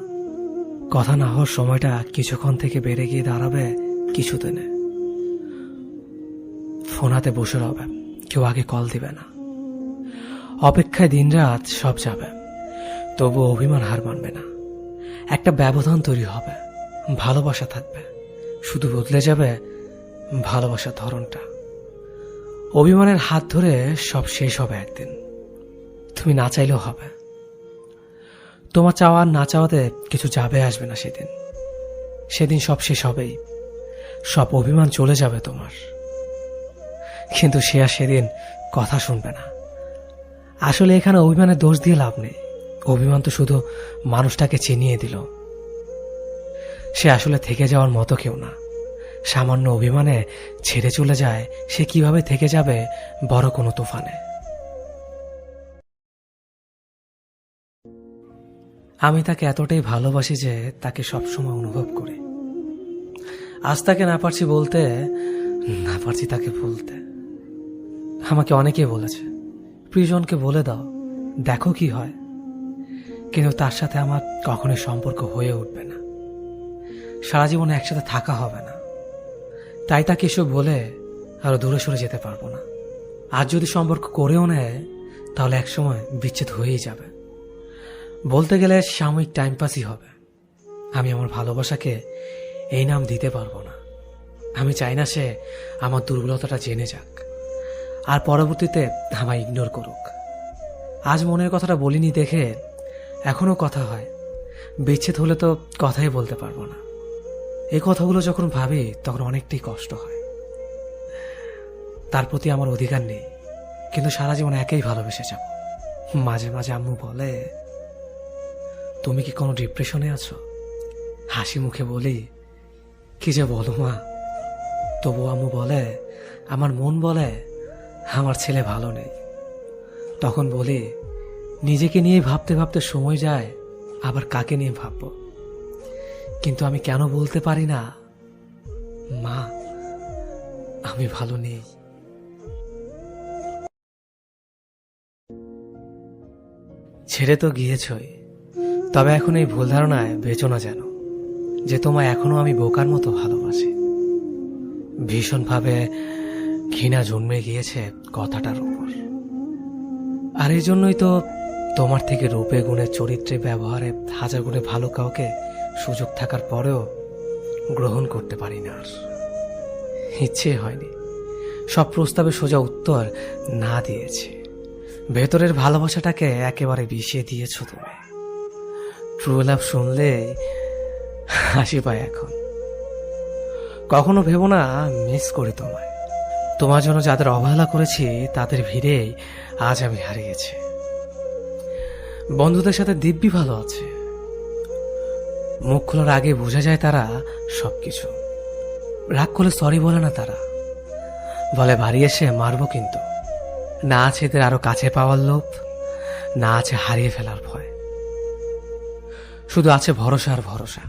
কথা না হওয়ার সময়টা কিছুক্ষণ থেকে বেড়ে গিয়ে দাঁড়াবে কিছুদিনে। ফোন হাতে বসে রবে, কেউ আগে কল দিবে না। অপেক্ষায় দিনরাত সব যাবে, তবু অভিমান হার মানবে না। একটা ব্যবধান তৈরি হবে, ভালোবাসা থাকবে, শুধু বদলে যাবে ভালোবাসার ধরনটা। অভিমানের হাত ধরে সব শেষ হবে একদিন, তুমি না চাইলেও হবে। তোমার চাওয়া আর না চাওয়াতে কিছু যাবে আসবে না সেদিন। সেদিন সব শেষ হবেই, সব অভিমান চলে যাবে তোমার। কিন্তু সে আর সেদিন কথা শুনবে না। আসলে এখানে অভিমানের দোষ দিয়ে লাভ নেই। অভিমান তো শুধু মানুষটাকে চিনিয়ে দিল। সে আসলে থেকে যাওয়ার মতো কেউ না। সামান্য অভিমানে ছেড়ে চলে যায়, সে কিভাবে থেকে যাবে বড় কোনো তুফানে। আমি তাকে এতটাই ভালোবাসি যে তাকে সবসময় অনুভব করি। আজ তাকে না পারছি বলতে, না পারছি তাকে বলতে। আমাকে অনেকেই বলেছে, প্রিয়জনকে বলে দাও, দেখো কি হয়। কিন্তু তার সাথে আমার কখনোই সম্পর্ক হয়ে উঠবে না, সারা জীবনে একসাথে থাকা হবে না। তাই তাকে এসব বলে আরো দূরে সরে যেতে পারবো না। আজ যদি সম্পর্ক করেও নেয়, তাহলে একসময় বিচ্ছেদ হয়েই যাবে। বলতে গেলে সাময়িক টাইম পাসই হবে। আমি আমার ভালোবাসাকে এই নাম দিতে পারবো না। আমি চাই না সে আমার দুর্বলতাটা জেনে যাক আর পরবর্তীতে আমায় ইগনোর করুক। আজ মনের কথাটা বলিনি দেখে এখনো কথা হয়, বিচ্ছেদ হলে তো কথাই বলতে পারবো না। এই কথাগুলো যখন ভাবি তখন অনেকটাই কষ্ট হয়। তার প্রতি আমার অধিকার নেই, কিন্তু সারা জীবন একেই ভালোবেসে যাব। মাঝে মাঝে আম্মু বলে, তুমি কি কোনো ডিপ্রেশনে আছো? হাসি মুখে বলি, কি যে বলো মা। তবু আম্মু বলে, আমার মন বলে আমার ছেলে ভালো নেই। তখন বলি নিজেকে নিয়ে ভাবতে ভাবতে সময় যায়, আবার কাকে নিয়ে ভাববো। কিন্তু আমি কেন বলতে পারি না, মা আমি ভালো নেই। ছেড়ে তো গিয়েছই, তবে এখন এই ভুল ধারণায় বেঁচো না যেন যে তোমায় এখনো আমি বোকার মতো ভালোবাসি। ভীষণভাবে ঘৃণা জন্মে গিয়েছে কথাটার উপর। আর এই জন্যই তো তোমার থেকে রূপে গুণে চরিত্রে ব্যবহারে হাজার গুণে ভালো কাউকে সুযোগ থাকার পরেও গ্রহণ করতে পারি না। আর ইচ্ছে হয়নি, সব প্রস্তাবে সোজা উত্তর না দিয়েছি। ভেতরের ভালোবাসাটাকে একেবারে বিষিয়ে দিয়েছ তুমি। ট্রু লাভ শুনলে হাসি পায় এখন। কখনো ভেবো না মিস করি তোমায়। তোমার জন্য যাদের অবহেলা করেছি তাদের ভিড়েই আজ আমি হারিয়েছি। বন্ধুদের সাথে দিব্যি ভালো আছে, মুখ খোলার আগে বোঝা যায় তারা সবকিছু। রাগ করলে সরি বলে না তারা, বলে বাড়ি এসে মারবো। কিন্তু না আছে এদের আরো কাছে পাওয়ার লোভ, না আছে হারিয়ে ফেলার ভয়, শুধু আছে ভরসা আর ভরসা।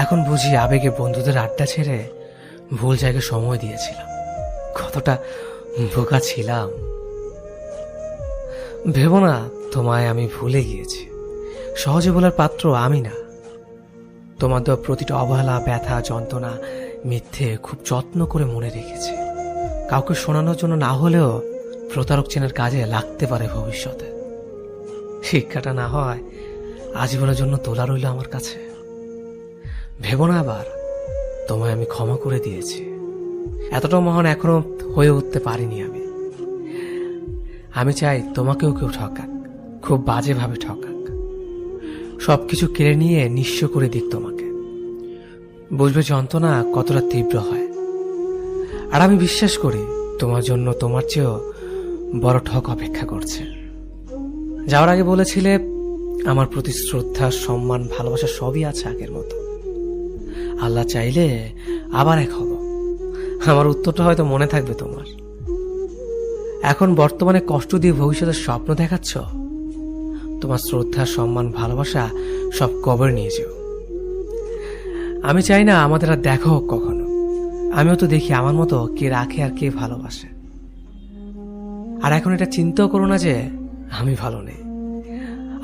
এখন বুঝি আবেগে বন্ধুদের আড্ডা ছেড়ে ভুল জায়গায় সময় দিয়েছিলাম, কতটা বোকা ছিলাম। ভেবো না তোমায় আমি ভুলে গিয়েছি, সহজে বলার পাত্র আমি না। তোমার দেওয়া প্রতিটা অবহেলা, ব্যথা, যন্ত্রণা, মিথ্যে খুব যত্ন করে মনে রেখেছি। কাউকে শোনানোর জন্য না হলেও প্রতারক চেনার কাজে লাগতে পারে ভবিষ্যতে। শিক্ষাটা না হয় আজীবনের জন্য তোলা রইল আমার কাছে। ভেবো না আবার তোমায় আমি ক্ষমা করে দিয়েছি। এতটা মহান এখনো হয়ে উঠতে পারিনি আমি। আমি চাই তোমাকেও কেউ ঠকাক, খুব বাজেভাবে ঠকাক, সবকিছু কেড়ে নিয়ে নিঃস্ব করে দিক তোমাকে। বুঝবে যন্ত্রণা কতটা তীব্র হয়। আর আমি বিশ্বাস করি তোমার জন্য তোমার চেয়েও বড় ঠক অপেক্ষা করছে। যাওয়ার আগে বলেছিলে আমার প্রতি শ্রদ্ধা, সম্মান, ভালোবাসা সবই আছে আগের মতো। আল্লাহ চাইলে আবার এক হব। আমার উত্তরটা হয়তো মনে থাকবে তোমার। এখন বর্তমানে কষ্ট দিয়ে ভবিষ্যতের স্বপ্ন দেখাচ্ছ। তোমার শ্রদ্ধা, সম্মান, ভালোবাসা সব কবর নিয়ে যেও। আমি চাই না আমাদের আর দেখা হোক কখনো। আমিও তো দেখি আমার মতো কে রাখে আর কে ভালোবাসে। আর এখন এটা চিন্তাও করো না যে আমি ভালো নেই।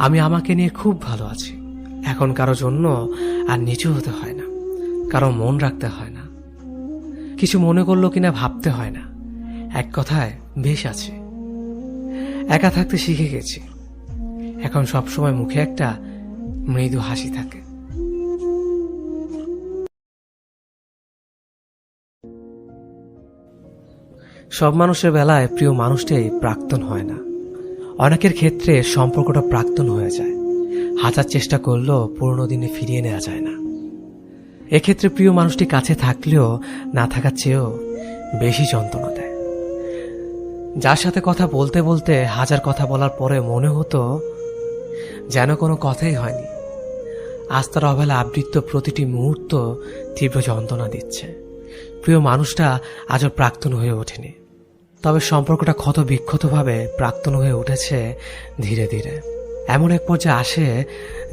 আমি আমাকে নিয়ে খুব ভালো আছি। এখন কারো জন্য আর নিচু হতে হয় না, কারো মন রাখতে হয় না, কিছু মনে করলো কিনা ভাবতে হয় না। এক কথায় বেশ আছে। একা থাকতে শিখে গেছি। এখন সবসময় মুখে একটা মৃদু হাসি থাকে। সব মানুষের বেলায় প্রিয় মানুষটাই প্রাক্তন হয় না। অনেকের ক্ষেত্রে সম্পর্কটা প্রাক্তন হয়ে যায়। হাজার চেষ্টা করলেও পুরনো দিনে ফিরিয়ে নেওয়া যায় না। এক্ষেত্রে প্রিয় মানুষটি কাছে থাকলেও না থাকার চেয়েও বেশি যন্ত্রণা দেয়। যার সাথে কথা বলতে বলতে হাজার কথা বলার পরে মনে হতো যেন কোনো কথাই হয়নি, আজ তার অবহেলা আবৃত্ত প্রতিটি মুহূর্ত তীব্র যন্ত্রণা দিচ্ছে। প্রিয় মানুষটা আজও প্রাক্তন হয়ে ওঠেনি, তবে সম্পর্কটা ক্ষত বিক্ষতভাবে প্রাক্তন হয়ে উঠেছে ধীরে ধীরে। এমন এক পর্যায়ে আসে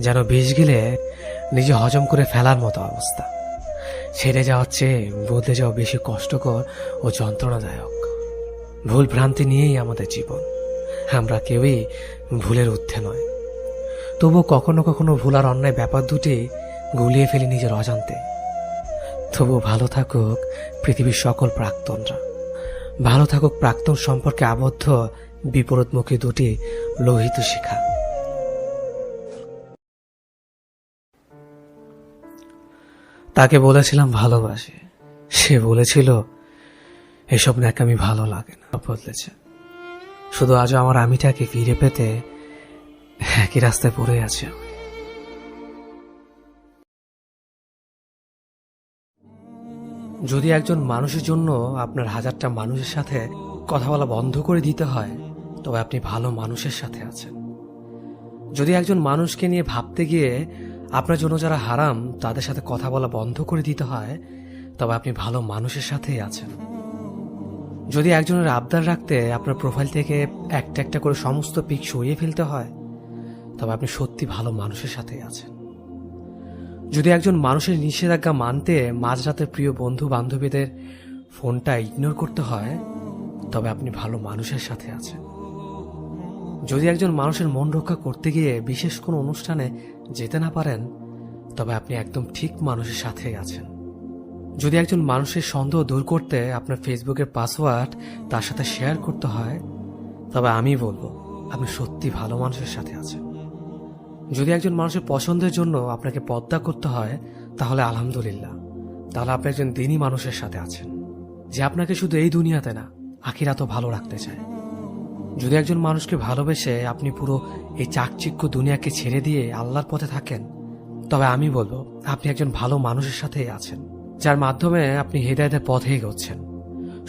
যেন বিষ গিলে নিজে হজম করে ফেলার মতো অবস্থা। ছেড়ে যাওয়ার চেয়ে বদলে যাওয়া বেশি কষ্টকর ও যন্ত্রণাদায়ক। ভুল ভ্রান্তি নিয়েই আমাদের জীবন। আমরা কেউই ভুলের ঊর্ধ্বে নয়, তবু কখনো কখনো ভুল আর অন্যায় ব্যাপার দুটি গুলিয়ে ফেলি নিজের অজান্তে। তবু ভালো থাকুক পৃথিবীর সকল প্রাক্তনরা, ভালো থাকুক প্রাক্তন সম্পর্কে আবদ্ধ বিপরীতমুখী দুটি লোহিত শিখা। তাকে বলেছিলাম ভালোবাসি, সে বলেছিল এসব ন্যাকামি ভালো লাগে না। বদলেছে, শুধু আজও আমার আমিটাকে ফিরে পেতে একই রাস্তায় পড়ে আছে। যদি একজন মানুষের জন্য আপনার হাজারটা মানুষের সাথে কথা বলা বন্ধ করে দিতে হয়, তবে আপনি ভালো মানুষের সাথে আছেন। যদি একজন মানুষকে নিয়ে ভাবতে গিয়ে আপনার জন্য যারা হারাম তাদের সাথে কথা বলা বন্ধ করে দিতে হয়, তবে আপনি ভালো মানুষের সাথেই আছেন। যদি একজনের আবদার রাখতে আপনার প্রোফাইল থেকে একটা একটা করে সমস্ত পিক সরিয়ে ফেলতে হয়, তবে আপনি সত্যি ভালো মানুষের সাথেই আছেন। যদি একজন মানুষের নিষেধাজ্ঞা মানতে মাঝরাতে প্রিয় বন্ধু বান্ধবীদের ফোনটা ইগনোর করতে হয়, তবে আপনি ভালো মানুষের সাথে আছেন। যদি একজন মানুষের মন রক্ষা করতে গিয়ে বিশেষ কোনো অনুষ্ঠানে যেতে না পারেন, তবে আপনি একদম ঠিক মানুষের সাথেই আছেন। যদি একজন মানুষের সন্দেহ দূর করতে আপনার ফেসবুকের পাসওয়ার্ড তার সাথে শেয়ার করতে হয়, তবে আমি বলবো আপনি সত্যি ভালো মানুষের সাথে আছেন। যদি একজন মানুষের পছন্দের জন্য আপনাকে পর্দা করতে হয়, তাহলে আলহামদুলিল্লাহ, তাহলে আপনি একজন দিনী মানুষের সাথে আছেন, যে আপনাকে শুধু এই দুনিয়াতে না আখিরাতও ভালো রাখতে চায়। যদি একজন মানুষকে ভালোবেসে আপনি পুরো এই চাকচিক্য দুনিয়াকে ছেড়ে দিয়ে আল্লাহর পথে থাকেন, তবে আমি বলবো আপনি একজন ভালো মানুষের সাথেই আছেন, যার মাধ্যমে আপনি হেদায়েতের পথে এগোচ্ছেন।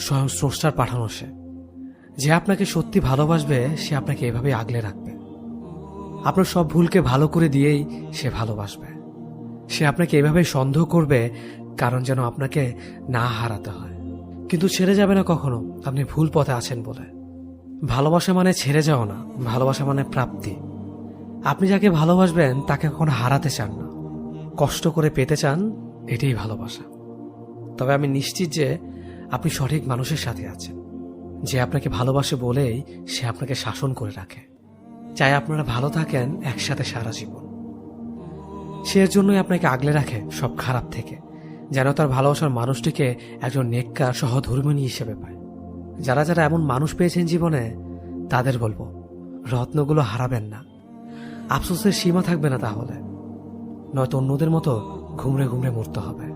স্বয়ং স্রষ্টার পাঠানো সে, যে আপনাকে সত্যি ভালোবাসবে, সে আপনাকে এভাবেই আগলে রাখবে। আপনার সব ভুলকে ভালো করে দিয়েই সে ভালোবাসবে। সে আপনাকে এভাবেই সন্দেহ করবে, কারণ যেন আপনাকে না হারাতে হয়, কিন্তু ছেড়ে যাবে না কখনো আপনি ভুল পথে আছেন বলে। ভালোবাসা মানে ছেড়ে যাওয়া না, ভালোবাসা মানে প্রাপ্তি। আপনি যাকে ভালোবাসবেন তাকে কখনো হারাতে চান না, কষ্ট করে পেতে চান, এটাই ভালোবাসা। তবে আমি নিশ্চিত যে আপনি সঠিক মানুষের সাথে আছেন, যে আপনাকে ভালোবাসে বলেই সে আপনাকে শাসন করে রাখে, চাই আপনারা ভালো থাকেন একসাথে সারা জীবন। সে এর জন্যই আপনাকে আগলে রাখে সব খারাপ থেকে, যেন তার ভালোবাসার মানুষটিকে একজন নেককার সহধর্মিণী হিসেবে পায়। যারা যারা এমন মানুষ পেয়েছেন জীবনে, তাদের বলবো রত্নগুলো হারাবেন না, আফসোসের সীমা থাকবে না, তাহলে নয়তো অন্যদের মতো ঘুমড়ে ঘুমড়ে মরতে হবে।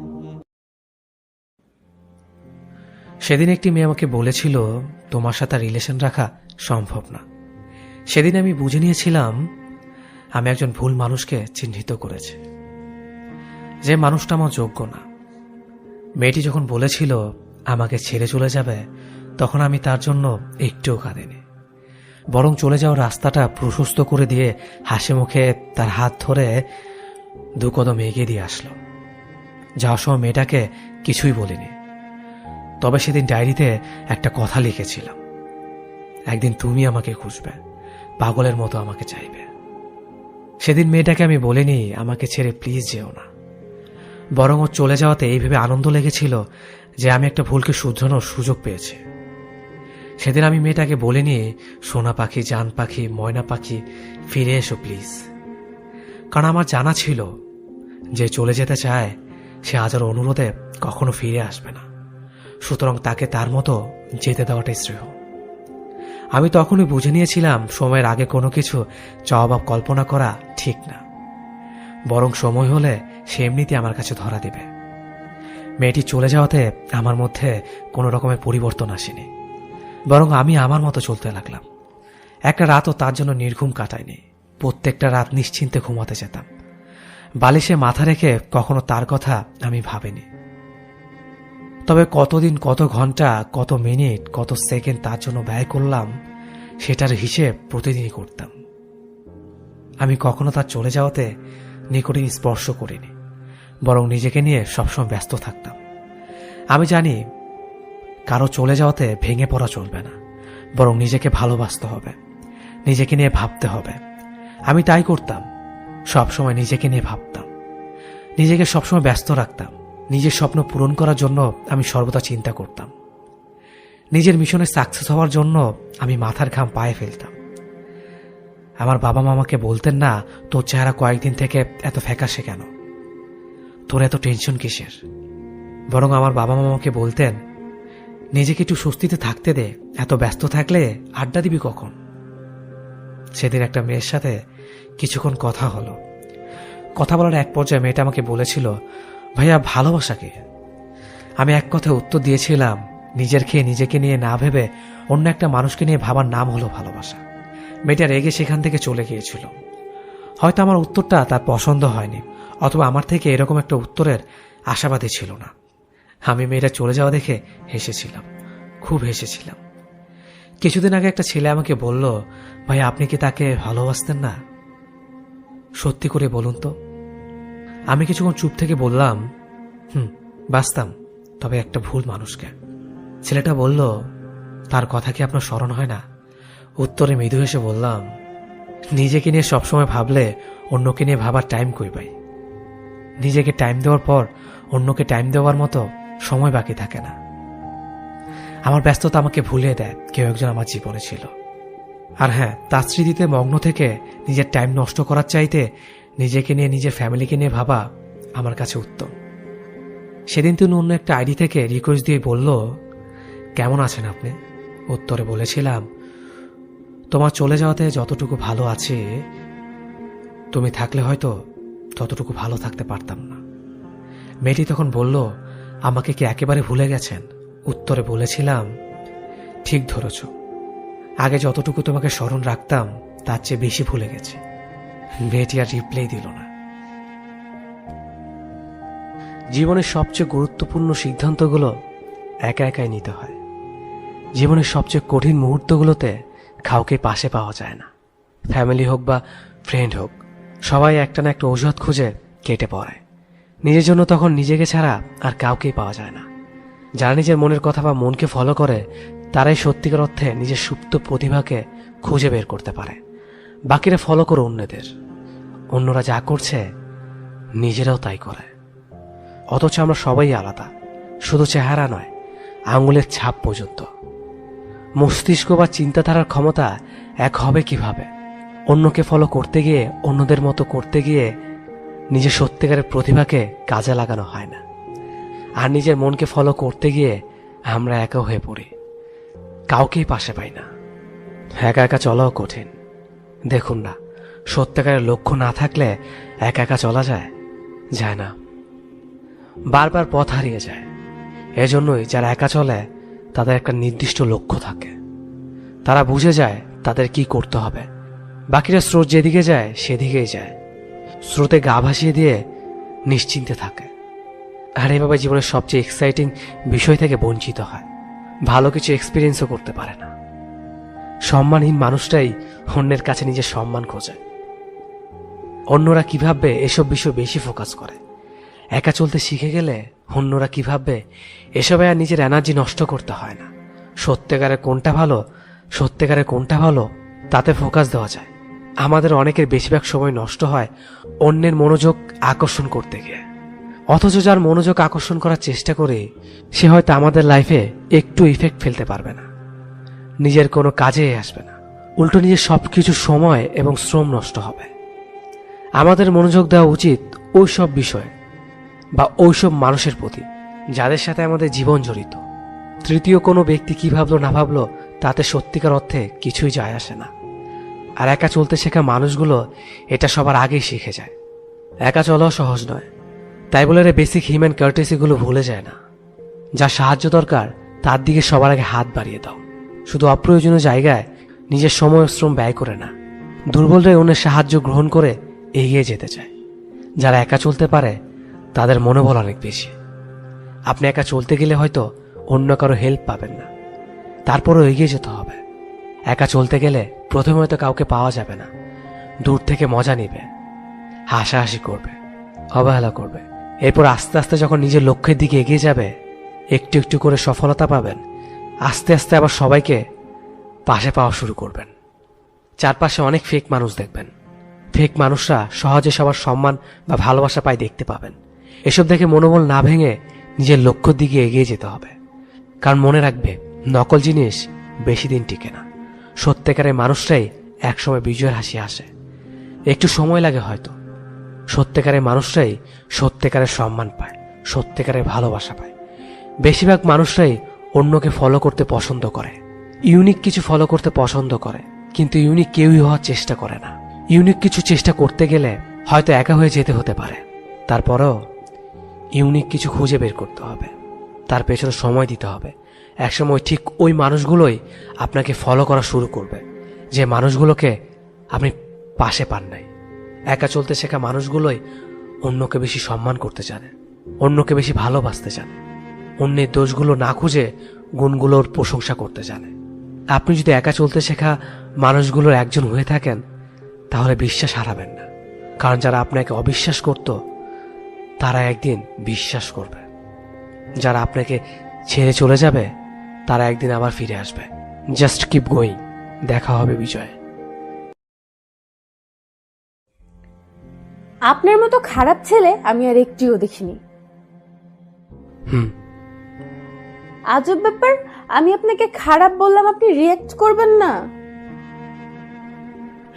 সেদিন একটি মেয়ে আমাকে বলেছিল তোমার সাথে রিলেশন রাখা সম্ভব না। সেদিন আমি বুঝে নিয়েছিলাম আমি একজন ভুল মানুষকে চিহ্নিত করেছি, যে মানুষটা আমার যোগ্য না। মেয়েটি যখন বলেছিল আমাকে ছেড়ে চলে যাবে, তখন আমি তার জন্য একটুও কাঁদিনি, বরং চলে যাওয়ার রাস্তাটা প্রশস্ত করে দিয়ে হাসি মুখে তার হাত ধরে 2 কদম এগিয়ে দিয়ে আসলো। যাওয়ার সময় মেয়েটাকে কিছুই বলিনি, তবে সেদিন ডায়েরিতে একটা কথা লিখেছিলাম, একদিন তুমি আমাকে খুঁজবে, পাগলের মতো আমাকে চাইবে। সেদিন মেয়েটাকে আমি বলিনি আমাকে ছেড়ে প্লিজ যেও না, বরং ও চলে যাওয়াতে এই ভেবে আনন্দ লেগেছিল যে আমি একটা ভুলকে শুধরানোর সুযোগ পেয়েছি। সেদিন আমি মেয়েটাকে বলিনি সোনা পাখি, জান পাখি, ময়না পাখি, ফিরে এসো প্লিজ, কারণ আমার জানা ছিল যে চলে যেতে চায় সে আজ আর অনুরোধে কখনো ফিরে আসবে না, সুতরাং তাকে তার মতো যেতে দেওয়াটাই শ্রেয়। আমি তখনই বুঝে নিয়েছিলাম সময়ের আগে কোনো কিছু চাওয়া বা কল্পনা করা ঠিক না, বরং সময় হলে সে এমনিতে আমার কাছে ধরা দেবে। মেয়েটি চলে যাওয়াতে আমার মধ্যে কোনো রকমের পরিবর্তন আসেনি, বরং আমি আমার মতো চলতে লাগলাম। একটা রাতও তার জন্য নির্ঘুম কাটায়নি, প্রত্যেকটা রাত নিশ্চিন্তে ঘুমাতে যেতাম, বালিশে মাথা রেখে কখনো তার কথা আমি ভাবিনি। তবে কতদিন, কত ঘন্টা, কত মিনিট, কত সেকেন্ড তার জন্য ব্যয় করলাম, সেটার হিসেব প্রতিদিনই করতাম। আমি কখনো তার চলে যাওয়াতে নিকটে স্পর্শ করিনি, বরং নিজেকে নিয়ে সবসময় ব্যস্ত থাকতাম। আমি জানি কারো চলে যাওয়াতে ভেঙে পড়া চলবে না, বরং নিজেকে ভালোবাসতে হবে, নিজেকে নিয়ে ভাবতে হবে। আমি তাই করতাম, সবসময় নিজেকে নিয়ে ভাবতাম, নিজেকে সবসময় ব্যস্ত রাখতাম। নিজের স্বপ্ন পূরণ করার জন্য আমি সর্বদা চিন্তা করতাম, নিজের মিশনে সাকসেস হওয়ার জন্য আমি মাথার ঘাম পায়ে ফেলতাম। আমার বাবা মা আমাকে বলতেন না তোর চেহারা কয়েকদিন থেকে এত ফ্যাকাশে কেন, তোর এত টেনশন কিসের, বরং আমার বাবা মা আমাকে বলতেন নিজেকে একটু স্বস্তিতে থাকতে দে, এত ব্যস্ত থাকলে আড্ডা দিবি কখন। সেদিন একটা মেয়ের সাথে কিছুক্ষণ কথা হলো, কথা বলার এক পর্যায়ে মেয়েটা আমাকে বলেছিল ভাইয়া ভালোবাসা কি? আমি এক কথায় উত্তর দিয়েছিলাম নিজের খেয়ে নিজেকে নিয়ে না ভেবে অন্য একটা মানুষকে নিয়ে ভাবার নাম হলো ভালোবাসা। মেয়েটা রেগে সেখান থেকে চলে গিয়েছিল। হয়তো আমার উত্তরটা তার পছন্দ হয়নি, অথবা আমার থেকে এরকম একটা উত্তরের আশাবাদী ছিল না। আমি মেয়েটা চলে যাওয়া দেখে হেসেছিলাম, খুব হেসেছিলাম। কিছুদিন আগে একটা ছেলে আমাকে বলল ভাই আপনি কি তাকে ভালোবাসতেন না? সত্যি করে বলুন তো। আমি কিছুক্ষণ চুপ থেকে বললাম বাসতাম, তবে একটা ভুল মানুষকে। ছেলেটা বলল তার কথা কি আপনার স্মরণ হয় না? উত্তরে মৃদু হেসে বললাম, নিজেকে নিয়ে সবসময় ভাবলে অন্যকে নিয়ে ভাবার টাইম কই পাই? নিজেকে টাইম দেওয়ার পর অন্যকে টাইম দেওয়ার মতো সময় বাকি থাকে না। আমার ব্যস্ততা আমাকে ভুলিয়ে দেয় কেউ একজন আমার জীবনে ছিল। আর হ্যাঁ, তার স্মৃতিতে মগ্ন থেকে নিজের টাইম নষ্ট করার চাইতে নিজেকে নিয়ে, নিজের ফ্যামিলিকে নিয়ে ভাবা আমার কাছে উত্তম। সেদিন তিনি অন্য একটা আইডি থেকে রিকোয়েস্ট দিয়ে বলল, কেমন আছেন আপনি? উত্তরে বলেছিলাম, তোমার চলে যাওয়াতে যতটুকু ভালো আছে, তুমি থাকলে হয়তো ততটুকু ভালো থাকতে পারতাম না। মেয়েটি তখন বলল, আমাকে কি একেবারে ভুলে গেছেন? উত্তরে বলেছিলাম, ঠিক ধরেছ, আগে যতটুকু তোমাকে স্মরণ রাখতাম তার চেয়ে বেশি ভুলে গেছি। মেয়েটি আর রিপ্লাই দিল না। জীবনের সবচেয়ে গুরুত্বপূর্ণ সিদ্ধান্তগুলো একা একাই নিতে হয়। জীবনের সবচেয়ে কঠিন মুহূর্তগুলোতে কাউকে পাশে পাওয়া যায় না। ফ্যামিলি হোক বা ফ্রেন্ড হোক, সবাই একটা না একটা অজুহাত খুঁজে কেটে পড়ে। নিজের জন্য তখন নিজেকে ছাড়া আর কাউকেই পাওয়া যায় না। যারা নিজের মনের কথা বা মনকে ফলো করে, তারাই সত্যিকার অর্থে নিজের সুপ্ত প্রতিভাকে খুঁজে বের করতে পারে। বাকিরা ফলো করে অন্যদের। অন্যরা যা করছে নিজেরাও তাই করে। অথচ আমরা সবাই আলাদা, শুধু চেহারা নয়, আঙুলের ছাপ পর্যন্ত। মস্তিষ্ক বা চিন্তাধারার ক্ষমতা এক হবে কিভাবে? অন্যকে ফলো করতে গিয়ে, অন্যদের মতো করতে গিয়ে নিজের সত্যিকারের প্রতিভাকে কাজে লাগানো হয় না। আর নিজের মনকে ফলো করতে গিয়ে আমরা একা হয়ে পড়ি, কাউকেই পাশে পাই না। একা একা চলাও কঠিন। দেখুন না, সত্যিকারের লক্ষ্য না থাকলে একা একা চলা যায়? যায় না, বারবার পথ হারিয়ে যায়। এজন্যই যারা একা চলে তাদের একটা নির্দিষ্ট লক্ষ্য থাকে। তারা বুঝে যায় তাদের কি করতে হবে। বাকিরা স্রোত যেদিকে যায় সেদিকেই যায়, স্রোতে গা ভাসিয়ে দিয়ে নিশ্চিন্তে থাকে। আর এভাবে জীবনের সবচেয়ে এক্সাইটিং বিষয় থেকে বঞ্চিত হয়, ভালো কিছু এক্সপিরিয়েন্সও করতে পারে না। সম্মানহীন মানুষটাই অন্যের কাছে নিজের সম্মান খোঁজে। অন্যরা কি ভাববে এসব বিষয় বেশি ফোকাস করে। একা চলতে শিখে গেলে অন্যরা কি ভাববে এসবে আর নিজের এনার্জি নষ্ট করতে হয় না। সত্যিকারের কোনটা ভালো তাতে ফোকাস দেওয়া যায়। আমাদের অনেকের বেশিরভাগ সময় নষ্ট হয় অন্যের মনোযোগ আকর্ষণ করতে গিয়ে। অথচ যার মনোযোগ আকর্ষণ করার চেষ্টা করে, সে হয়তো আমাদের লাইফে একটু ইফেক্ট ফেলতে পারবে না, নিজের কোনো কাজে আসবে না, উল্টো নিজের সবকিছু সময় এবং শ্রম নষ্ট হবে। আমাদের মনোযোগ দেওয়া উচিত ওই সব বিষয় বা ওইসব মানুষের প্রতি যাদের সাথে আমাদের জীবন জড়িত। তৃতীয় কোনো ব্যক্তি কি ভাবলো না ভাবলো তাতে সত্যিকার অর্থে কিছুই যায় আসে না। আর একা চলতে শেখা মানুষগুলো এটা সবার আগেই শিখে যায়। একা চলাও সহজ নয়, তাই বলে বেসিক হিউম্যান কার্টেসিগুলো ভুলে যায় না। যার সাহায্য দরকার তার দিকে সবার আগে হাত বাড়িয়ে দাও। শুধু অপ্রয়োজনীয় জায়গায় নিজের সময় শ্রম ব্যয় করে না। দুর্বলরাই অন্যের সাহায্য গ্রহণ করে এগিয়ে যেতে চায়। যারা একা চলতে পারে তাদের মনোবল অনেক বেশি। আপনি একা চলতে গেলে হয়তো অন্য কারো হেল্প পাবেন না, তারপরও এগিয়ে যেতে হবে। একা চলতে গেলে প্রথমে হয়তো কাউকে পাওয়া যাবে না, দূর থেকে মজা নিবে, হাসাহাসি করবে, অবহেলা করবে। এরপর আস্তে আস্তে যখন নিজের লক্ষ্যের দিকে এগিয়ে যাবে, একটু একটু করে সফলতা পাবেন, আস্তে আস্তে আবার সবাইকে পাশে পাওয়া শুরু করবেন। চারপাশে অনেক ফেক মানুষ দেখবেন। ফেক মানুষরা সহজে সবার সম্মান বা ভালোবাসা পায় দেখতে পাবেন। এসব দেখে মনোবল না ভেঙে নিজের লক্ষ্যের দিকে এগিয়ে যেতে হবে। কারণ মনে রাখবে, নকল জিনিস বেশি দিন টিকে না। সত্যিকারের মানুষরাই একসময় বিজয়ের হাসি আসে। একটু সময় লাগে হয়তো। সত্যিকারের মানুষরাই সত্যিকারের সম্মান পায়, সত্যিকারের ভালোবাসা পায়। বেশিরভাগ মানুষরাই অন্যকে ফলো করতে পছন্দ করে, ইউনিক কিছু ফলো করতে পছন্দ করে, কিন্তু ইউনিক কেউই হওয়ার চেষ্টা করে না। ইউনিক কিছু চেষ্টা করতে গেলে হয়তো একা হয়ে যেতে হতে পারে, তারপরও ইউনিক কিছু খুঁজে বের করতে হবে, তার পেছনে সময় দিতে হবে। একসময় ঠিক ওই মানুষগুলোই আপনাকে ফলো করা শুরু করবে, যে মানুষগুলোকে আপনি পাশে পান নাই। একা চলতে শেখা মানুষগুলোই অন্যকে বেশি সম্মান করতে জানে, অন্যকে বেশি ভালোবাসতে জানে, অন্যের দোষগুলো না খুঁজে গুণগুলোর প্রশংসা করতে জানে। আপনি যদি একা চলতে শেখা মানুষগুলোর একজন হয়ে থাকেন, তাহলে বিশ্বাস হারাবেন না। কারণ যারা আপনাকে অবিশ্বাস করত, তারা একদিন বিশ্বাস করবে। যারা আপনাকে ছেড়ে চলে যাবে, তারা একদিন আবার ফিরে আসবে। জাস্ট কিপ গোয়িং, দেখা হবে বিজয়। আপনার মতো খারাপ ছেলে আমি আর একটিও দেখিনি। হুম, আজব ব্যাপার, আমি আপনাকে খারাপ বললাম, আপনি রিয়্যাক্ট করবেন না?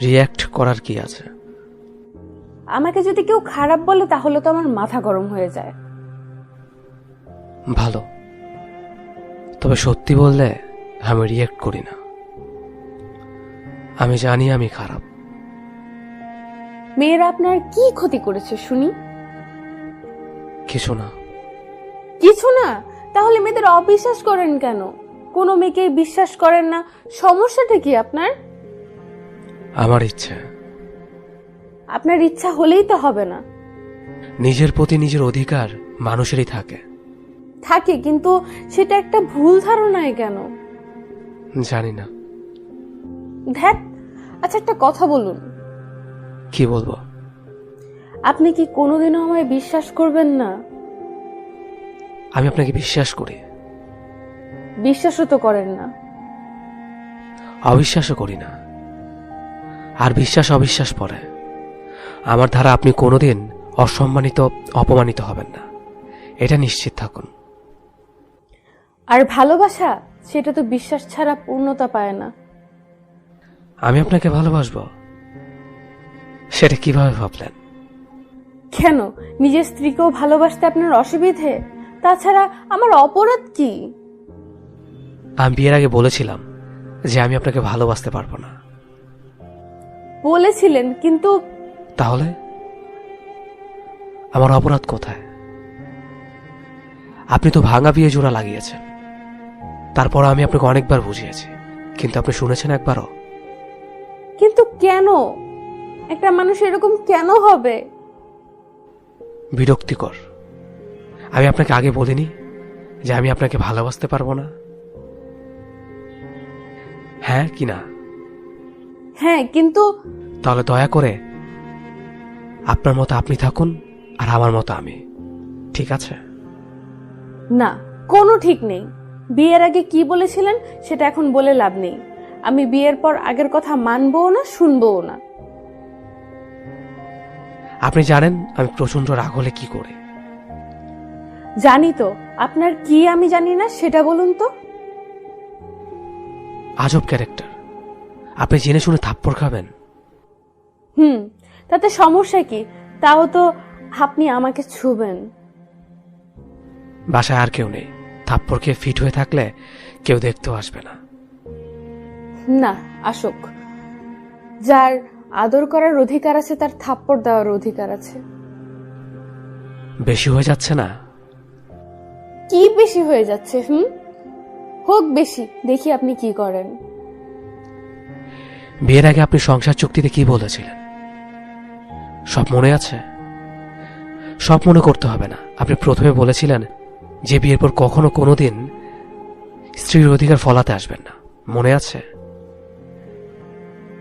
রিয়্যাক্ট করার কি আছে? আমাকে যদি কেউ খারাপ বলে তাহলে তো আমার মাথা গরম হয়ে যায়। ভালো, তবে সত্যি বললে আমি রিয়্যাক্ট করি না। আমি জানি আমি খারাপ। মেয়েরা আপনার কি ক্ষতি করেছে শুনি? কিছু না। কিছু না? তাহলে মেয়েদের অবিশ্বাস করেন কেন? কোনো মেয়েকে বিশ্বাস করেন না, সমস্যাটা কি আপনার? আমার ইচ্ছে। আপনার ইচ্ছা হলেই তো হবে না। নিজের প্রতি নিজের অধিকার মানুষেরই থাকে। থাকে, কিন্তু সেটা একটা ভুল ধারণায় কেন? জানি না। ধ্যাত। আচ্ছা, একটা কথা বলুন। কি বলবো? আপনি কি কোনোদিনও আমায় বিশ্বাস করবেন না? আমি আপনাকে বিশ্বাস করি। বিশ্বাসও তো করেন না। অবিশ্বাসও করি না। আর বিশ্বাস অবিশ্বাস পরে আমার ধারা আপনি কোনোদিন অসম্মানিত অপমানিত হবেন না, এটা নিশ্চিত থাকুন। আর ভালোবাসা, সেটা তো বিশ্বাস ছাড়া পূর্ণতা পায় না। আমি আপনাকে ভালোবাসবো সেটা কিভাবে ভাবলেন? কেন, নিজের স্ত্রীকেও ভালোবাসতে আপনার অসুবিধে? তাছাড়া আমার অপরাধ কি? আমি বিয়ের আগে বলেছিলাম যে আমি আপনাকে ভালোবাসতে পারবো না। বলেছিলেন, কিন্তু তাহলে আমার অপরাধ কোথায়? আপনি তো ভাঙা বিয়ে জোড়া লাগিয়েছেন, তারপর আমি আপনাকে অনেকবার বুঝিয়েছি, কিন্তু আপনি শুনেছেন একবারও? কিন্তু কেন? একটা মানুষ এরকম কেন হবে? বিরক্তিকর। আমি আপনাকে আগে বলিনি যে আমি আপনাকে ভালোবাসতে পারবো না? হ্যাঁ কি না? হ্যাঁ, কিন্তু তাহলে দয়া করে আপনার মতো আপনি থাকুন আর আমার মতো আমি, ঠিক আছে? না, কোনো ঠিক নেই। বিয়ের আগে কি বলেছিলেন সেটা এখন বলে লাভ নেই। আমি বিয়ের পর আগের কথা মানবও না, শুনবও না। আপনি জানেন আমি প্রচন্ড রাগ হলে কি করে? জানি তো, আপনার কি আমি জানি না সেটা বলুন তো। আজব ক্যারেক্টার। আপনি জেনে শুনে থাপ্পড় খাবেন? তাতে সমস্যা কি? তাও তো আপনি আমাকে ছুবেন। বাসায় আর কেউ নেই, থাপ্পড় খেয়ে ফিট হয়ে থাকলে কেউ দেখতেও আসবে না। না, আসুক। যার আদর করার অধিকার আছে তার থাপ্পড় দেওয়ার অধিকার আছে। বেশি হয়ে যাচ্ছে না? কি বেশি হয়ে যাচ্ছে? হোক বেশি, দেখি আপনি কি করেন। বিয়ের আগে আপনি সংসার চুক্তিতে কি বলেছিলেন সব মনে আছে? সব মনে করতে হবে না। আপনি প্রথমে বলেছিলেন যে বিয়ের পর কখনো কোনোদিন স্ত্রীর অধিকার ফলাতে আসবেন না, মনে আছে?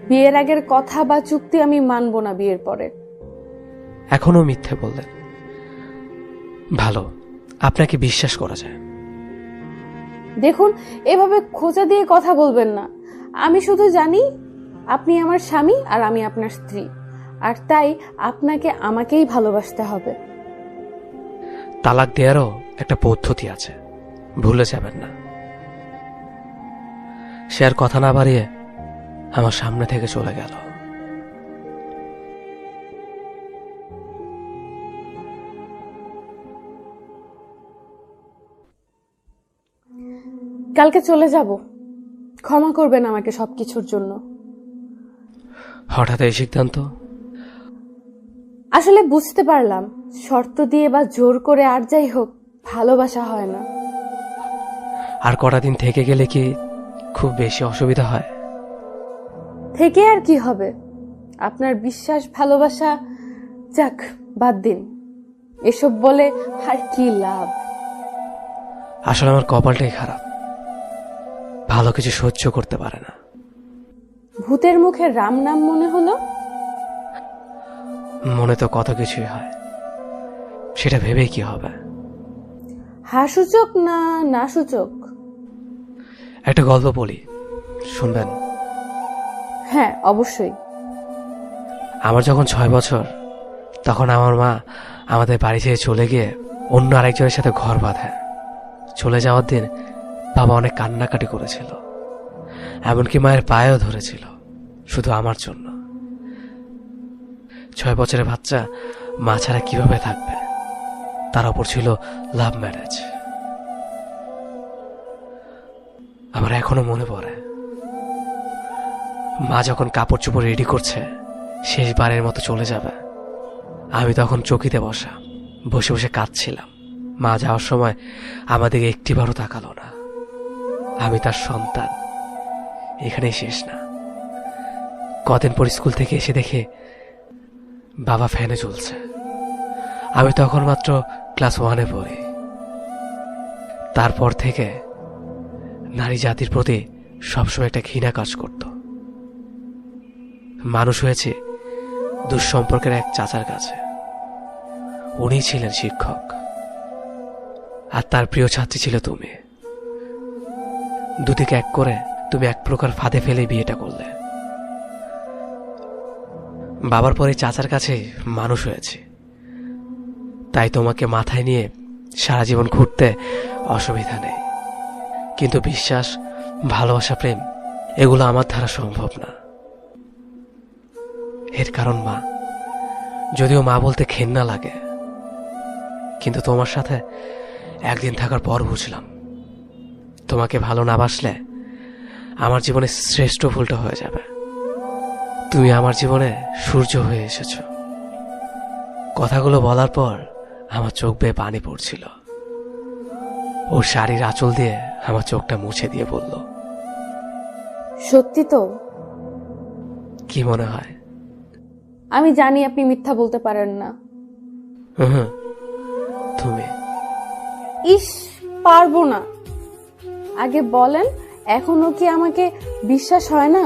বিয়ের আগের কথা বা চুক্তি আমি মানব না বিয়ের পরে। এখনো মিথ্যে বললেন। ভালো, আপনাকে বিশ্বাস করা যায়। দেখুন, এভাবে খোঁচা দিয়ে কথা বলবেন না। আমি শুধু জানি আপনি আমার স্বামী আর আমি আপনার স্ত্রী, আর তাই আপনাকে আমাকেই ভালোবাসতে হবে। তালাক দেওয়ারও একটা পদ্ধতি আছে, ভুলে যাবেন না। সে আর কথা না বাড়িয়ে আমার সামনে থেকে চলে গেল। কালকে চলে যাব। ক্ষমা করবেন আমাকে সবকিছুর জন্য। হঠাৎ এই সিদ্ধান্ত? আসলে বুঝতে পারলাম, শর্ত দিয়ে বা জোর করে আর যাই হোক, ভালোবাসা হয় না। আর কটা দিন থেকে গেলে কি খুব বেশি অসুবিধা হয়? থেকে আর কি হবে? আপনার বিশ্বাস ভালোবাসা, যাক বাদ দিন। এসব বলে আর কি লাভ? আসলে আমার কপালটাই খারাপ, ভালো কিছু সহ্য করতে পারে না। ভূতের মুখে রাম নাম মনে হলো? মনে তো কত কিছুই হয়, সেটা ভেবেই কি হবে? হা সূচক না না সূচক? একটা গল্প বলি, শুনবেন? হ্যাঁ, অবশ্যই। আমার যখন 6 বছর, তখন আমার মা আমাদের বাড়ি ছেড়ে চলে গিয়ে অন্য আরেকজনের সাথে ঘর বাঁধে। চলে যাওয়ার দিন বাবা অনেক কান্নাকাটি করেছিল, এমনকি মায়ের পায়েও ধরেছিল, শুধু আমার জন্য। 6 বছরের বাচ্চা মা ছাড়া কিভাবে থাকবে? তার ওপর ছিল লাভ ম্যারেজ। আমার এখনো মনে পড়ে, মা যখন কাপড় চোপড় রেডি করছে, শেষবারের মতো চলে যাবে, আমি তখন চৌকিতে বসে বসে কাঁদছিলাম। মা যাওয়ার সময় আমাদেরকে একটিবারও তাকালো না। আমি তার সন্তান, এখানেই শেষ না। কদিন পর স্কুল থেকে এসে দেখে বাবা ফ্যানে চলছে। আমি তখন মাত্র ক্লাস 1-এ পড়ি। তারপর থেকে নারী জাতির প্রতি সবসময় একটা ঘৃণা কাজ করত। মানুষ হয়েছে দুঃসম্পর্কের এক চাচার কাছে। উনি ছিলেন শিক্ষক, আর তার প্রিয় ছাত্রী ছিল তুমি। দুদিকে এক করে তুমি এক প্রকার ফাঁদে ফেলে বিয়েটা করলে। বাবার পরে চাচার কাছে মানুষ হয়েছে, তাই তোমাকে মাথায় নিয়ে সারা জীবন ঘুরতে অসুবিধা নেই। কিন্তু বিশ্বাস, ভালোবাসা, প্রেম এগুলো আমার দ্বারা সম্ভব না। এর কারণ মা। যদিও মা বলতে ঘেন্না লাগে, কিন্তু তোমার সাথে একদিন থাকার পর বুঝলাম, তোমাকে ভালো না বাসলে আমার জীবনে শ্রেষ্ঠ ভুলটা হয়ে যাবে। তুমি আমার জীবনে সূর্য হয়ে এসেছ। কথাগুলো বলার পর আমার চোখ বেয়ে পানি পড়ছিল। ও শাড়ির আঁচল দিয়ে আমার চোখটা মুছে দিয়ে বলল, সত্যি তো? কি মনে হয়? আমি জানি আপনি মিথ্যা বলতে পারেন না। হুম, তুমি? ইস, পারবো না। আগে বলেন, এখনো কি আমাকে বিশ্বাস হয় না?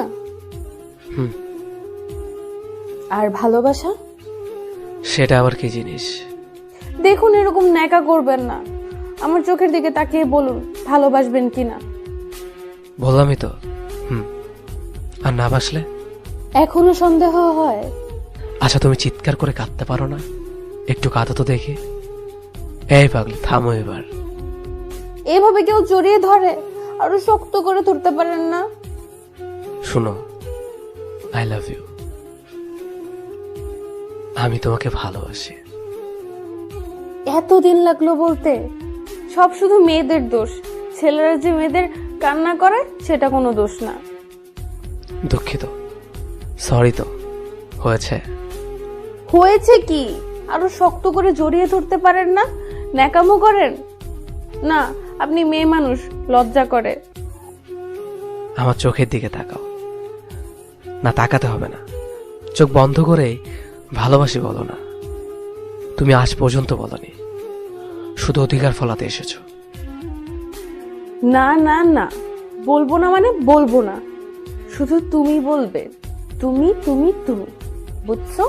হুম। আর ভালোবাসা? সেটা আবার কি জিনিস? দেখুন, এরকম ন্যাকা করবেন না। আমার চোখের দিকে তাকিয়ে বলুন, ভালোবাসবেন কিনা। বললামই তো। হুম। আর না বাসলে? এখনো সন্দেহ হয়? আচ্ছা, তুমি চিৎকার করে কাঁদতে পারো না? একটু কাঁদো তো দেখি। এই পাগলি, থামো এবার। এভাবে কেউ জড়িয়ে ধরে? আরো শক্ত করে ধরতে পারেন না? শুনো, আই লাভ ইউ। আমি তোমাকে ভালোবাসি। এতদিন লাগলো বলতে? সব শুধু মেয়েদের দোষ। ছেলেরা যে মেয়েদের কান্না করে সেটা কোনো দোষ না। দুঃখিত, সরি। তো হয়েছে? হয়েছে কি? আরো শক্ত করে জড়িয়ে ধরতে পারেন না? ন্যাকামো করেন না? আপনি মেয়ে মানুষ, লজ্জা করে। আমার চোখের দিকে তাকাও। না, তাকাতে হবে না। চোখ বন্ধ করেই ভালোবাসি বলো না। তুমি আজ পর্যন্ত বলনি, শুধু অধিকার ফলাতে এসেছো। না না না, বলবো না মানে বলবো না। শুধু তুমি বলবে, তুমি তুমি তুমি, বুঝছো?